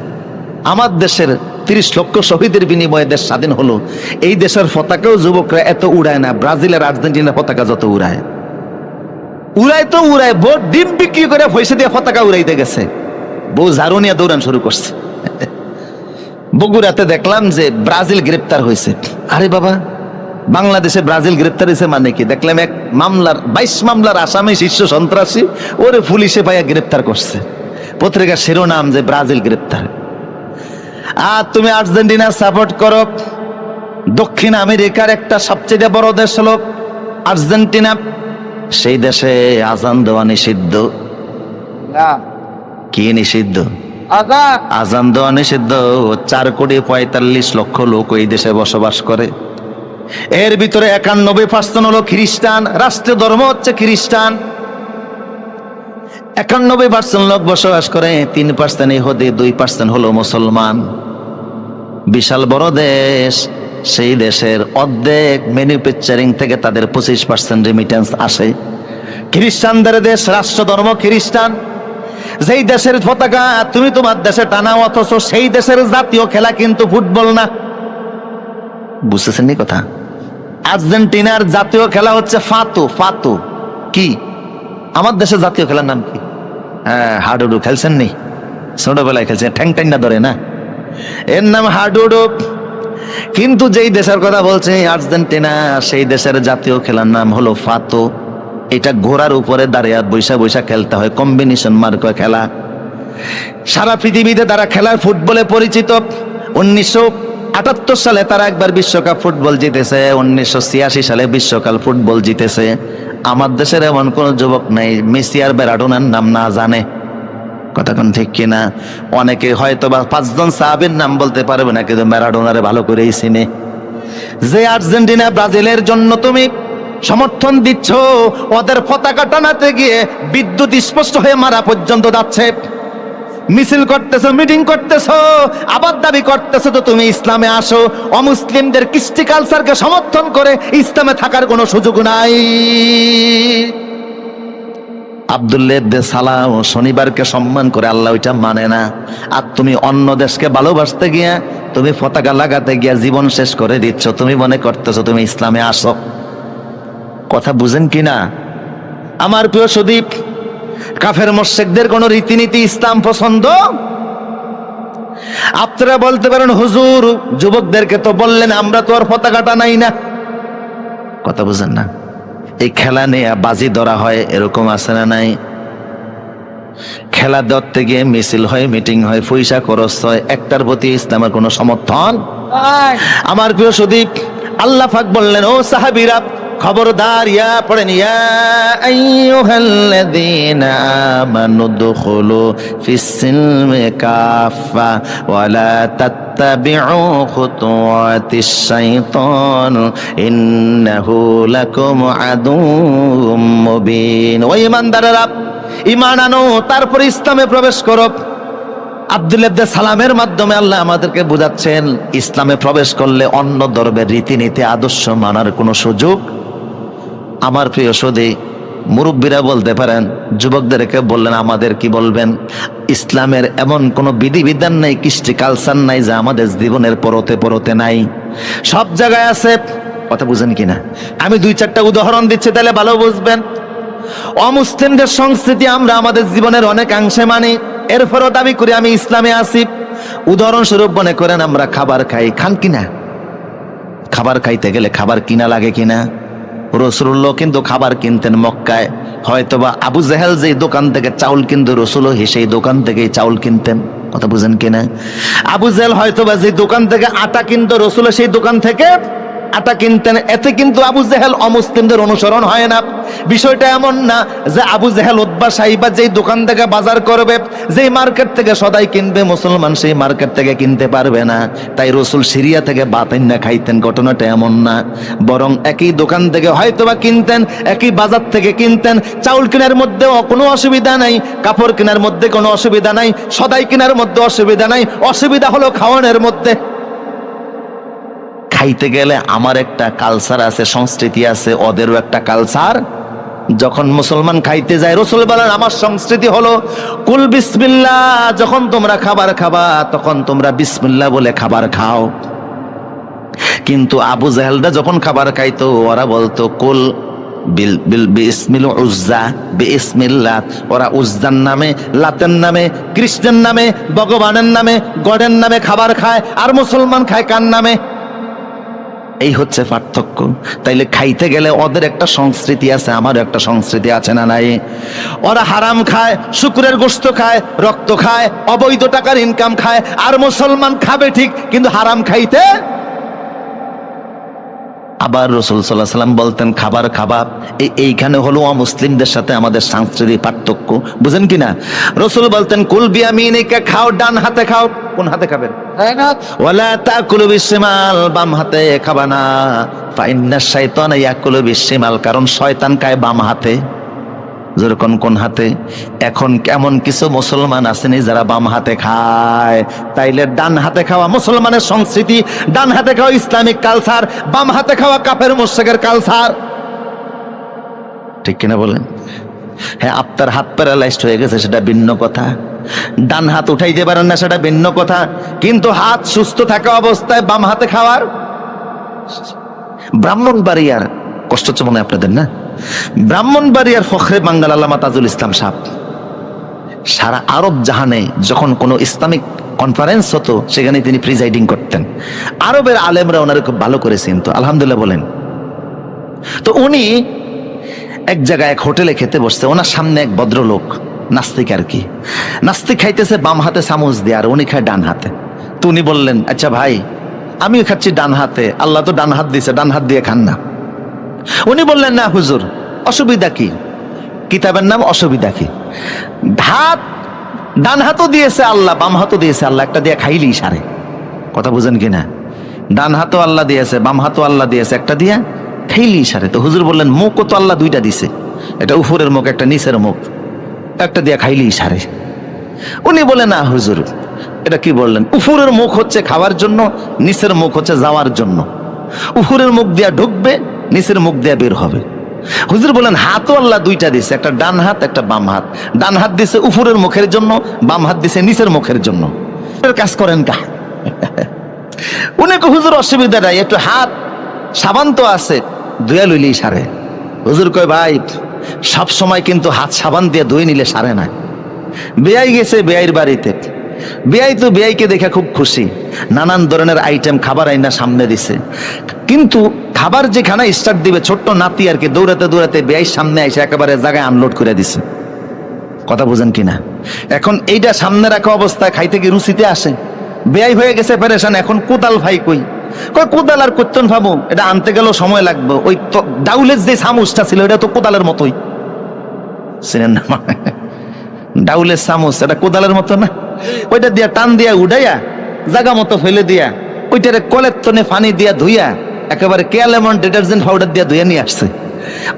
আমার দেশের 30 লক্ষ শহীদের বিনিময়ে দেশ স্বাধীন হলো। এই দেশের পতাকাও যুবকরা এত উড়ায় না, ব্রাজিল আর আর্জেন্টিনার পতাকা যত উড়ায়। উড়াই তো উড়াই, বউ ডিম বিক্রি করে পয়সা দিয়ে পতাকা উড়াইতে গেছে, বউ ঝাড়ু নিয়ে দৌড়ান শুরু করছে। বগুড়াতে দেখলাম যে ব্রাজিল গ্রেপ্তার হয়েছে। আরে বাবা, বাংলাদেশে ব্রাজিল গ্রেপ্তার হয়েছে মানে কি? দেখলাম এক মামলার 22 মামলার আসামি শীর্ষ সন্ত্রাসী, ওরে পুলিশে পাইয়া গ্রেপ্তার করছে। পত্রিকার শিরোনাম যে ব্রাজিল গ্রেপ্তার। আর তুমি আর্জেন্টিনা সাপোর্ট করো, দক্ষিণ আমেরিকার একটা সবচেয়ে বড় দেশ হলো আর্জেন্টিনা, সেই দেশে আজান দেওয়া নিষিদ্ধ। কি নিষিদ্ধ? আজান দেওয়া নিষিদ্ধ। 4,45,00,000 লোক এই দেশে বসবাস করে। এর ভিতরে 91% হলো খ্রিস্টান, রাষ্ট্রীয় ধর্ম হচ্ছে খ্রিস্টান। 91% লোক বসবাস করে, 3% ইহুদি, 2% হলো মুসলমান। বিশাল বড় দেশ। সেই দেশের অর্ধেক ম্যানুফ্যাকচারিং থেকে তাদের 25% রেমিটেন্স আসে। খ্রিস্টানদের দেশ, রাষ্ট্র ধর্ম খ্রিস্টান। যেই দেশের পতাকা তুমি তোমার দেশে টানা, অথচ সেই দেশের জাতীয় খেলা কিন্তু ফুটবল না। বুঝতেছেন নি কথা? আর্জেন্টিনার জাতীয় খেলা হচ্ছে ফাতু। ফাতু কি? আমার দেশের জাতীয় খেলার নাম কি? হ্যাঁ, হাডুডু। খেলছেন নি? ছোটবেলায় খেলছেন, ঠ্যাং ঠ্যাংটা ধরে না, এর নাম হাডুডু। কিন্তু যেই দেশের কথা বলছে আর্জেন্টিনা, সেই দেশের জাতীয় খেলার নাম হলো ফাতু। এটা ঘোড়ার উপরে দাঁড়িয়ে বৈশা বৈশা খেলতে হয়, কম্বিনেশন মার্ক খেলা। সারা পৃথিবীতে তারা খেলার ফুটবলে পরিচিত। 1978 সালে তারা একবার বিশ্বকাপ ফুটবল জিতেছে, 1986 সালে বিশ্বকাপ ফুটবল জিতেছে। আমার দেশের এমন কোন যুবক নাই মেসি আর ম্যারাডোনার নাম না জানে। কথা কোন ঠিক কিনা? অনেকে হয়তো বা 5 জন সাহাবীর নাম বলতে পারবে না, কিন্তু ম্যারাডোনারে ভালো করেই চিনে। যে আর্জেন্টিনা ব্রাজিলের জন্য তুমি সমর্থন দিচ্ছ, ওদের পতাকা টানাতে গিয়ে বিদ্যুৎ স্পষ্ট হয়ে মারা পর্যন্ত যাচ্ছে। মিছিল করতেছো, মিটিং করতেছো, আবার দাবি করতেছো তো তুমি ইসলামে আসো। অমুসলিমদের কৃষ্টি কালচারকে সমর্থন করে ইসলামে থাকার কোনো সুযোগ নাই। আব্দুল্লাহ ইবনে সালাম শনিবারকে সম্মান করে, আল্লাহ ওইটা মানে না। আর তুমি অন্য দেশকে ভালোবাসতে গিয়া, তুমি পতাকা লাগাতে গিয়া জীবন শেষ করে দিচ্ছ। তুমি মনে করতেছো তুমি ইসলামে আসো। কথা বুঝেন কিনা আমার প্রিয় সুদীপ? কাফের মুশরিকদের কোন রীতিনীতি ইসলাম পছন্দ? আপনারা বলতে পারেন হুজুর যুবকদেরকে তো বললেন আমরা তো আর পতাকাটা নাই না। কথা বুঝেন না? এই খেলা নিয়ে বাজি ধরা হয়, এরকম আছে না নাই? খেলা ধরতে গিয়ে মিছিল হয়, মিটিং হয়, পয়সা খরচ হয়, একটার প্রতি ইসলামের কোনো সমর্থন। আমার প্রিয় সুদীপ, আল্লাহ পাক বললেন ও সাহাবীরা খবরদার, ইয়া পড়েন, ইয়া আইয়ুহাল্লাযীনা আমানু দুখুলু ফিস-সিলমি কাফা ওয়া লা তাত্তাবিউ খুতুওয়াতিশ শাইতান ইন্নাহু লাকুম আদুউম মুবিন। ও ঈমানদারেরা, ঈমান আনো, তারপর ইসলামে প্রবেশ করো। আব্দুল্লাহ ইবনে সালামের মাধ্যমে আল্লাহ আমাদেরকে বোঝাচ্ছেন ইসলামে প্রবেশ করলে অন্য ধর্মের রীতিনীতি আদর্শ মানার কোনো সুযোগ। আমার প্রিয় সুধী, মুরব্বীরা বলতে পারেন, যুবকদেরকে বললেন আমাদের কি বলবেন? ইসলামের এমন কোনো বিধিবিধান নাই, কৃষ্টি কালচার নাই যা আমাদের জীবনের পরতে পরতে নাই। সব জায়গায় আছে। কথা বুঝেন কিনা? আমি 2-4টা উদাহরণ দিচ্ছি, তাহলে ভালো বুঝবেন। অমুসলিমদের সংস্কৃতি আমরা আমাদের জীবনের অনেকাংশে মানি, এরপরও দাবি করি আমি ইসলামে আছি। উদাহরণস্বরূপ মনে করেন আমরা খাবার খাই, খান কিনা? খাবার খাইতে গেলে খাবার কিনা লাগে কিনা? রাসূলুল্লাহ কিন্তু খাবার কিনতেন মক্কায়। হয়তোবা আবু জেহেল যেই দোকান থেকে চাউল কিনতো, রাসূলও সেই দোকান থেকেই চাউল কিনতেন। কথা বুঝেন কিনা? আবু জেহেল হয়তোবা যে দোকান থেকে আটা কিনতো, রাসূলও সেই দোকান থেকে আটা কিনতেন। এতে কিন্তু আবু জেহেল অমুসলিমদের অনুসরণ হয় না। বিষয়টা এমন না যে আবু জেহেল উতবা সাইবা যেই দোকান থেকে বাজার করবে, যেই মার্কেট থেকে সদাই কিনবে, মুসলমান সেই মার্কেট থেকে কিনতে পারবে না। তাই রাসূল সিরিয়া থেকে বাতাইন না খাইতেন, ঘটনাটা এমন না। বরং একই দোকান থেকে হয়তোবা কিনতেন, একই বাজার থেকে কিনতেন। চাউল কেনার মধ্যেও কোনো অসুবিধা নাই, কাপড় কেনার মধ্যে কোনো অসুবিধা নাই, সদাই কেনার মধ্যে অসুবিধা নাই। অসুবিধা হলো খাওয়ানোর মধ্যে। খাইতে গেলে আমার একটা কালচার আছে, সংস্কৃতি আছে, ওদেরও একটা কালচার। যখন মুসলমান খাইতে যায়, রাসূল বলেন আমার সংস্কৃতি হলো কুল বিসমিল্লাহ। যখন তোমরা খাবার খাবা তখন তোমরা বিসমিল্লাহ বলে খাবার খাও। কিন্তু আবু জেহেলরা যখন খাবার খাইতো ওরা বলতো কুল বিল বিল বিসমিল উজ্জা বিসমিল্লাহ, ওরা উজ্জার নামে, লাতের নামে, কৃষ্ণের নামে, ভগবানের নামে, গডের নামে খাবার খায়, আর মুসলমান খায় কার নামে? এই হচ্ছে পার্থক্য। তাইলে খাইতে গেলে ওদের একটা সংস্কৃতি আছে, আমারও একটা সংস্কৃতি আছে না নাই? ওরা হারাম খায়, শুকরের গোশত খায়, রক্ত খায়, অবৈধ টাকার ইনকাম খায়, আর মুসলমান খাবে ঠিক কিন্তু হারাম খাইতে। আবার রাসূল সাল্লাল্লাহু আলাইহি সাল্লাম বলতেন খাবার খাবা। এইখানে হলো অমুসলিমদের সাথে আমাদের সাংস্কৃতিক পার্থক্য, বুঝেন কিনা? রাসূল বলতেন কুল বিয়ামিনিকা, খাও ডান হাতে খাও। কোন হাতে খাবেন? ওয়ালা তাকুলু বিশিমাল, বাম হাতে খাবা না। ফাইন্না শাইতানা ইয়াকুলু বিশিমাল, কারণ শয়তান খায় বাম হাতে। যেরকম কোন হাতে? এখন কেমন কিছু মুসলমান আসেনি যারা বাম হাতে খায়। তাইলে ডান হাতে খাওয়া মুসলমানের সংস্কৃতি, ডান হাতে খাওয়া ইসলামিক কালচার, বাম হাতে খাওয়া কাফের মুশরিকের কালচার। ঠিক কিনা বলেন? হ্যাঁ, আপনার হাত প্যারালাইজড হয়ে গেছে সেটা ভিন্ন কথা, ডান হাত উঠাইতে পারেন না সেটা ভিন্ন কথা, কিন্তু হাত সুস্থ থাকা অবস্থায় বাম হাতে খাওয়ার। ব্রাহ্মণবাড়িয়ার, কষ্ট হচ্ছে মনে হয় আপনাদের না? ব্রাহ্মণবাড়িয়ার ফখরে বাঙ্গাল আল্লামা তাজুল ইসলাম সাহেব সারা আরব জাহানে যখন কোনো ইসলামিক কনফারেন্স হতো সেখানে তিনি প্রিজাইডিং করতেন। আরবের আলেমরা ওনারে খুব ভালো করে চিনতো, আলহামদুলিল্লাহ বলেন। তো উনি এক জায়গায় এক হোটেলে খেতে বসছে, ওনার সামনে এক ভদ্রলোক নাস্তিক আর কি, নাস্তিক খাইতেছে বাম হাতে চামচ দিয়ে, আর উনি খায় ডান হাতে। তো উনি বললেন আচ্ছা ভাই, আমিও খাচ্ছি ডান হাতে, আল্লাহ তো ডান হাত দিয়েছে, ডান হাত দিয়ে খান না। উনি বললেন না হুজুর, অসুবিধা কি? কিতাবের নাম অসুবিধা কি? হাত ডান হাতও দিয়েছে আল্লাহ, বাম হাতও দিয়েছে আল্লাহ, একটা দিয়ে খাইলেই সারে। কথা বুঝেন কিনা? ডান হাতও আল্লাহ দিয়েছে, বাম হাতও আল্লাহ দিয়েছে, একটা দিয়া খাইলেই সারে। তো হুজুর বললেন মুখও তো আল্লাহ দুইটা দিছে, এটা উপরের মুখ, একটা নিচের মুখ, একটা দিয়া খাইলেই সারে। উনি বলে না হুজুর, এটা কি বললেন? উপরের মুখ হচ্ছে খাওয়ার জন্য, নিচের মুখ হচ্ছে যাওয়ার জন্য। উপরের মুখ দিয়া ঢুকবে, নিচের মুখ দিয়া বের হবে। হুজুর বলেন হাতও আল্লাহ দুইটা দিছে, একটা ডান হাত একটা বাম হাত। ডান হাত দিছে উপরের মুখের জন্য, বাম হাত দিছে নিচের মুখের জন্য। কাজ করেন কা? উনি হুজুর অসুবিধা নাই, একটু হাত সাবান তো আছে, ধুয়া লইলেই সারে। হুজুর কয় ভাই সব সময় কিন্তু হাত সাবান দিয়ে ধুয়ে নিলে সারে না। বেয়াই গেছে বেয়াইর বাড়িতে, বেয়াই তো বেয়াইকে দেখে খুব খুশি, নানান ধরনের আইটেম খাবার আইনা সামনে দিছে, কিন্তু খাবার যেখানে স্টার্ট দিবে ছোট্ট নাতি আর কি দৌড়াতে দৌড়াতে বেয়াই সামনে এসে একেবারে জায়গায় আনলোড করে দিছে। কথা বুঝেন কিনা? এখন এইটা সামনে রাখা অবস্থায় খাইতে কি রুচিতে আসে? বেয়াই হয়ে গেছে পেরেশান, এখন কোদাল ভাই কই? কই কোদাল আর করতেন ভাবো, এটা আনতে গেলেও সময় লাগবে। ওই তো ডাউলের যে চামচটা ছিল এটা তো কোদালের মতোই, চিনেন না? ডাউলের চামচ এটা কোদালের মতো না, ওইটা দিয়া টান দিয়া উঠাইয়া জায়গা মতো ফেলে দিয়া ওইটারে কলের তনে পানি দিয়া ধুইয়া একেবারে কেয়ালেমন ডিটারজেন্ট পাউডার দিয়া ধুয়ে নিয়ে আসছে।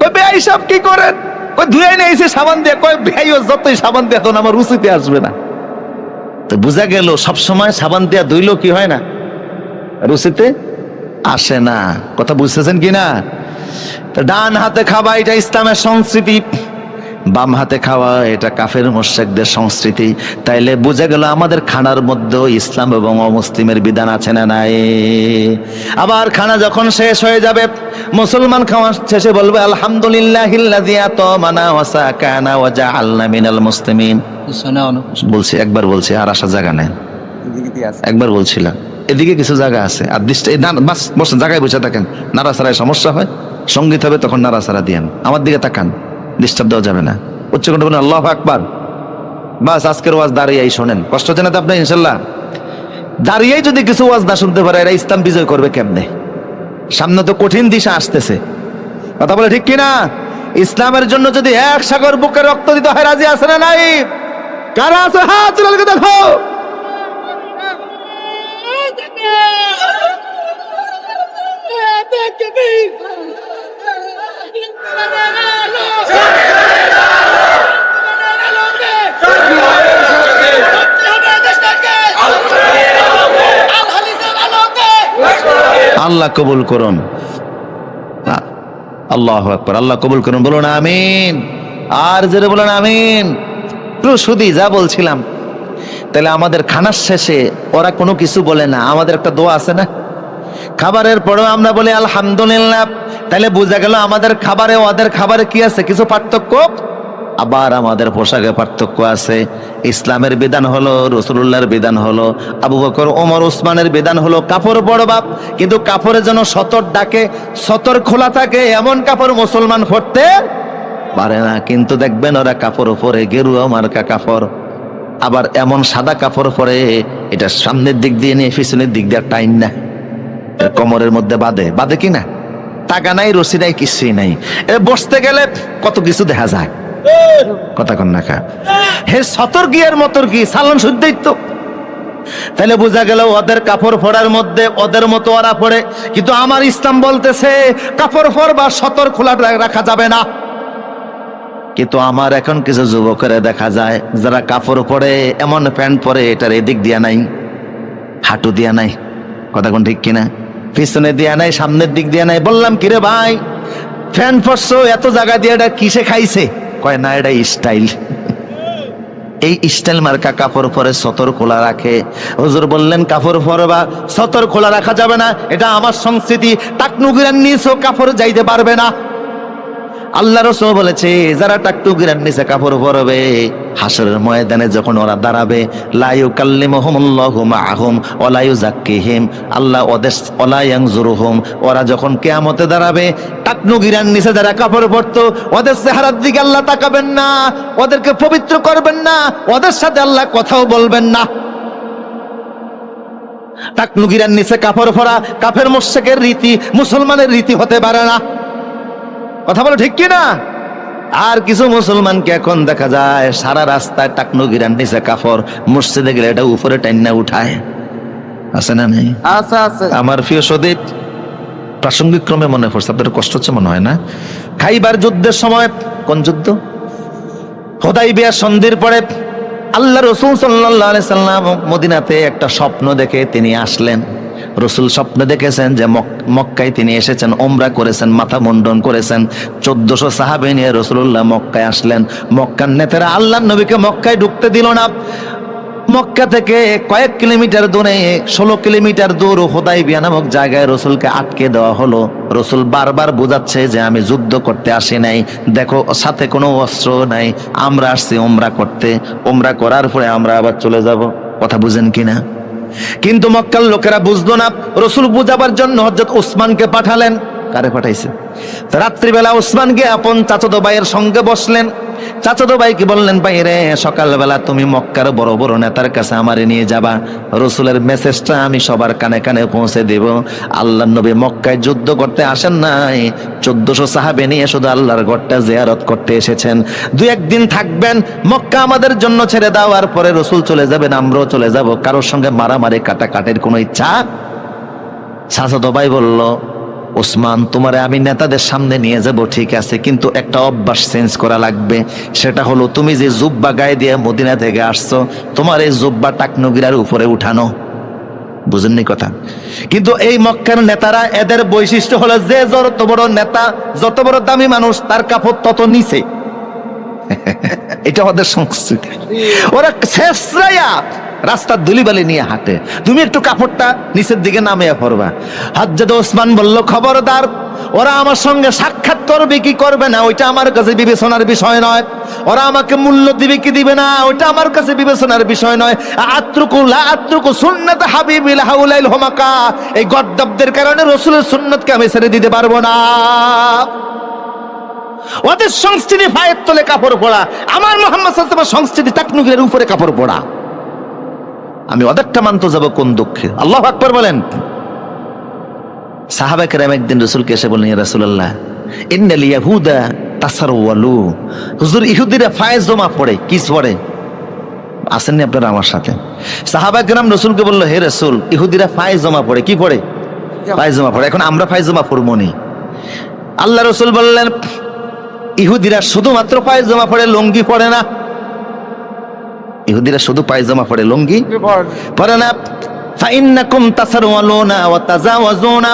ওই বেয়াই সব কি করেন? ওই ধুয়ে নিয়ে এসে সাবান দিয়া, কয় বেয়াই যতই সাবান দিয়া তখন আমার রুচিতে আসবে না। তো বোঝা গেল সবসময় সাবান দিয়া ধুইলেও কি হয় না, রুচিতে আসে না। কথা বুঝতেছেন কিনা? তো ডান হাতে খাওয়া এটা ইসলামের সংস্কৃতি, বাম হাতে খাওয়া এটা কাফের মুশরিকদের সংস্কৃতি। তাইলে বোঝা গেল আমাদের খানার মধ্যে ইসলাম এবং অমুসলিমের বিধান আছে না নাই? আবার খানা যখন শেষ হয়ে যাবে, মুসলমান খাওয়া শেষে বলবে আলহামদুলিল্লাহিল্লাযী আতামানা ওয়া সাকানা ওয়া জাআলনা মিনাল মুসলিমিন। বলছি একবার বলছি, আর আসা জায়গা নেই, একবার বলছিলাম এদিকে কিছু জায়গা আছে, আর বাস বসেন, জায়গায় বসে থাকেন। নাড়াচাড়ায় সমস্যা হয়, সঙ্গীত হবে তখন নাড়াচাড়া দিয়েন, আমার দিকে তাকান, ডিস্টার্ব দেওয়া যাবে না। উচ্চকণ্ঠে বলেন আল্লাহু আকবার। বাস আজকের ওয়াজ দাঁড়িয়েই শোনেন, কষ্ট হচ্ছে না তো আপনার? ইনশাল্লাহ দাঁড়িয়েই যদি কিছু ওয়াজ না শুনতে পারে এরা ইসলাম বিজয় করবে কেমনে? সামনে তো কঠিন দিশা আসতেছে, কথা বলে ঠিক কিনা? ইসলামের জন্য যদি এক সাগর বুকে রক্ত দিতে হয়, রাজি আছে না নাই? কারা আছে হাত তুলে দেখো। আল্লাহ কবুল করুন, আল্লাহু আকবার, আল্লাহ কবুল করুন, বলুন আমিন। আর জোরে বলুন আমিন। শুধু যা বলছিলাম, তাহলে আমাদের খানার শেষে ওরা কোনো কিছু বলে না, আমাদের একটা দোয়া আছে না, খাবারের পরেও আমরা বলি আলহামদুলিল্লাহ। তাহলে বোঝা গেল আমাদের খাবারে ওদের খাবারে কি আছে? কিছু পার্থক্য। আবার আমাদের পোশাকে পার্থক্য আছে। ইসলামের বিধান হলো, রাসূলুল্লাহর বিধান হলো, আবু বকর ওমর ওসমানের বিধান হলো কাপড় পরবা, কিন্তু কাপড়ের যেন সতর ডাকে, সতর খোলা থাকে এমন কাপড় মুসলমান পরতে পারে না। কিন্তু দেখবেন ওরা কাপড় পরে গেরুয়া মার্কা কাপড়, আবার এমন সাদা কাপড় পরে এটা সামনের দিক দিয়ে নিয়ে পিছনের দিক দিয়ে টাইন না, কোমরের মধ্যে বাঁধে কি না, টাকা নাই, রশি নাই, কিছুই নাই। বসতে গেলে কত কিছু দেখা যায়, কথা কন না কা হে সতর গিয়ার মতর কি সালাম শুদ্ধই তো। তাহলে বোঝা গেল ওদের কাপড় পরার মধ্যে ওদের মতো ওরা পড়ে, কিন্তু আমার ইসলাম বলতেছে কাপড় পরবা সতর খোলা রাখা যাবে না। কিন্তু আমার এখন কিছু যুবকেরা দেখা যায় যারা কাপড় পরে এমন প্যান্ট পরে এটার এদিক দিয়া নাই, হাঁটু দিয়া নাই, কথা কোন ঠিক কিনা, পিছনে দিয়া নাই, সামনের দিক দিয়া নাই। বললাম কিরে ভাই প্যান্ট পরছো এত জায়গা দিয়ে, এটা কিসে খাইছে? কয় না এটা স্টাইল। এই স্টাইল মার্কা কাপড় পরে সতর খোলা রাখে। হুজুর বললেন কাপড় পরবা সতর খোলা রাখা যাবে না, এটা আমার সংস্কৃতি, টাকনুগিরার নিচে কাপড় যাইতে পারবে না। আল্লাহ রাসূল বলেছে যারা টাকটুকিরার নিচে কাপড় পরবে হাসরের ময়দানে যখন ওরা দাঁড়াবে, লা ইউকাল্লিমুহুমুল্লাহু মাআহুম ওয়া লা ইউযাক্কিহিম, আল্লাহ ওদের ওয়া লা ইয়ানজুরুহুম, ওরা যখন কিয়ামতে দাঁড়াবে টাকনুগিরার নিচে যারা কাপড় পরতো ওদের চেহারার দিকে আল্লাহ তাকাবেন না, ওদেরকে পবিত্র করবেন না, ওদের সাথে আল্লাহ কথাও বলবেন না। টাকনুগিরার নিচে কাপড় পরা কাফের মুশরিকের রীতি, মুসলমানের রীতি হতে পারে না। কথা বলো ঠিক কিনা? আর কিছু মুসলমানকে এখন দেখা যায় সারা রাস্তায় টাকনুগিরার নিচে কাপড়, মসজিদে গেলে এটা উপরে টাইনা উঠায়, আছে না নেই? আচ্ছা আচ্ছা। আমার প্রিয় সদীপ, প্রাসঙ্গিক ক্রমে মনে পড়ছে, আপনাদের কষ্ট হচ্ছে মনে হয় না? খাইবার যুদ্ধের সময়, কোন যুদ্ধ? হুদাইবিয়া সন্ধির পরে আল্লাহ রাসূল সাল্লাল্লাহু আলাইহি সাল্লাম মদিনাতে একটা স্বপ্ন দেখে তিনি আসলেন। রসুল স্বপ্ন দেখেছেন যে মক্কায় তিনি এসেছেন, ওমরা করেছেন, মাথা মুন্ডন করেছেন, 1400 সাহাবী নিয়ে রাসূলুল্লাহ মক্কায় আসলেন। মক্কার নেতারা আল্লাহর নবীকে মক্কায় ঢুকতে দিল না। মক্কা থেকে কয়েক কিলোমিটার দূরে, 16 কিলোমিটার দূর হুদাইবিয়া নামক জায়গায় রসুলকে আটকে দেওয়া হলো। রসুল বারবার বোঝাচ্ছে যে আমি যুদ্ধ করতে আসি নাই, দেখো সাথে কোনো অস্ত্র নাই, আমরা আসছি ওমরা করতে, ওমরা করার পরে আমরা আবার চলে যাব। কথা বুঝেন কিনা? কিন্তু মক্কার লোকেরা বুঝলো না। রসুল বুঝাবার জন্য হযরত ওসমানকে পাঠালেন। কারে পাঠাইছে? রাত্রিবেলা ওসমান গিয়ে আপন চাচাতো ভাইয়ের সঙ্গে বসলেন। চাচাতো ভাইকে বললেন, ভাই রে সকালবেলা তুমি মক্কার বড় বড় নেতার কাছে আমারে নিয়ে যাবা, রসুলের মেসেজটা আমি সবার কানে কানে পৌঁছে দেব। আল্লাহর নবী মক্কায় যুদ্ধ করতে আসেন নাই, 1400 সাহাবী নিয়ে শুধু আল্লাহর ঘরটা জিয়ারত করতে এসেছেন। 2-1 দিন থাকবেন, মক্কা আমাদের জন্য ছেড়ে দাও, আর পরে রসুল চলে যাবেন, আমরাও চলে যাব। কারোর সঙ্গে মারামারি কাটাকাটির কোনো ইচ্ছা? চাচাতো ভাই বলল, ওসমান তোমারে আমি নেতাদের সামনে নিয়ে যাব ঠিক আছে, কিন্তু একটা অভ্যাস চেঞ্জ করা লাগবে। সেটা হলো তুমি যে জুব্বা গায়ে দিয়ে মদিনা থেকে আসছো, তোমার এই জুব্বা টাকনুগিরার উপরে উঠানো। বুঝেননি কথা? কিন্তু এই মক্কার নেতারা, এদের বৈশিষ্ট্য হলো যে যত বড় নেতা, যত বড় দামি মানুষ, তার কাপড় তত নিচে। এটা ওদের সংস্কৃতি। ওরা শেষরাইয়া রাস্তার ধুলিবালি নিয়ে হাঁটে, তুমি একটু কাপড়টা নিচের দিকে নামিয়ে পড়বা। হযরত ওসমান বলল, খবরদার, ওরা আমার সঙ্গে সাক্ষাৎ করবে কি করবে না ওইটা আমার কাছে বিবেচনার বিষয় নয়, ওরা আমাকে মূল্য দিবে কি দিবে না ওইটা আমার কাছে বিবেচনার বিষয় নয়। আত্রুকু লা আত্রুকু সুন্নাত হাবিবিল হাউলাইল হুমাকা, এই গদ্দাবদের কারণে রাসূলের সুন্নাতকে আমি ছেড়ে দিতে পারবো না। ওদের সংস্কৃতি পায়ের তলে কাপড় পরা, আমার মুহাম্মদ সাল্লাল্লাহু আলাইহি ওয়াসাল্লামের সংস্কৃতি টাকনুগিরের উপরে কাপড় পরা। আমি ওদেরটা মানতে যাব কোন দুঃখে? আল্লাহু আকবার বলেন। সাহাবা কেরাম একদিন রাসূলকে এসে বললেন, ইয়া রাসূলুল্লাহ ইন্নাল ইয়াহুদা তাসারওয়ালু, হুজুর ইহুদিরা ফায়জমা পড়ে। কি পড়ে? আসেননি আপনারা আমার সাথে? সাহাবা কেরাম রাসূলকে বলল, হে রাসূল ইহুদিরা ফায়জমা পড়ে। কি পড়ে? ফায়জমা পড়ে। এখন আমরা ফায়জমা পড়বো নি? আল্লাহ রাসূল বললেন, ইহুদিরা শুধুমাত্র পায়জামা পড়ে, লুঙ্গি পড়ে না। ইহুদিরা শুধু পায়জামা পড়ে, লুঙ্গি পড়ে না। ফাইন্নাকুম তাসারওয়ালুনা ওয়া তাজাওয়াজুনা,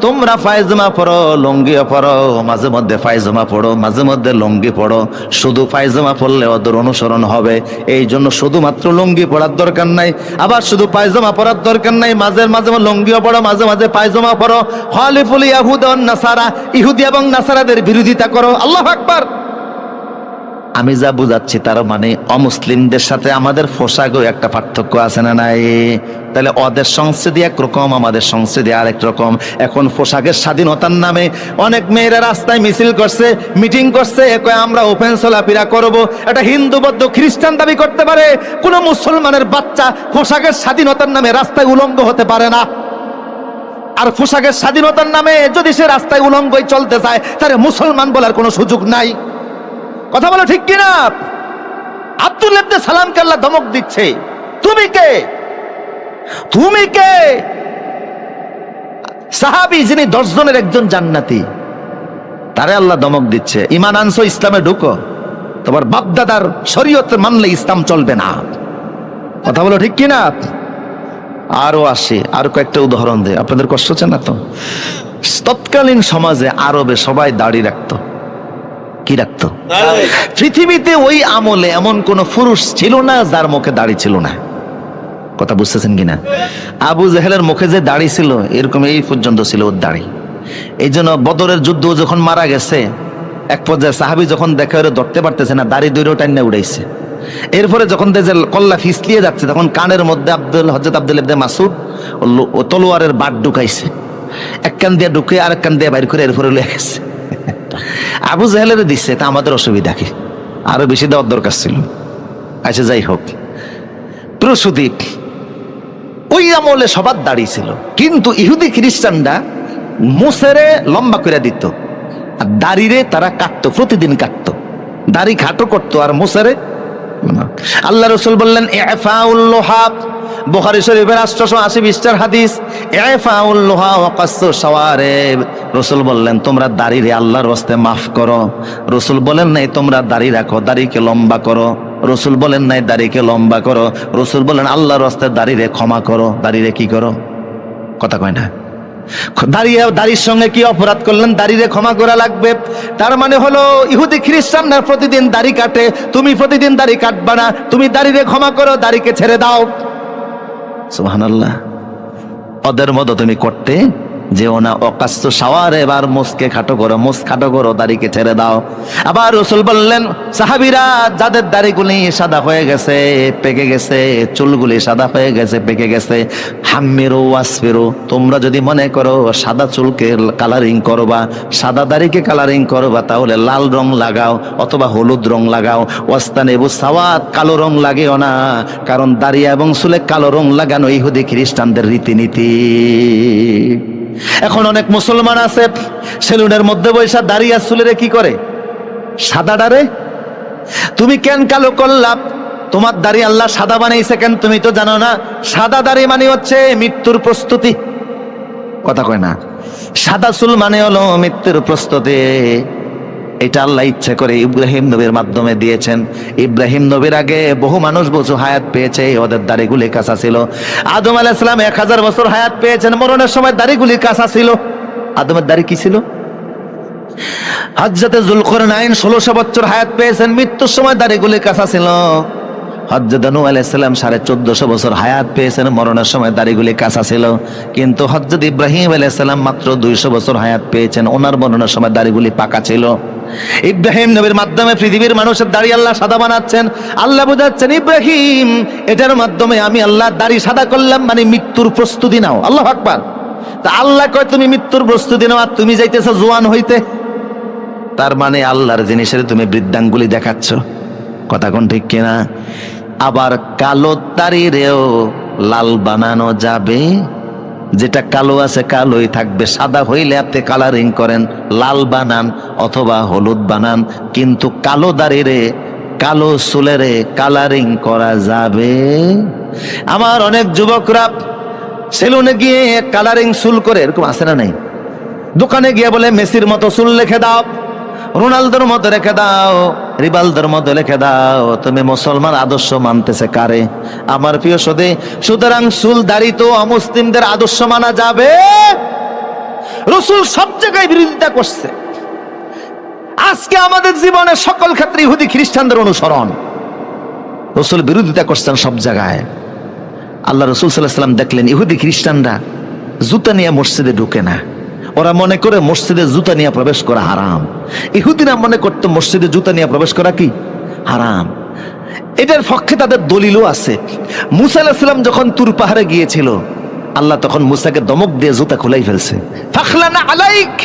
তোমরা পায়জামা পরো, লুঙ্গিও পরো, মাঝে মধ্যে পায়জামা পড়ো, মাঝে মধ্যে লুঙ্গি পড়ো। শুধু পায়জামা পরলে ওদের অনুসরণ হবে, এই জন্য শুধুমাত্র লুঙ্গি পরার দরকার নাই, আবার শুধু পায়জামা পরার দরকার নাই, মাঝে মাঝে লুঙ্গিও পড়ো, মাঝে মাঝে পায়জামা পরো। খালিফুল ইয়াহুদ ওয়ান নাসারা, ইহুদি এবং নাসারাদের বিরোধিতা করো। আল্লাহু আকবার। আমি যা বুঝাচ্ছি তার মানে অমুসলিমদের সাথে আমাদের পোশাকেও একটা পার্থক্য আছে না নাই? তাহলে ওদের সংস্কৃতি একরকম, আমাদের সংস্কৃতি আরেক রকম। এখন পোশাকের স্বাধীনতার নামে অনেক মেয়েরা রাস্তায় মিছিল করছে, মিটিং করছে, কয় আমরা ওপেন চলাফেরা করব। এটা হিন্দু বৌদ্ধ খ্রিস্টান দাবি করতে পারে, কোন মুসলমানের বাচ্চা পোশাকের স্বাধীনতার নামে রাস্তায় উলঙ্গ হতে পারে না। আর পোশাকের স্বাধীনতার নামে যদি সে রাস্তায় উলঙ্গই চলতে চায়, তাহলে মুসলমান বলার কোনো সুযোগ নাই। কথা বলো ঠিক কিনা? আব্দুল্লাহ ইবনে সালামকে আল্লাহ ধমক দিচ্ছে, তুমি কে? তুমি কে? সাহাবী যিনি 10 জনের একজন জান্নাতি, তারে আল্লাহ ধমক দিচ্ছে, ঈমান আনছো, ইসলামে ঢুকো, তোমার বাপদাদার শরীয়ত মানলে ইসলাম চলবে না। কথা বলো ঠিক কিনা? আরো আসে, আর কয়েকটা উদাহরণ দেয়, আপনাদের কষ্ট হচ্ছে না তো? তৎকালীন সমাজে আরবে সবাই দাড়ি রাখতো। কি রাখতো? পৃথিবীতে ওই আমলে এমন কোন পুরুষ ছিল না যার মুখে দাড়ি ছিল না। কথা বুঝতেছেন কিনা? আবু জেহেলের মুখে যে দাড়ি ছিল, এরকম এই পর্যন্ত ছিল ওর দাড়ি। এই জন্য বদরের যুদ্ধ যখন মারা গেছে, এক পর্যায়ে সাহাবী যখন দেখে ওরা ধরতে পারতেছে না, দাড়ি দুইটাও টাইনা উড়াইছে। এরপরে যখন দেখে কল্লা ফিসলিয়ে যাচ্ছে, তখন কানের মধ্যে হযরত আব্দুল ইবনে মাসউদ ও তলোয়ারের বাট ঢুকাইছে, এক কান দিয়ে ঢুকে আরেক কান দিয়ে বাইর করে এরপরে লয়ে গেছে। আবু জাহেলের দিচ্ছে, তা আমাদের অসুবিধা কি? আরো বেশি দেওয়ার দরকার ছিল। আচ্ছা, যাই হোক, প্রসূদীপ ওই আমলে সবার দাড়ি ছিল, কিন্তু ইহুদি খ্রিস্টানরা মুসেরে লম্বা করে দিত আর দাড়িরে তারা কাটতো, প্রতিদিন কাটতো, দাড়ি খাটো করতো আর মুসেরে। আল্লাহ রাসূল বললেন ইফাউল লুহাব, বুখারী শরীফের 880 হাদিস, ইফাউল লুহা ওয়া কাসসু শাওয়ারিব। রাসূল বললেন তোমরা দাড়িরে আল্লাহর ওয়াস্তে মাফ করো। রাসূল বলেন নাই তোমরা দাড়ি রাখো, দাড়িকে লম্বা করো। রাসূল বলেন নাই দাড়িকে লম্বা করো। রাসূল বলেন আল্লাহর ওয়াস্তে দাড়িরে ক্ষমা করো। দাড়িরে কি করো? কথা কয় না। দাড়ির সঙ্গে কি অপরাধ করলেন? দাড়িরে ক্ষমা করা লাগবে। তার মানে হলো ইহুদি খ্রিস্টানরা প্রতিদিন দাড়ি কাটে, তুমি প্রতিদিন দাড়ি কাটবা না, তুমি দাড়িরে ক্ষমা করো, দাড়িকে ছেড়ে দাও। সুবহানাল্লাহ। ওদের মতো তুমি করতে যেও না। অকাস্য শাওয়ারে, এবার মুসকে খাটো করো, মুস খাটো করো, দাড়িকে ছেড়ে দাও। আবার রাসূল বললেন সাহাবীরা যাদের দাড়িগুলি সাদা হয়ে গেছে, পেকে গেছে, চুলগুলি সাদা হয়ে গেছে, পেকে গেছে, হাম্মিরু ওয়াসফিরু, তোমরা যদি মনে করো সাদা চুলকে কালারিং করবা, সাদা দাড়িকে কালারিং করবা, তাহলে লাল রং লাগাও অথবা হলুদ রং লাগাও। ওয়াস্তানিবু সাওয়াত, কালো রং লাগেও না, কারণ দাড়ি এবং চুলে কালো রং লাগানো ইহুদি খ্রিস্টানদের রীতিনীতি। এখন অনেক মুসলমান আছে সেলুনের মধ্যে বৈশা দাড়ি আর চুলেরে কি করে? সাদা ডারে। তুমি কেন কালো করলা? তোমার দাড়ি আল্লাহ সাদা বানাইছে কেন তুমি তো জানো না? সাদা দাড়ি মানে হচ্ছে মৃত্যুর প্রস্তুতি। কথা কয় না। সাদা চুল মানে হলো মৃত্যুর প্রস্তুতি। এটা আল্লাহ ইচ্ছে করে ইব্রাহিম নবীর মাধ্যমে দিয়েছেন। ইব্রাহিম নবীর আগে বহু মানুষ বছর হায়াত পেয়েছে, ওদের দাড়িগুলি কাঁচা ছিল। আদম আলাইহিস সালাম 1000 বছর হায়াত পেয়েছেন, মরণের সময় দাড়িগুলি কাঁচা ছিল। আদমের দাড়ি কি ছিল? হযরতে যুলকারনাইন 1600 বছর হায়াত পেয়েছেন, মৃত্যুর সময় দাড়িগুলি কাঁচা ছিল। হযরত নূহ আলাইহিস সালাম 1450 বছর হায়াত পেয়েছেন, মরণের সময় দাড়িগুলি কাঁচা ছিল। কিন্তু হযরত ইব্রাহিম আলাইহিস সালাম মাত্র 200 বছর হায়াত পেয়েছেন, ওনার মরণের সময় দাড়িগুলি পাকা ছিল। ইব্রাহিম নবীর মাধ্যমে পৃথিবীর মানুষের দাড়ি আল্লাহ সাদা বানাচ্ছেন। আল্লাহ বোঝাচ্ছেন ইব্রাহিম, এটার মাধ্যমে আমি আল্লাহ দাড়ি সাদা করলাম, মানে মৃত্যুর প্রস্তুতি নাও। আল্লাহু আকবার। তা আল্লাহ কয় তুমি মৃত্যুর প্রস্তুতি নাও, আর তুমি যাইতেছো জওয়ান হইতে। তার মানে আল্লাহর জিনিসের তুমি বৃদ্ধাঙ্গুলি দেখাচ্ছ। কথা কোন ঠিক কিনা? আবার কালো দাড়িরেও লাল বানানো যাবে, যেটা কালো আছে কালোই থাকবে, সাদা হইলে আপনি কালারিং করেন, লাল বানান অথবা হলুদ বানান, কিন্তু কালো দাড়িরে কালো চুলেরে কালারিং করা যাবে। আমার অনেক যুবকরা সেলুনে গিয়ে কালারিং চুল করে, এরকম আছে না নাই? দোকানে গিয়ে বলে মেসির মতো চুল রেখে দাও, রোনালদোর মতো রেখে দাও, রিবাল ধর্ম লিখে দাও, তুমি মুসলমান আদর্শ মানতেছে কারে? আমার প্রিয় সদে, সুতরাং চুল দাড়ি তো অমুসলিমদের আদর্শ মানা যাবে? রাসূল সব জায়গায় বিরোধিতা করছে। আজকে আমাদের জীবনে সকল ক্ষেত্রে ইহুদি খ্রিস্টানদের অনুসরণ, রাসূল বিরোধিতা করছেন সব জায়গায়। আল্লাহ রাসূল সাল্লাল্লাহু আলাইহি ওয়াসাল্লাম দেখলেন ইহুদি খ্রিস্টানরা জুতা নিয়ে মসজিদে ঢুকে না। ওরা মনে করে মসজিদে জুতা নিয়ে প্রবেশ করা হারাম। ইহুদিরা মনে করতো মসজিদে জুতা নিয়ে প্রবেশ করা কি হারাম। এটার পক্ষে তাদের দলিলও আছে। মুসা আলাইহিস সালাম যখন তুর পাহাড়ে গিয়েছিল, আল্লাহ তখন মুসাকে দমক দিয়ে জুতা খুলাই ফেলছে। ফাখলানা আলাইক,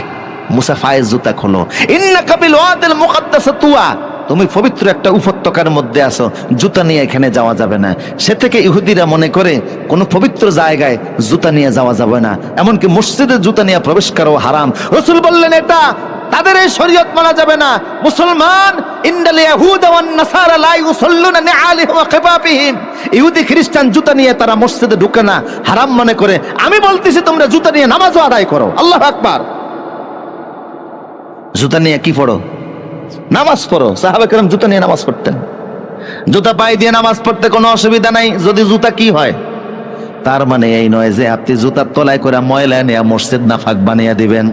মুসা ফায়েজ জুতা খোলো, ইন্নাকা বিল ওয়াদিল মুকাদ্দাস তুয়া, তুমি পবিত্র একটা উপত্যকার মধ্যে আছো, জুতা নিয়ে এখানে যাওয়া যাবে না। সে থেকে ইহুদিরা মনে করে কোনো পবিত্র জায়গায় জুতা নিয়ে যাওয়া যাবে না, এমনকি মসজিদে জুতা নিয়ে প্রবেশ করাও হারাম। রাসূল বললেন এটা তাদের এই শরীয়ত মানা যাবে না। মুসলমান ইন্নাল ইয়াহুদা ওয়ান নাসারা লা ইউসাল্লুনা নিআলিহিম ওয়া খিবাবিহিম, ইহুদি খ্রিস্টান জুতা নিয়ে তারা মসজিদে ঢুকে না, হারাম মনে করে। আমি বলতেছি তোমরা জুতা নিয়ে নামাজও আদায় করো। আল্লাহু আকবার। জুতা নিয়ে কি পড়ো? নামাজ পড়ো। সাহাবা কেরাম জুতা নিয়ে নামাজ পড়তেন। জুতা পায়ে দিয়ে নামাজ পড়তে কোনো অসুবিধা নাই, যদি জুতা কি হয়। তার মানে এই নয় যে আপনি জুতার তলায় করে ময়লা নিয়ে মসজিদ নাফাক বানিয়ে দিবেন।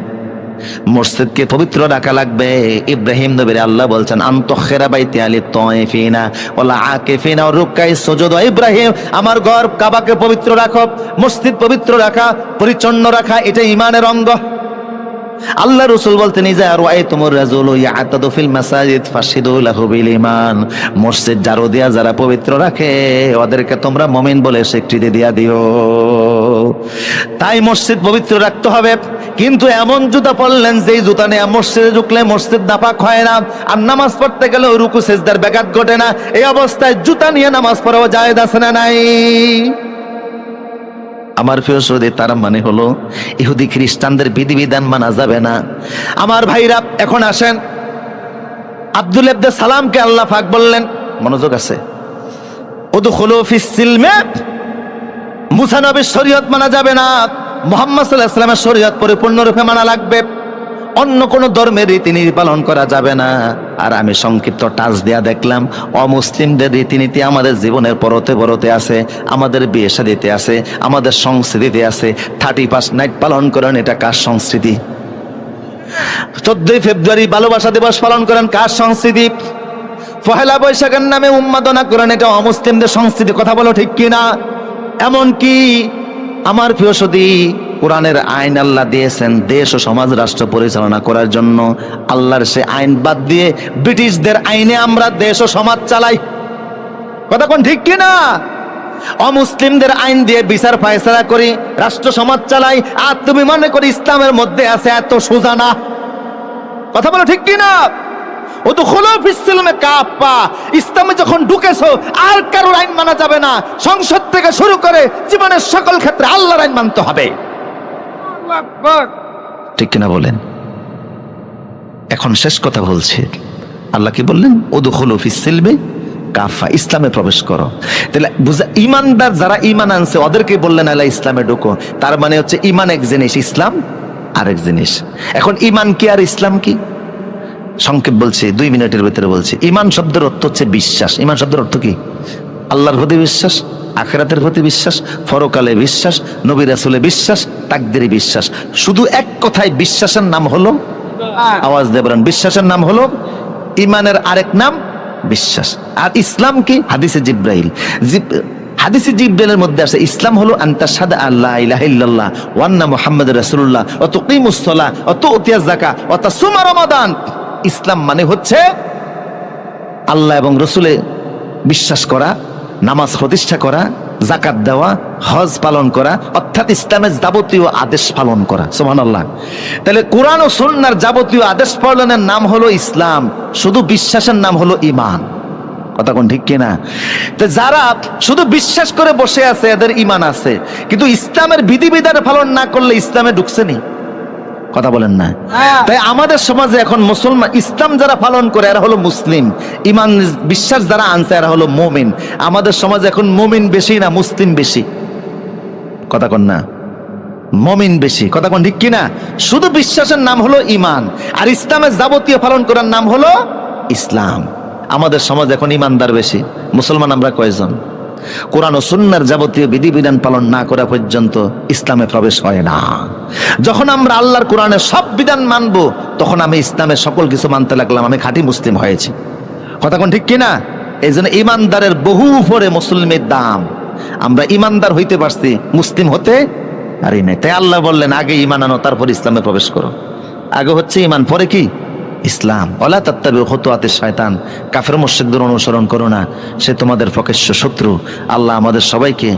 মসজিদকে পবিত্র রাখা লাগবে। ইব্রাহিম নবীর আল্লাহ বলছেন আনতাখিরা বাইতি আলি তাইফিনা ওয়াল আকিফিনা ওয়া রুকাই সুজুদ। ইব্রাহিম, আমার ঘর কাবাকে পবিত্র রাখো, মসজিদ পবিত্র রাখা, পরিচ্ছন্ন রাখা, এটা ঈমানের অঙ্গ। আল্লাহ রাসূল বলতেন ইজা রাআইতুমুর রাজুলু ইয়াতাদু ফিল মাসাজিদ ফাশহিদু লাহু বিল ঈমান, মসজিদ ঝাড়ু দিয়া যারা পবিত্র রাখে ওদেরকে তোমরা মুমিন বলে স্বীকৃতি দিয়া দিও। তাই মসজিদ পবিত্র রাখতে হবে, কিন্তু এমন জুতা পরলেন যেই জুতা নিয়ে মসজিদে ঢুকলে মসজিদ নাপাক হয় না, আর নামাজ পড়তে গেলে রুকু সিজদার ব্যাঘাত ঘটে না। এই অবস্থায় জুতা নিয়ে নামাজ পড়াও জায়েজ আছে না নাই? আমার প্রিয় শ্রোতা, তার মানে হলো ইহুদি খ্রিস্টানদের বিধিবিধান মানা যাবে না। আমার ভাইরা, এখন আসেন, আব্দুল ইবনে সালামকে আল্লাহ পাক বললেন, মনোযোগ আছে, উদখুলু ফিস সিলমে, মুসা নবীর শরীয়ত মানা যাবে না, মুহাম্মদ সাল্লাল্লাহু আলাইহি ওয়াসাল্লামের শরীয়ত পরিপূর্ণরূপে মানা লাগবে, অন্য কোন ধর্মের রীতিনীতি পালন করা যাবে না। আর আমি সংক্ষিপ্ত টাচ দেয়া দেখলাম অমুসলিমদের রীতিনীতি আমাদের জীবনের পরতে পরতে আছে, আমাদের বিয়ে শাদীতে আছে, আমাদের সংস্কৃতিতে আছে। 31 নাইট পালন করেন, এটা কার সংস্কৃতি? 14 ফেব্রুয়ারি ভালোবাসা দিবস পালন করেন, কার সংস্কৃতি? পহেলা বৈশাখের নামে উন্মাদনা করেন, এটা অমুসলিমদের সংস্কৃতি। কথা বলো ঠিক কিনা? এমনকি আমার প্রিয় সদী, কোরআনের আইন আল্লাহ দিয়েছেন দেশ ও সমাজ রাষ্ট্র পরিচালনা করার জন্য। আল্লাহর সে আইন বাদ দিয়ে ব্রিটিশদের আইনে আমরা দেশ ও সমাজ চালাই। কথা কোন ঠিক কিনা? অমুসলিমদের আইন দিয়ে বিচার ফায়সালা করি, রাষ্ট্র সমাজ চালাই। আর তুমি মনে করি ইসলামের মধ্যে আছে এত সোজা না? কথা বলো ঠিক কিনা? উদখুলু ফিস সিলমে কাফা, ইসলামে যখন ঢুকেছো আর কারোর আইন মানা যাবে না। সংসদ থেকে শুরু করে জীবনের সকল ক্ষেত্রে আল্লাহর আইন মানতে হবে। ঠিক কিনা বলেন? এখন শেষ কথা বলছি, আল্লাহ কি বললেন? উদখুলু ফিস সিলমে কাফা, ইসলামে প্রবেশ করো। তাহলে বুঝা, ইমানদার যারা ইমান আনছে ওদেরকে বললেন আল্লাহ ইসলামে ঢুকো। তার মানে হচ্ছে ইমান এক জিনিস, ইসলাম আরেক জিনিস। এখন ইমান কি আর ইসলাম কি? সংক্ষেপ বলছি, 2 মিনিটের ভিতরে বলছি। ইমান শব্দের অর্থ হচ্ছে বিশ্বাস। ইমান শব্দের অর্থ কি? আল্লাহর প্রতি বিশ্বাস, আখিরাতের প্রতি বিশ্বাস, পরকালে বিশ্বাস, নবী রাসূলে বিশ্বাস, তাকদীরে বিশ্বাস। শুধু এক কথায় বিশ্বাসের নাম হলো, আওয়াজ দিয়ে বলেন, বিশ্বাসের নাম হলো ইমানের আরেক নাম বিশ্বাস। আর ইসলাম কি? হাদিসে জিব্রাইল, হাদিসে জিব্রাইলের মধ্যে আছে ইসলাম হলো আনতাশহাদা আল্লা ইলাহা ইল্লাল্লাহ ওয়া আন্না মুহাম্মাদুর রাসূলুল্লাহ ওয়া তুকিমুস সালাহ ওয়া তুতিয়াজ যাকাত ওয়া তাসুমা রমাদান। ইসলাম মানে হচ্ছে আল্লাহ এবং রসুলে বিশ্বাস করা, নামাজ প্রতিষ্ঠা করা, যাকাত দেওয়া, হজ পালন করা, অর্থাৎ ইসলামের যাবতীয় আদেশ পালন করা। সুবহানাল্লাহ। তাহলে কোরআন ও সুন্নাহর যাবতীয় আদেশ পালনের নাম হলো ইসলাম, শুধু বিশ্বাসের নাম হলো ঈমান। কথা কোন ঠিক কিনা? তো যারা শুধু বিশ্বাস করে বসে আছে এদের ঈমান আছে, কিন্তু ইসলামের বিধিবিধান পালন না করলে ইসলামে ঢুকছে নি। কথা বলেন না? তাই আমাদের সমাজে এখন মুসলমান, ইসলাম যারা পালন করে এরা হলো মুসলিম, ঈমান বিশ্বাস যারা আনছে এরা হলো মুমিন। আমাদের সমাজে এখন মুমিন বেশি না মুসলিম বেশি? কথা কোন না? মুমিন বেশি। কথা কোন ঠিক কিনা? শুধু বিশ্বাসের নাম হলো ঈমান, আর ইসলামের যাবতীয় পালন করার নাম হলো ইসলাম। আমাদের সমাজ এখন ইমানদার বেশি, মুসলমান আমরা কয়জন? কোরআন ও সুন্নাহর যাবতীয় বিধিবিধান পালন না করা পর্যন্ত ইসলামে প্রবেশ হয় না। যখন আমরা আল্লাহর কোরআনের সব বিধান মানবো, তখন আমি ইসলামের সকল কিছু মানতে লাগলাম, আমি খাঁটি মুসলিম হয়েছি। কথা কোন ঠিক কিনা? এই জন্য ইমানদারের বহু উপরে মুসলিমের দাম। আমরা ইমানদার হইতে পারছি, মুসলিম হতে পারি নাই। তাই আল্লাহ বললেন, আগে ইমান আনো, তারপর ইসলামে প্রবেশ করো। আগে হচ্ছে ইমান, পরে কি? ইসলাম। ওয়ালা তাত্তাবিউ খুতুওয়াতিশ শয়তান, কাফের মুশরিকদের অনুসরণ করো না, সে তোমাদের প্রকাশ্য শত্রু। আল্লাহ আমাদের সবাইকে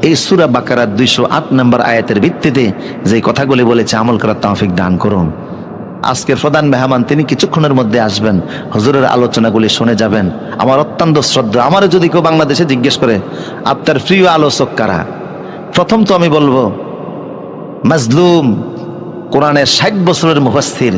এই সূরা বাকারার 208 নম্বর আয়াতের ভিত্তিতে যে কথাগুলি বলেছে আমল করার তৌফিক দান করুন। আজকের প্রধান মেহমান তিনি কিছুক্ষণের মধ্যে আসবেন, হুজুরের আলোচনাগুলি শুনে যাবেন। আমার অত্যন্ত শ্রদ্ধা। আমারও যদি কেউ বাংলাদেশে জিজ্ঞেস করে আপনার প্রিয় আলোচক কারা, প্রথম তো আমি বলবো মাজলুম, কোরআনের 60 বছরের মুফাসসির